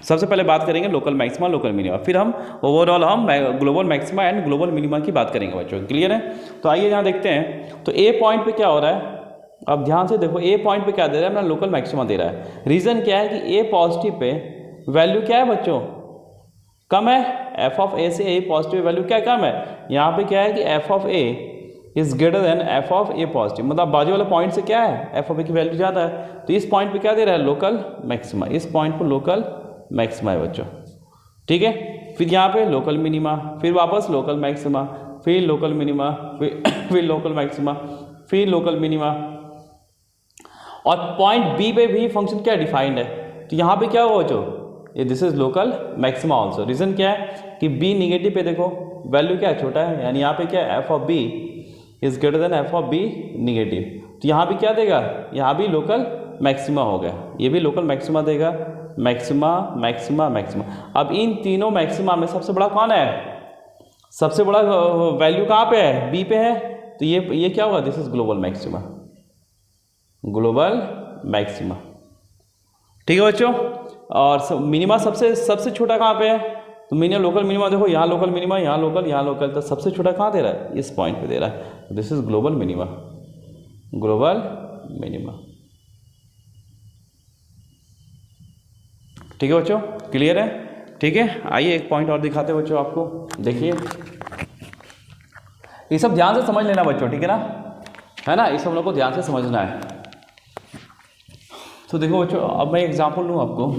सबसे पहले बात करेंगे लोकल मैक्सिमा लोकल मिनिमा, फिर हम ओवरऑल हम global maxima and global minima की बात करेंगे बच्चों। क्लियर है? तो आइए यहाँ देखते हैं। तो ए पॉइंट पे क्या हो रहा है, अब ध्यान से देखो, ए पॉइंट पे क्या दे रहा है, अपना लोकल मैक्सिमा दे रहा है। रीज़न क्या है कि ए पॉजिटिव पे वैल्यू क्या है बच्चों, कम है। एफ ऑफ ए से ए पॉजिटिव वैल्यू क्या कम है, यहाँ पे क्या है कि f of A is greater than f of a positive, मतलब बाजू वाले पॉइंट से क्या है, एफ ऑफ ए की वैल्यू ज़्यादा है। तो इस पॉइंट पे क्या दे रहा है, लोकल मैक्सिमा, इस पॉइंट पर लोकल मैक्सिमा है बच्चों। ठीक है, फिर यहाँ पे लोकल मिनिमा, फिर वापस लोकल मैक्सिमा, फिर लोकल मिनिमा, फिर लोकल मैक्सिमा, फिर लोकल मिनिमा। और पॉइंट बी पे भी फंक्शन क्या डिफाइंड है, तो यहाँ पे क्या हुआ बच्चों, ये this is local maxima also. Reason क्या है कि बी निगेटिव पे देखो वैल्यू क्या है, छोटा है, यानी यहाँ पे क्या है, f of b is greater than f of b negative. तो यहाँ भी क्या देगा, यहाँ भी लोकल मैक्सिमा हो गया, ये भी लोकल मैक्सिमा देगा, मैक्सिमा मैक्सिमा मैक्सिमा। अब इन तीनों मैक्सिमा में सबसे बड़ा कौन है, सबसे बड़ा वैल्यू कहाँ पे है, बी पे है, तो ये क्या होगा, this is global maxima, global maxima. ठीक है बच्चों, और मिनिमा सबसे छोटा कहाँ पे है, तो मिनिमम लोकल मिनिमा देखो, यहाँ लोकल मिनिमा, यहाँ लोकल, तो सबसे छोटा कहाँ दे रहा है, इस पॉइंट पे दे रहा है, this is global minima, global minima. ठीक है बच्चों, क्लियर है? ठीक है, आइए एक पॉइंट और दिखाते हैं बच्चों आपको, देखिए ये सब ध्यान से समझ लेना बच्चों, ठीक है ना, इस हम लोग को ध्यान से समझना है। तो देखो बच्चों, अब मैं एग्जांपल लूँ आपको,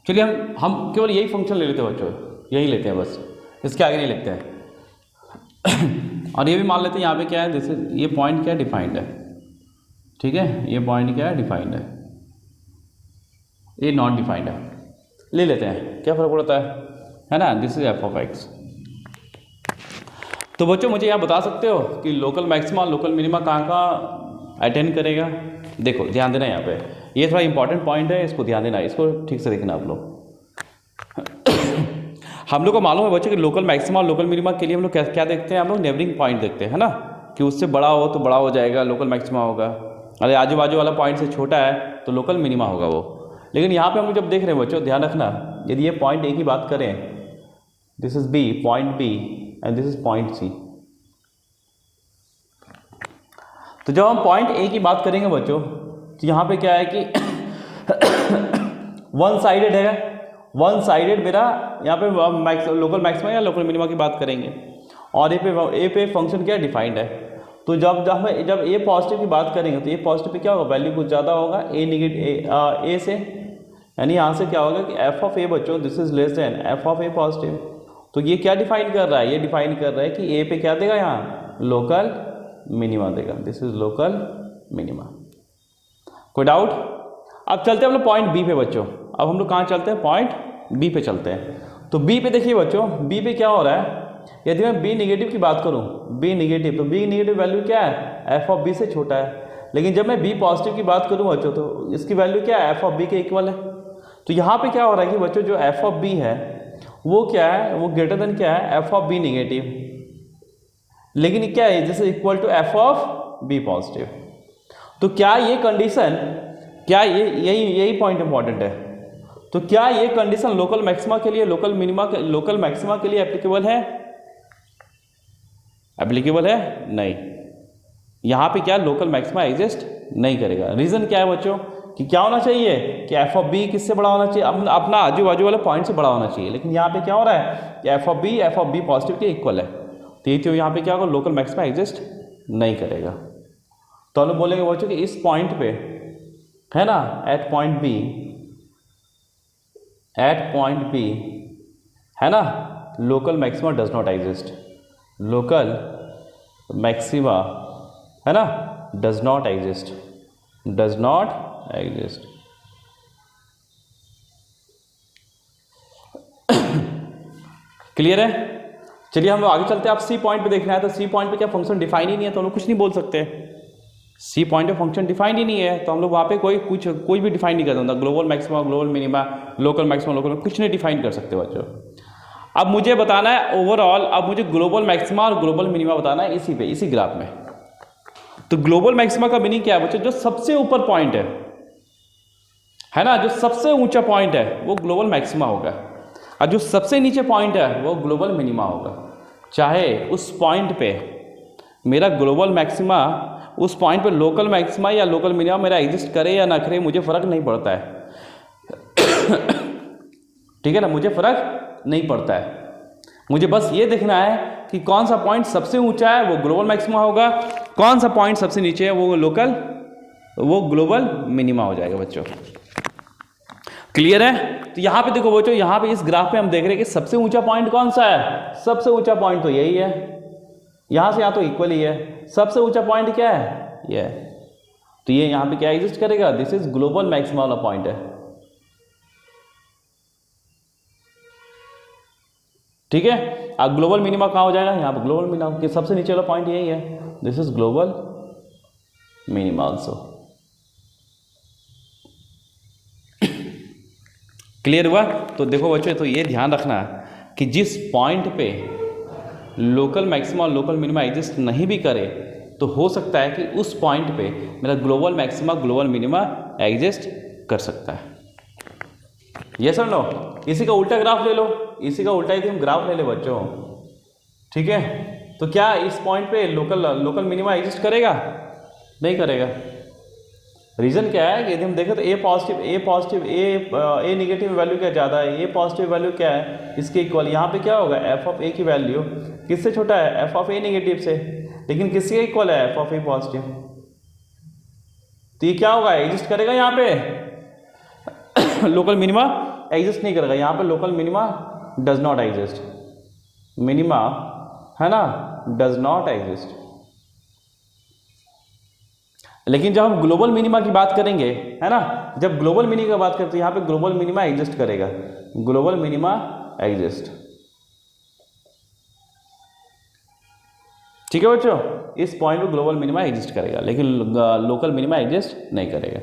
चलिए हम केवल यही फंक्शन ले लेते हैं बच्चों, यही लेते हैं बस, इसके आगे नहीं लेते हैं। और ये भी मान लेते हैं यहाँ पे क्या है, जैसे ये पॉइंट क्या डिफाइंड है, ठीक है, ये पॉइंट क्या है डिफाइंड है, ये नॉट डिफाइंड है, ले लेते हैं, क्या फ़र्क पड़ता है ना, this is f of x. तो बच्चों मुझे यहाँ बता सकते हो कि लोकल मैक्सिमा लोकल मिनिमा कहाँ कहाँ अटेंड करेगा। देखो ध्यान देना यहाँ पे, ये थोड़ा इंपॉर्टेंट पॉइंट है, इसको ध्यान देना, इसको ठीक से देखना आप लोग। हम लोग को मालूम है बच्चों कि लोकल मैक्सिमा और लोकल मिनिमा के लिए हम लोग क्या देखते हैं, हम लोग नेबरिंग पॉइंट देखते हैं ना, कि उससे बड़ा हो तो बड़ा हो जाएगा, लोकल मैक्सिमा होगा, अरे आजू बाजू वाला पॉइंट से छोटा है तो लोकल मिनिमा होगा वो। लेकिन यहाँ पे हम लोग जब देख रहे हैं बच्चों, ध्यान रखना, यदि ये पॉइंट ए की बात करें, this is b, point b and this is point c, तो जब हम पॉइंट ए की बात करेंगे बच्चों, तो यहाँ पे क्या है कि वन साइडेड है, वन साइडेड मेरा यहाँ पे लोकल मैक्सिमा या लोकल मिनिमा की बात करेंगे, और ए पे फंक्शन क्या डिफाइंड है। तो जब ए पॉजिटिव की बात करेंगे तो ए पॉजिटिव पे क्या होगा, वैल्यू कुछ ज़्यादा होगा ए निगेटिव ए से, यानी यहाँ से क्या होगा कि एफ ऑफ ए बच्चों this is less than f of a positive. तो ये क्या डिफाइन कर रहा है, ये डिफाइन कर रहा है कि ए पे क्या देगा, यहाँ लोकल मिनिमा देगा, दिस इज लोकल मिनिमा। कोई डाउट? अब चलते हैं हम लोग पॉइंट बी पे बच्चों, अब हम लोग कहाँ चलते हैं, पॉइंट बी पे चलते हैं। तो बी पे देखिए बच्चों, बी पे क्या हो रहा है, यदि मैं बी निगेटिव की बात करूं, बी निगेटिव, तो बी निगेटिव वैल्यू क्या है, एफ ऑफ बी से छोटा है। लेकिन जब मैं बी पॉजिटिव की बात करूं बच्चों, तो इसकी वैल्यू क्या है, एफ ऑफ बी के इक्वल है। तो यहाँ पे क्या हो रहा है कि बच्चों जो एफ ऑफ बी है वो क्या है, वो ग्रेटर देन क्या है, एफ ऑफ बी निगेटिव, लेकिन क्या है, जैसे equal to f of b positive. तो क्या ये कंडीशन, क्या ये यही पॉइंट इंपॉर्टेंट है, तो क्या ये कंडीशन लोकल मैक्सिमा के लिए, लोकल मिनिमा के, लोकल मैक्सिमा के लिए एप्लीकेबल है, एप्लीकेबल है नहीं, यहाँ पे क्या लोकल मैक्सिमा एग्जिस्ट नहीं करेगा। रीजन क्या है बच्चों कि क्या होना चाहिए कि एफ ऑफ बी किससे बड़ा होना चाहिए, अपना आजू बाजू वाले पॉइंट से बड़ा होना चाहिए, लेकिन यहाँ पे क्या हो रहा है कि एफ ऑफ बी पॉजिटिव के इक्वल है, तो यहाँ पे क्या होगा, लोकल मैक्सिमा एग्जिस्ट नहीं करेगा। तो हम लोग बोलेंगे बच्चों कि इस पॉइंट पे है ना, एट पॉइंट बी है ना, local maxima does not exist, local maxima है ना does not exist, does not exist. Clear है? चलिए हम लोग आगे चलते हैं। आप सी पॉइंट पे देखना है, तो सी पॉइंट पे क्या फंक्शन डिफाइन ही नहीं है, तो हम लोग कुछ नहीं बोल सकते। सी पॉइंट पे फंक्शन डिफाइन ही नहीं है, तो हम लोग वहाँ पे कोई भी डिफाइन नहीं कर सकता। Global maxima, global minima, local maxima, local, कुछ नहीं डिफाइन कर सकते बच्चों। अब मुझे बताना है ओवरऑल, अब मुझे ग्लोबल मैक्सिमा और ग्लोबल मिनिमा बताना है इसी पे, इसी ग्राफ में। तो ग्लोबल मैक्सिमा का मीनिंग क्या है बच्चों? जो सबसे ऊपर पॉइंट है ना, जो सबसे ऊंचा पॉइंट है वो ग्लोबल मैक्सिमा होगा, और जो सबसे नीचे पॉइंट है वो ग्लोबल मिनिमा होगा। चाहे उस पॉइंट पे मेरा ग्लोबल मैक्सिमा, उस पॉइंट पे लोकल मैक्सिमा या लोकल मिनिमा मेरा एग्जिस्ट करे या ना करे, मुझे फ़र्क नहीं पड़ता है। ठीक है ना, मुझे फ़र्क नहीं पड़ता है। मुझे बस ये देखना है कि कौन सा पॉइंट सबसे ऊंचा है वो ग्लोबल मैक्सिमा होगा, कौन सा पॉइंट सबसे नीचे है वो ग्लोबल मिनिमा हो जाएगा बच्चों। क्लियर है? तो यहाँ पे देखो बच्चों, यहाँ पे इस ग्राफ पे हम देख रहे हैं कि सबसे ऊंचा पॉइंट कौन सा है? सबसे ऊंचा पॉइंट तो यही है, यहाँ से यहाँ तो इक्वल ही है। सबसे ऊंचा पॉइंट क्या है? ये है। तो ये यहाँ पे क्या एग्जिस्ट करेगा? दिस इज ग्लोबल मैक्सिमा वाला पॉइंट है। ठीक है। अब ग्लोबल मिनिमा कहाँ हो जाएगा? यहाँ पे ग्लोबल मिनिमा के सबसे नीचे वाला पॉइंट यही है, this is global minima also. Clear हुआ? तो देखो बच्चों, तो ये ध्यान रखना कि जिस पॉइंट पे लोकल मैक्सिमा और लोकल मिनिमा एग्जिस्ट नहीं भी करे, तो हो सकता है कि उस पॉइंट पे मेरा global maxima global minima exist कर सकता है। यस और नो? इसी का उल्टा ग्राफ ले लो, इसी का उल्टा ही हम ग्राफ ले ले बच्चों। ठीक है, तो क्या इस पॉइंट पे लोकल मिनिमा एग्जिस्ट करेगा? नहीं करेगा। रीज़न क्या है कि यदि हम देखें तो ए निगेटिव वैल्यू क्या ज़्यादा है, ए पॉजिटिव वैल्यू क्या है इसके इक्वल। यहाँ पे क्या होगा? एफ ऑफ ए की वैल्यू किससे छोटा है? एफ ऑफ ए निगेटिव से। लेकिन किसके इक्वल है? F of a positive. तो ये क्या होगा? एग्जिस्ट करेगा यहाँ पे? लोकल मिनिमा एग्जिस्ट नहीं करेगा यहाँ पे। Local minima does not exist, minima है ना, डज नॉट एग्जिस्ट। लेकिन जब हम ग्लोबल मिनिमा की बात करेंगे, है ना, जब ग्लोबल मिनिमा की बात करते हैं तो यहाँ पे ग्लोबल मिनिमा एग्जिस्ट करेगा, ग्लोबल मिनिमा एग्जिस्ट। ठीक है बच्चों, इस पॉइंट पे ग्लोबल मिनिमा एग्जिस्ट करेगा, लेकिन लोकल मिनिमा एग्जिस्ट नहीं करेगा।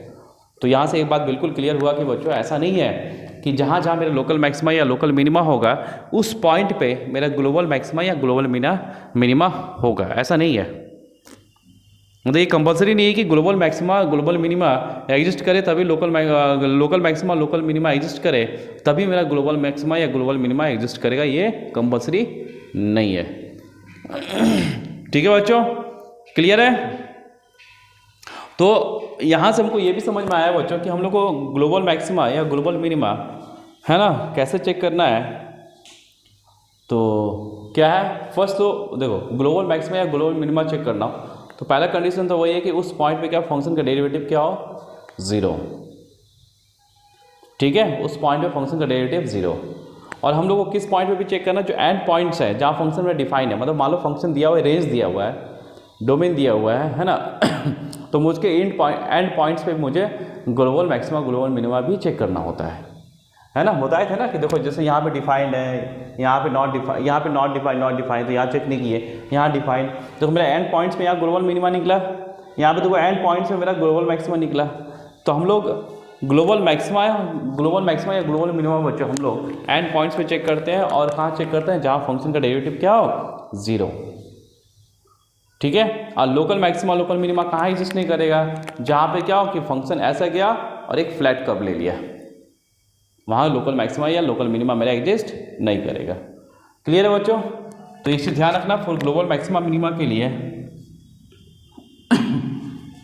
तो यहाँ से एक बात बिल्कुल क्लियर हुआ कि बच्चों ऐसा नहीं है कि जहाँ जहाँ मेरा लोकल मैक्सिमा या लोकल मिनिमा होगा उस पॉइंट पे मेरा ग्लोबल मैक्सिमा या ग्लोबल मिनिमा होगा, ऐसा नहीं है। मतलब ये कंपलसरी नहीं है कि global maxima global minima exist करे तभी local maxima local minima exist करे तभी मेरा ग्लोबल मैक्सिमा या ग्लोबल मिनिमा एग्जिस्ट करेगा, ये कंपलसरी नहीं है। ठीक है बच्चों, क्लियर है? तो यहाँ से हमको ये भी समझ में आया बच्चों कि हम लोग को ग्लोबल मैक्सिमा या ग्लोबल मिनिमा, है ना, कैसे चेक करना है। तो क्या है, फर्स्ट तो देखो ग्लोबल मैक्सिमा या ग्लोबल मिनिमा चेक करना, तो पहला कंडीशन तो वही है कि उस पॉइंट पे क्या फंक्शन का डेरिवेटिव क्या हो? 0। ठीक है, उस पॉइंट पे फंक्शन का डेरिवेटिव 0। और हम लोग को किस पॉइंट पे भी चेक करना? जो एंड पॉइंट्स है जहाँ फंक्शन में डिफाइन है, मतलब मान लो फंक्शन दिया हुआ है, रेंज दिया हुआ है, डोमेन दिया हुआ है ना। तो मुझे एंड पॉइंट्स पे मुझे ग्लोबल मैक्सिमा ग्लोबल मिनिमा भी चेक करना होता है ना। बताए थे ना कि देखो जैसे यहाँ पे डिफाइंड है, यहाँ पे नॉट डिफाइंड, तो यहाँ चेक नहीं किए, यहाँ डिफाइंड। देखो मेरा एंड पॉइंट्स में यहाँ ग्लोबल मिनिमा निकला, यहाँ पे देखो एंड पॉइंट्स में मेरा ग्लोबल मैक्सिमा निकला। तो हम लोग ग्लोबल मैक्सिमा या ग्लोबल मिनिमा बच्चों हम लोग एंड पॉइंट्स पे चेक करते हैं, और कहाँ चेक करते हैं? जहाँ फंक्शन का डेरिवेटिव क्या हो? 0। ठीक है, और लोकल मैक्सिमा लोकल मिनिमा कहाँ एग्जिस्ट नहीं करेगा? जहाँ पे क्या हो कि फंक्शन ऐसा गया और एक फ्लैट कर्व ले लिया, वहाँ लोकल मैक्सिमा या लोकल मिनिमा मेरा एग्जिस्ट नहीं करेगा। क्लियर है बच्चों? तो इसे ध्यान रखना फॉर ग्लोबल मैक्सिमा मिनिमा के लिए।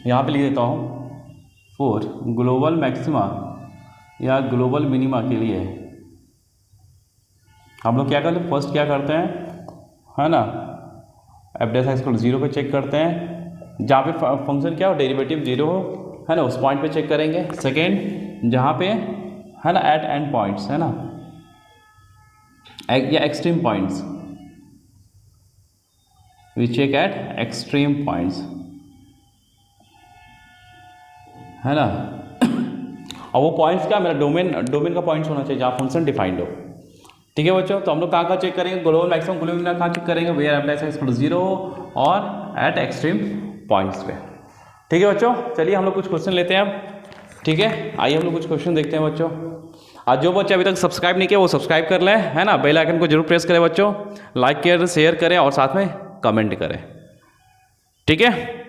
यहाँ पे लिख देता हूँ, फॉर ग्लोबल मैक्सिमा या ग्लोबल मिनिमा के लिए हम लोग क्या करते हैं? फर्स्ट क्या करते हैं, है ना, एफ डैश एक्स को 0 पे चेक करते हैं, जहाँ पे फंक्शन क्या हो? डेरिवेटिव 0 हो, है ना, उस पॉइंट पे चेक करेंगे। सेकेंड, जहाँ पे है ना एट एंड पॉइंट्स, है ना, या extreme points, we check at extreme points, है ना। और वो पॉइंट्स क्या? मेरा डोमेन का पॉइंट्स होना चाहिए जहाँ फंक्शन डिफाइंड हो। ठीक है बच्चों। तो हम लोग कहाँ चेक करेंगे, ग्लोबल मैक्सिमम ग्लोबल मिनिमम कहाँ चेक करेंगे, where apply x equal to 0 और एट एक्सट्रीम पॉइंट्स पे। ठीक है बच्चों, चलिए हम लोग कुछ क्वेश्चन लेते हैं अब। ठीक है, आइए हम लोग कुछ क्वेश्चन देखते हैं बच्चों। आज जो बच्चे अभी तक सब्सक्राइब नहीं किया वो सब्सक्राइब कर लें, है ना, बेल आइकन को जरूर प्रेस करें बच्चों, लाइक करें, शेयर करें और साथ में कमेंट करें। ठीक है,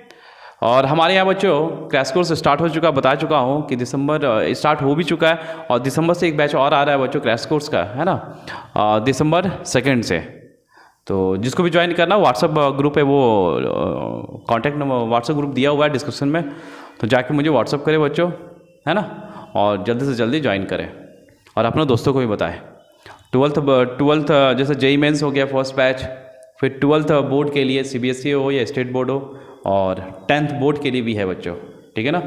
और हमारे यहाँ बच्चों क्रैश कोर्स स्टार्ट हो चुका, बता चुका हूँ कि दिसंबर स्टार्ट हो भी चुका है और दिसंबर से एक बैच और आ रहा है बच्चों क्रैश कोर्स का, है ना, दिसंबर 2 से। तो जिसको भी ज्वाइन करना, व्हाट्सअप ग्रुप है, वो कॉन्टैक्ट नंबर व्हाट्सअप ग्रुप दिया हुआ है डिस्क्रिप्शन में, तो जाके मुझे व्हाट्सअप करें बच्चों, है ना, और जल्दी से जल्दी ज्वाइन करें और अपने दोस्तों को भी बताएं। ट्वेल्थ जैसे जेई मेंस हो गया फर्स्ट बैच, फिर 12th बोर्ड के लिए CBSE हो या स्टेट बोर्ड हो, और 10th बोर्ड के लिए भी है बच्चों। ठीक है ना,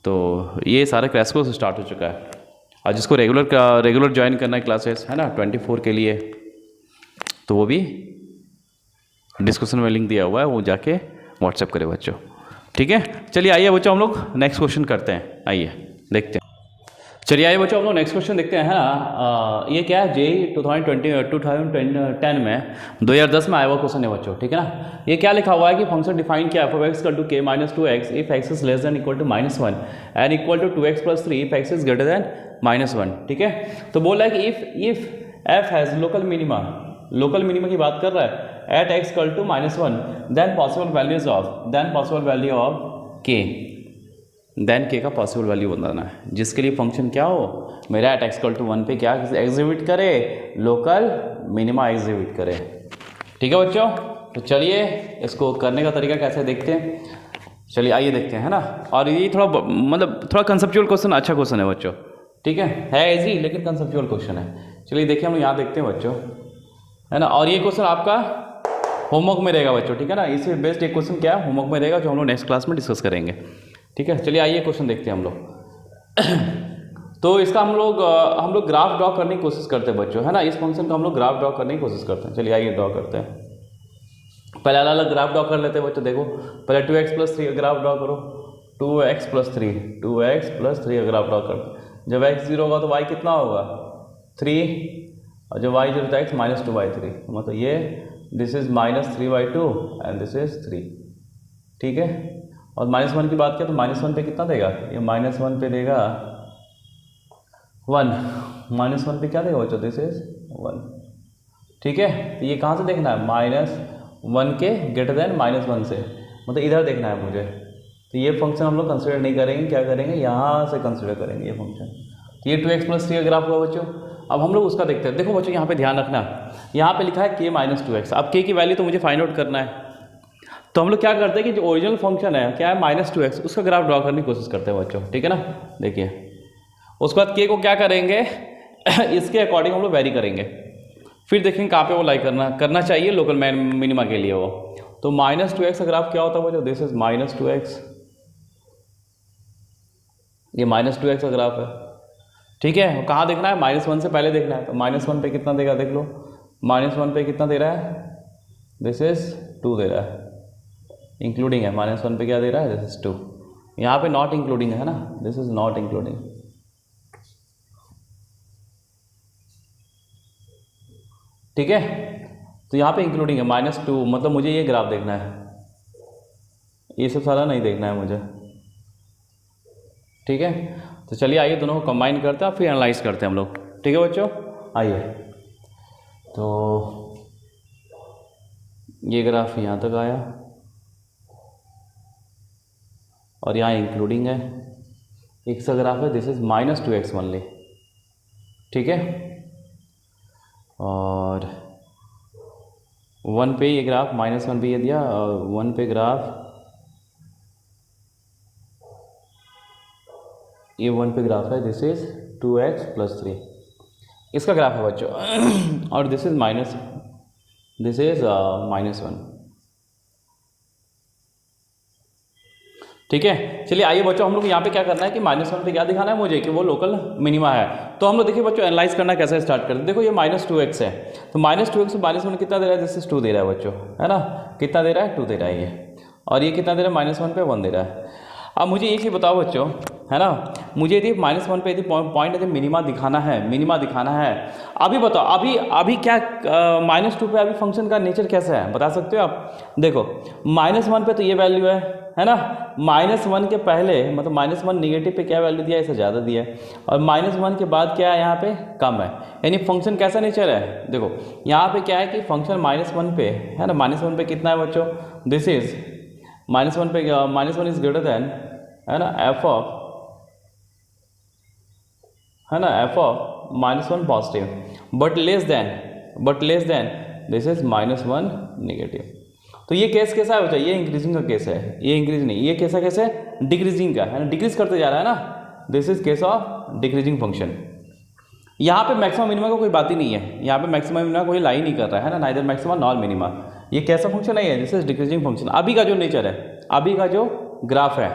तो ये सारा क्रैश कोर्स स्टार्ट हो चुका है और जिसको रेगुलर ज्वाइन करना है क्लासेस, है ना, 24 के लिए, तो वो भी डिस्क्रिप्शन में लिंक दिया हुआ है, वो जाके व्हाट्सएप करें बच्चों। ठीक है, चलिए आइए बच्चों हम लोग नेक्स्ट क्वेश्चन करते हैं, आइए देखते हैं। चलिए आइए बच्चों हम लोग नेक्स्ट क्वेश्चन देखते हैं, है ना। ये क्या है, जेई 2010 में 2010 में आया हुआ क्वेश्चन है बच्चों। ठीक है ना, ये क्या लिखा हुआ है कि फंक्शन डिफाइन किया है f(x) = k - 2x if x is less than equal to -1 and equal to 2x + 3 if x is greater than -1। ठीक है, तो बोल रहा है कि if f has local minima की बात कर रहा है at x = -1 then possible value of k, then k का पॉसिबल वैल्यू बताना है, जिसके लिए फंक्शन क्या हो, मेरा एट x = 1 पे क्या एग्जीक्यूट करे, लोकल मिनिमा एग्जीक्यूट करे। ठीक है बच्चों, तो चलिए इसको करने का तरीका कैसे देखते हैं, चलिए आइए देखते हैं, है ना। और ये थोड़ा कंसेप्चुअल क्वेश्चन, अच्छा क्वेश्चन है बच्चों। ठीक है इजी लेकिन कंसेप्चुअल क्वेश्चन है। चलिए देखिए हम यहाँ देखते हैं बच्चों, है ना, और ये क्वेश्चन आपका होमवर्क में रहेगा बच्चों। ठीक है ना, इससे बेस्ट एक क्वेश्चन क्या है, होमवर्क में रहेगा, जो हम लोग नेक्स्ट क्लास में डिस्कस करेंगे। ठीक है, चलिए आइए क्वेश्चन देखते हैं हम लोग। तो इसका हम लोग ग्राफ ड्रॉ करने की कोशिश करते हैं बच्चों, है ना, इस फंक्शन का हम लोग ग्राफ ड्रॉ करने की कोशिश करते हैं। चलिए आइए ड्रॉ करते हैं, पहले अलग अलग ग्राफ ड्रॉ कर लेते हैं बच्चों। देखो पहले 2x + 3 का ग्राफ ड्रॉ करो, 2x + 3 का ग्राफ ड्रॉ करो। जब x 0 होगा तो y कितना होगा, 3, और जब y 0 तो x -2/3, मतलब ये this is -3/2 and this is 3। ठीक है, और -1 की बात किया तो -1 पे कितना देगा, ये -1 पे देगा 1, -1 पे क्या देगा बच्चों, दिस इज 1। ठीक है, तो ये कहाँ से देखना है, -1 के ग्रेटर देन -1 से, मतलब इधर देखना है मुझे। तो ये फंक्शन हम लोग कंसिडर नहीं करेंगे, क्या करेंगे, यहाँ से कंसिडर करेंगे ये फंक्शन। तो ये 2x + 3 का ग्राफ हुआ बच्चों। अब हम लोग उसका देखते हैं। देखो बच्चों यहाँ पे ध्यान रखना, यहाँ पे लिखा है k - 2x। अब k की वैल्यू तो मुझे फाइंड आउट करना है, तो हम लोग क्या करते हैं कि जो ओरिजिनल फंक्शन है क्या है -2x, उसका ग्राफ ड्रॉ करने की कोशिश करते हैं बच्चों। ठीक है ना, देखिए उसके बाद k को क्या करेंगे इसके अकॉर्डिंग हम लोग वेरी करेंगे, फिर देखेंगे कहाँ पे वो लाई करना चाहिए लोकल मिनिमा के लिए वो। तो -2x का ग्राफ क्या होता है बच्चों, दिस इज -2x, ये -2x का ग्राफ है। ठीक है, कहाँ देखना है, -1 से पहले देखना है। तो -1 पे कितना देगा, देख लो, -1 पे कितना दे रहा है, दिस इज 2 दे रहा है, इंक्लूडिंग है, -1 पे क्या दे रहा है, दिस इज 2। यहाँ पे नॉट इंक्लूडिंग है ना, दिस इज नॉट इंक्लूडिंग। ठीक है, तो यहाँ पे इंक्लूडिंग है -2, मतलब मुझे ये ग्राफ देखना है, ये सब सारा नहीं देखना है मुझे। ठीक है, तो चलिए आइए दोनों को कंबाइन करते हैं फिर एनालाइज करते हैं हम लोग। ठीक है बच्चों, आइए। तो ये ग्राफ यहाँ तक आया और यहाँ इंक्लूडिंग है, x का ग्राफ है, दिस इज -2x ओनली। ठीक है, और 1 पे ये ग्राफ -1 पे ये दिया, और 1 पे ग्राफ, ये 1 पे ग्राफ है, दिस इज 2x + 3 इसका ग्राफ है बच्चों और दिस इज -1। ठीक है, चलिए आइए बच्चों, हम लोग यहाँ पे क्या करना है कि -1 पे क्या दिखाना है मुझे, कि वो लोकल मिनिमा है। तो हम लोग देखिए बच्चों एनालाइज करना कैसे स्टार्ट करते हैं। देखो ये -2x है, तो -2x से -1 कितना दे रहा है, दिस इज 2 दे रहा है बच्चों, है ना, कितना दे रहा है, 2 दे रहा है ये, और ये कितना दे रहा है, -1 पे 1 दे रहा है। अब मुझे एक ही बताओ बच्चों, है ना, मुझे यदि -1 पे यदि पॉइंट यदि मिनिमा दिखाना है, अभी बताओ, अभी क्या -2 पे अभी फंक्शन का नेचर कैसा है बता सकते हो आप? देखो -1 पे तो ये वैल्यू है ना, -1 के पहले मतलब -1 नेगेटिव पे क्या वैल्यू दिया है, इससे ज़्यादा दिया है, और -1 के बाद क्या है यहाँ पे कम है, यानी फंक्शन कैसा नेचर है? देखो यहाँ पे क्या है कि फंक्शन -1 पे है ना, -1 पे कितना है बच्चों, दिस इज -1 पे -1 इज ग्रेटर देन, है ना, f of -1 positive, but less than this is -1 negative. तो ये केस कैसा है बच्चा? ये इंक्रीजिंग का केस है, ये इंक्रीज नहीं, ये कैसा केस है? डिक्रीजिंग का, है ना, डिक्रीज करते जा रहा है ना, this is case of decreasing function. यहाँ पे मैक्सिमम मिनिमा का कोई बात ही नहीं है, यहाँ पे मैक्सिमम मिनिमा कोई लाई नहीं कर रहा है ना, नाइदर मैक्सिमम नॉर मिनिमा। ये कैसा फंक्शन है? दिस इज डिक्रीजिंग फंक्शन, अभी का जो नेचर है, अभी का जो ग्राफ है।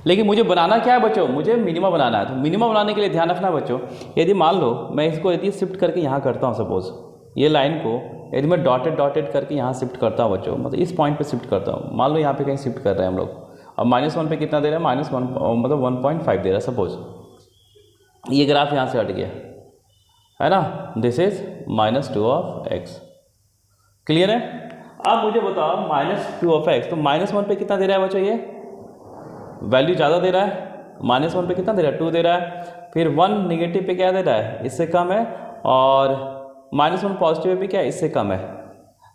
लेकिन मुझे बनाना क्या है बच्चों? मुझे मिनिमा बनाना है। तो मिनिमा बनाने के लिए ध्यान रखना बच्चों, यदि मान लो मैं इसको यदि शिफ्ट करके यहाँ करता हूँ, सपोज ये लाइन को यदि मैं डॉटेड करके यहाँ शिफ्ट करता हूँ बच्चों, मतलब इस पॉइंट पे शिफ्ट करता हूँ, मान लो यहाँ पे कहीं शिफ्ट कर रहे हैं हम लोग, अब -1 पे कितना दे रहा है? -1 मतलब 1.5 दे रहा है सपोज, ये ग्राफ यहाँ से हट गया, है ना, this is -2 of x। Clear है? अब मुझे बताओ -2 ऑफ x, तो -1 पे कितना दे रहा है बच्चों? ये वैल्यू ज़्यादा दे रहा है, -1 पे कितना दे रहा है? 2 दे रहा है, फिर 1 नेगेटिव पे क्या दे रहा है? इससे कम है, और -1 पॉजिटिव पे भी क्या है? इससे कम है।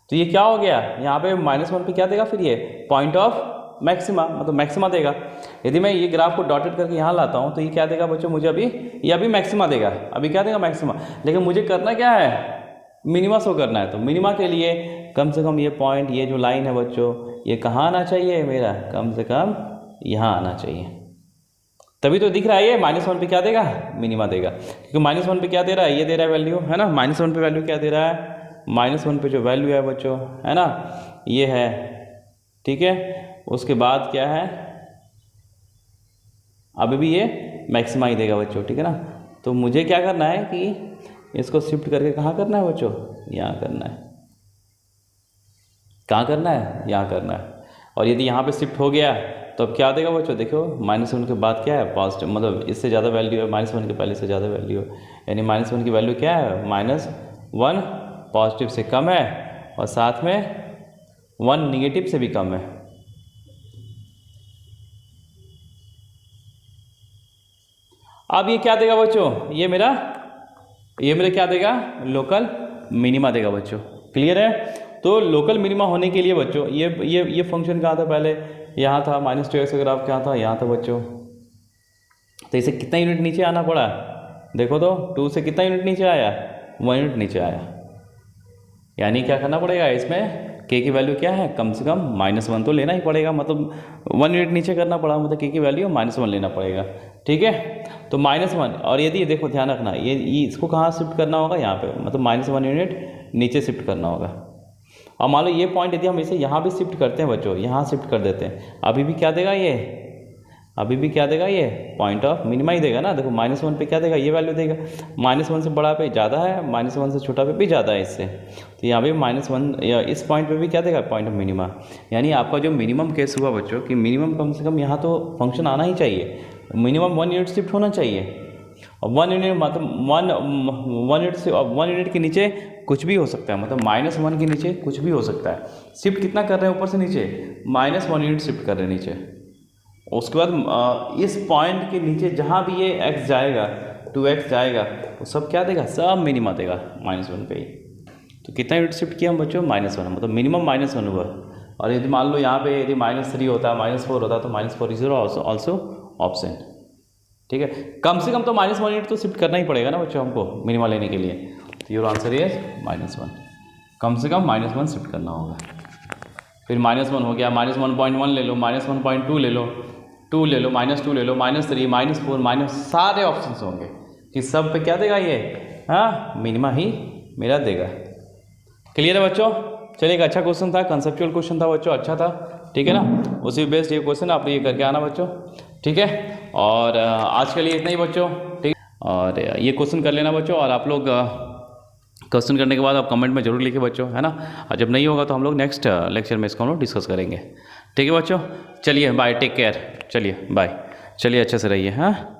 तो ये क्या हो गया? यहाँ पे -1 पे क्या देगा फिर? ये पॉइंट ऑफ मैक्सिमा, मतलब मैक्सिमा देगा। यदि मैं ये ग्राफ को डॉटेड करके यहाँ लाता हूँ तो ये क्या देगा बच्चों मुझे? ये अभी मैक्सिमा देगा, अभी क्या देगा? मैक्सिमा। लेकिन मुझे करना क्या है? मिनिमा शो करना है। तो मिनिमा के लिए कम से कम ये पॉइंट, ये जो लाइन है बच्चों, ये कहाँ आना चाहिए मेरा? कम से कम यहाँ आना चाहिए, तभी तो दिख रहा है ये -1 पे क्या देगा? मिनिमा देगा। क्योंकि -1 पे क्या दे रहा है? ये दे रहा है वैल्यू, है ना, -1 पे वैल्यू क्या दे रहा है? -1 पे जो वैल्यू है बच्चों, है ना, ये है, ठीक है। उसके बाद क्या है? अभी भी ये मैक्सिमा ही देगा बच्चों, ठीक है ना। तो मुझे क्या करना है कि इसको शिफ्ट करके कहाँ करना है बच्चों? यहाँ करना है। कहाँ करना है? यहाँ करना है। और यदि यहाँ पे शिफ्ट हो गया तो अब क्या देगा बच्चों? देखो -1 के बाद क्या है? पॉजिटिव, मतलब इससे ज़्यादा वैल्यू है, -1 के पहले से ज़्यादा वैल्यू है, यानी -1 की वैल्यू क्या है? -1 पॉजिटिव से कम है, और साथ में 1 निगेटिव से भी कम है। अब ये क्या देगा बच्चों? ये मेरा क्या देगा? लोकल मिनिमा देगा बच्चों। क्लियर है? तो लोकल मिनिमा होने के लिए बच्चों ये फंक्शन कहाँ था? पहले यहाँ था, -2x का ग्राफ क्या था? यहाँ था बच्चों। तो इसे कितना यूनिट नीचे आना पड़ा? देखो तो 2 से कितना यूनिट नीचे आया? 1 यूनिट नीचे आया। यानी क्या करना पड़ेगा इसमें? k की वैल्यू क्या है? कम से कम -1 तो लेना ही पड़ेगा, मतलब 1 यूनिट नीचे करना पड़ा, मतलब k की वैल्यू -1 लेना पड़ेगा, ठीक है। तो -1, और यदि देखो ध्यान रखना, ये इसको कहाँ शिफ्ट करना होगा? यहाँ पे, मतलब -1 यूनिट नीचे शिफ्ट करना होगा। और मान लो ये पॉइंट यदि हम इसे यहाँ भी शिफ्ट करते हैं बच्चों, यहाँ शिफ्ट कर देते हैं, अभी भी क्या देगा ये? अभी भी क्या देगा? ये पॉइंट ऑफ मिनिमा ही देगा ना। देखो -1 पे क्या देगा? ये वैल्यू देगा। -1 से बड़ा पे ज़्यादा है, -1 से छोटा पे भी ज़्यादा है इससे, तो यहाँ पे -1 या इस पॉइंट पे भी क्या देगा? Point of minima. यानी आपका जो मिनिमम केस हुआ बच्चों कि मिनिमम कम से कम यहाँ तो फंक्शन आना ही चाहिए, मिनिमम 1 यूनिट शिफ्ट होना चाहिए। और 1 यूनिट मतलब 1 यूनिट से 1 यूनिट के नीचे कुछ भी हो सकता है, मतलब -1 के नीचे कुछ भी हो सकता है। शिफ्ट कितना कर रहे हैं ऊपर से नीचे? -1 यूनिट शिफ्ट कर रहे हैं नीचे। उसके बाद इस पॉइंट के नीचे जहाँ भी ये x जाएगा, 2x जाएगा, वो सब क्या देगा? सब मिनिमा देगा -1 पे ही। तो कितना यूनिट शिफ्ट किया हम बच्चों? -1, मतलब मिनिमम -1 हुआ। और यदि मान लो यहाँ पे यदि -3 होता है, -4 होता है, तो -4 इज ऑल्सो ऑप्शन, ठीक है। कम से कम तो -1 यूनिट तो शिफ्ट करना ही पड़ेगा ना बच्चों हमको मिनिमा लेने के लिए। तो योर आंसर इज -1, कम से कम -1 शिफ्ट करना होगा। फिर -1 हो गया, -1.1 ले लो, -1.2 ले लो, 2 ले लो, -2 ले लो, -3, -4 सारे ऑप्शंस होंगे कि सब पे क्या देगा ये? हाँ, मिनिमा ही मेरा देगा। क्लियर है बच्चों? चलिए, एक अच्छा क्वेश्चन था, कंसेप्चुअल क्वेश्चन था बच्चों, अच्छा था, ठीक है ना। उसी बेस्ड ये क्वेश्चन आप ये करके आना बच्चों, ठीक है। और आज के लिए इतना ही बच्चों, ठीक है। और ये क्वेश्चन कर लेना बच्चों, और आप लोग क्वेश्चन करने के बाद आप कमेंट में जरूर लिखें बच्चों, है ना। और जब नहीं होगा तो हम लोग नेक्स्ट लेक्चर में इसको हम लोग डिस्कस करेंगे, ठीक है बच्चों, चलिए बाय, टेक केयर, चलिए बाय, चलिए अच्छे से रहिए, हाँ।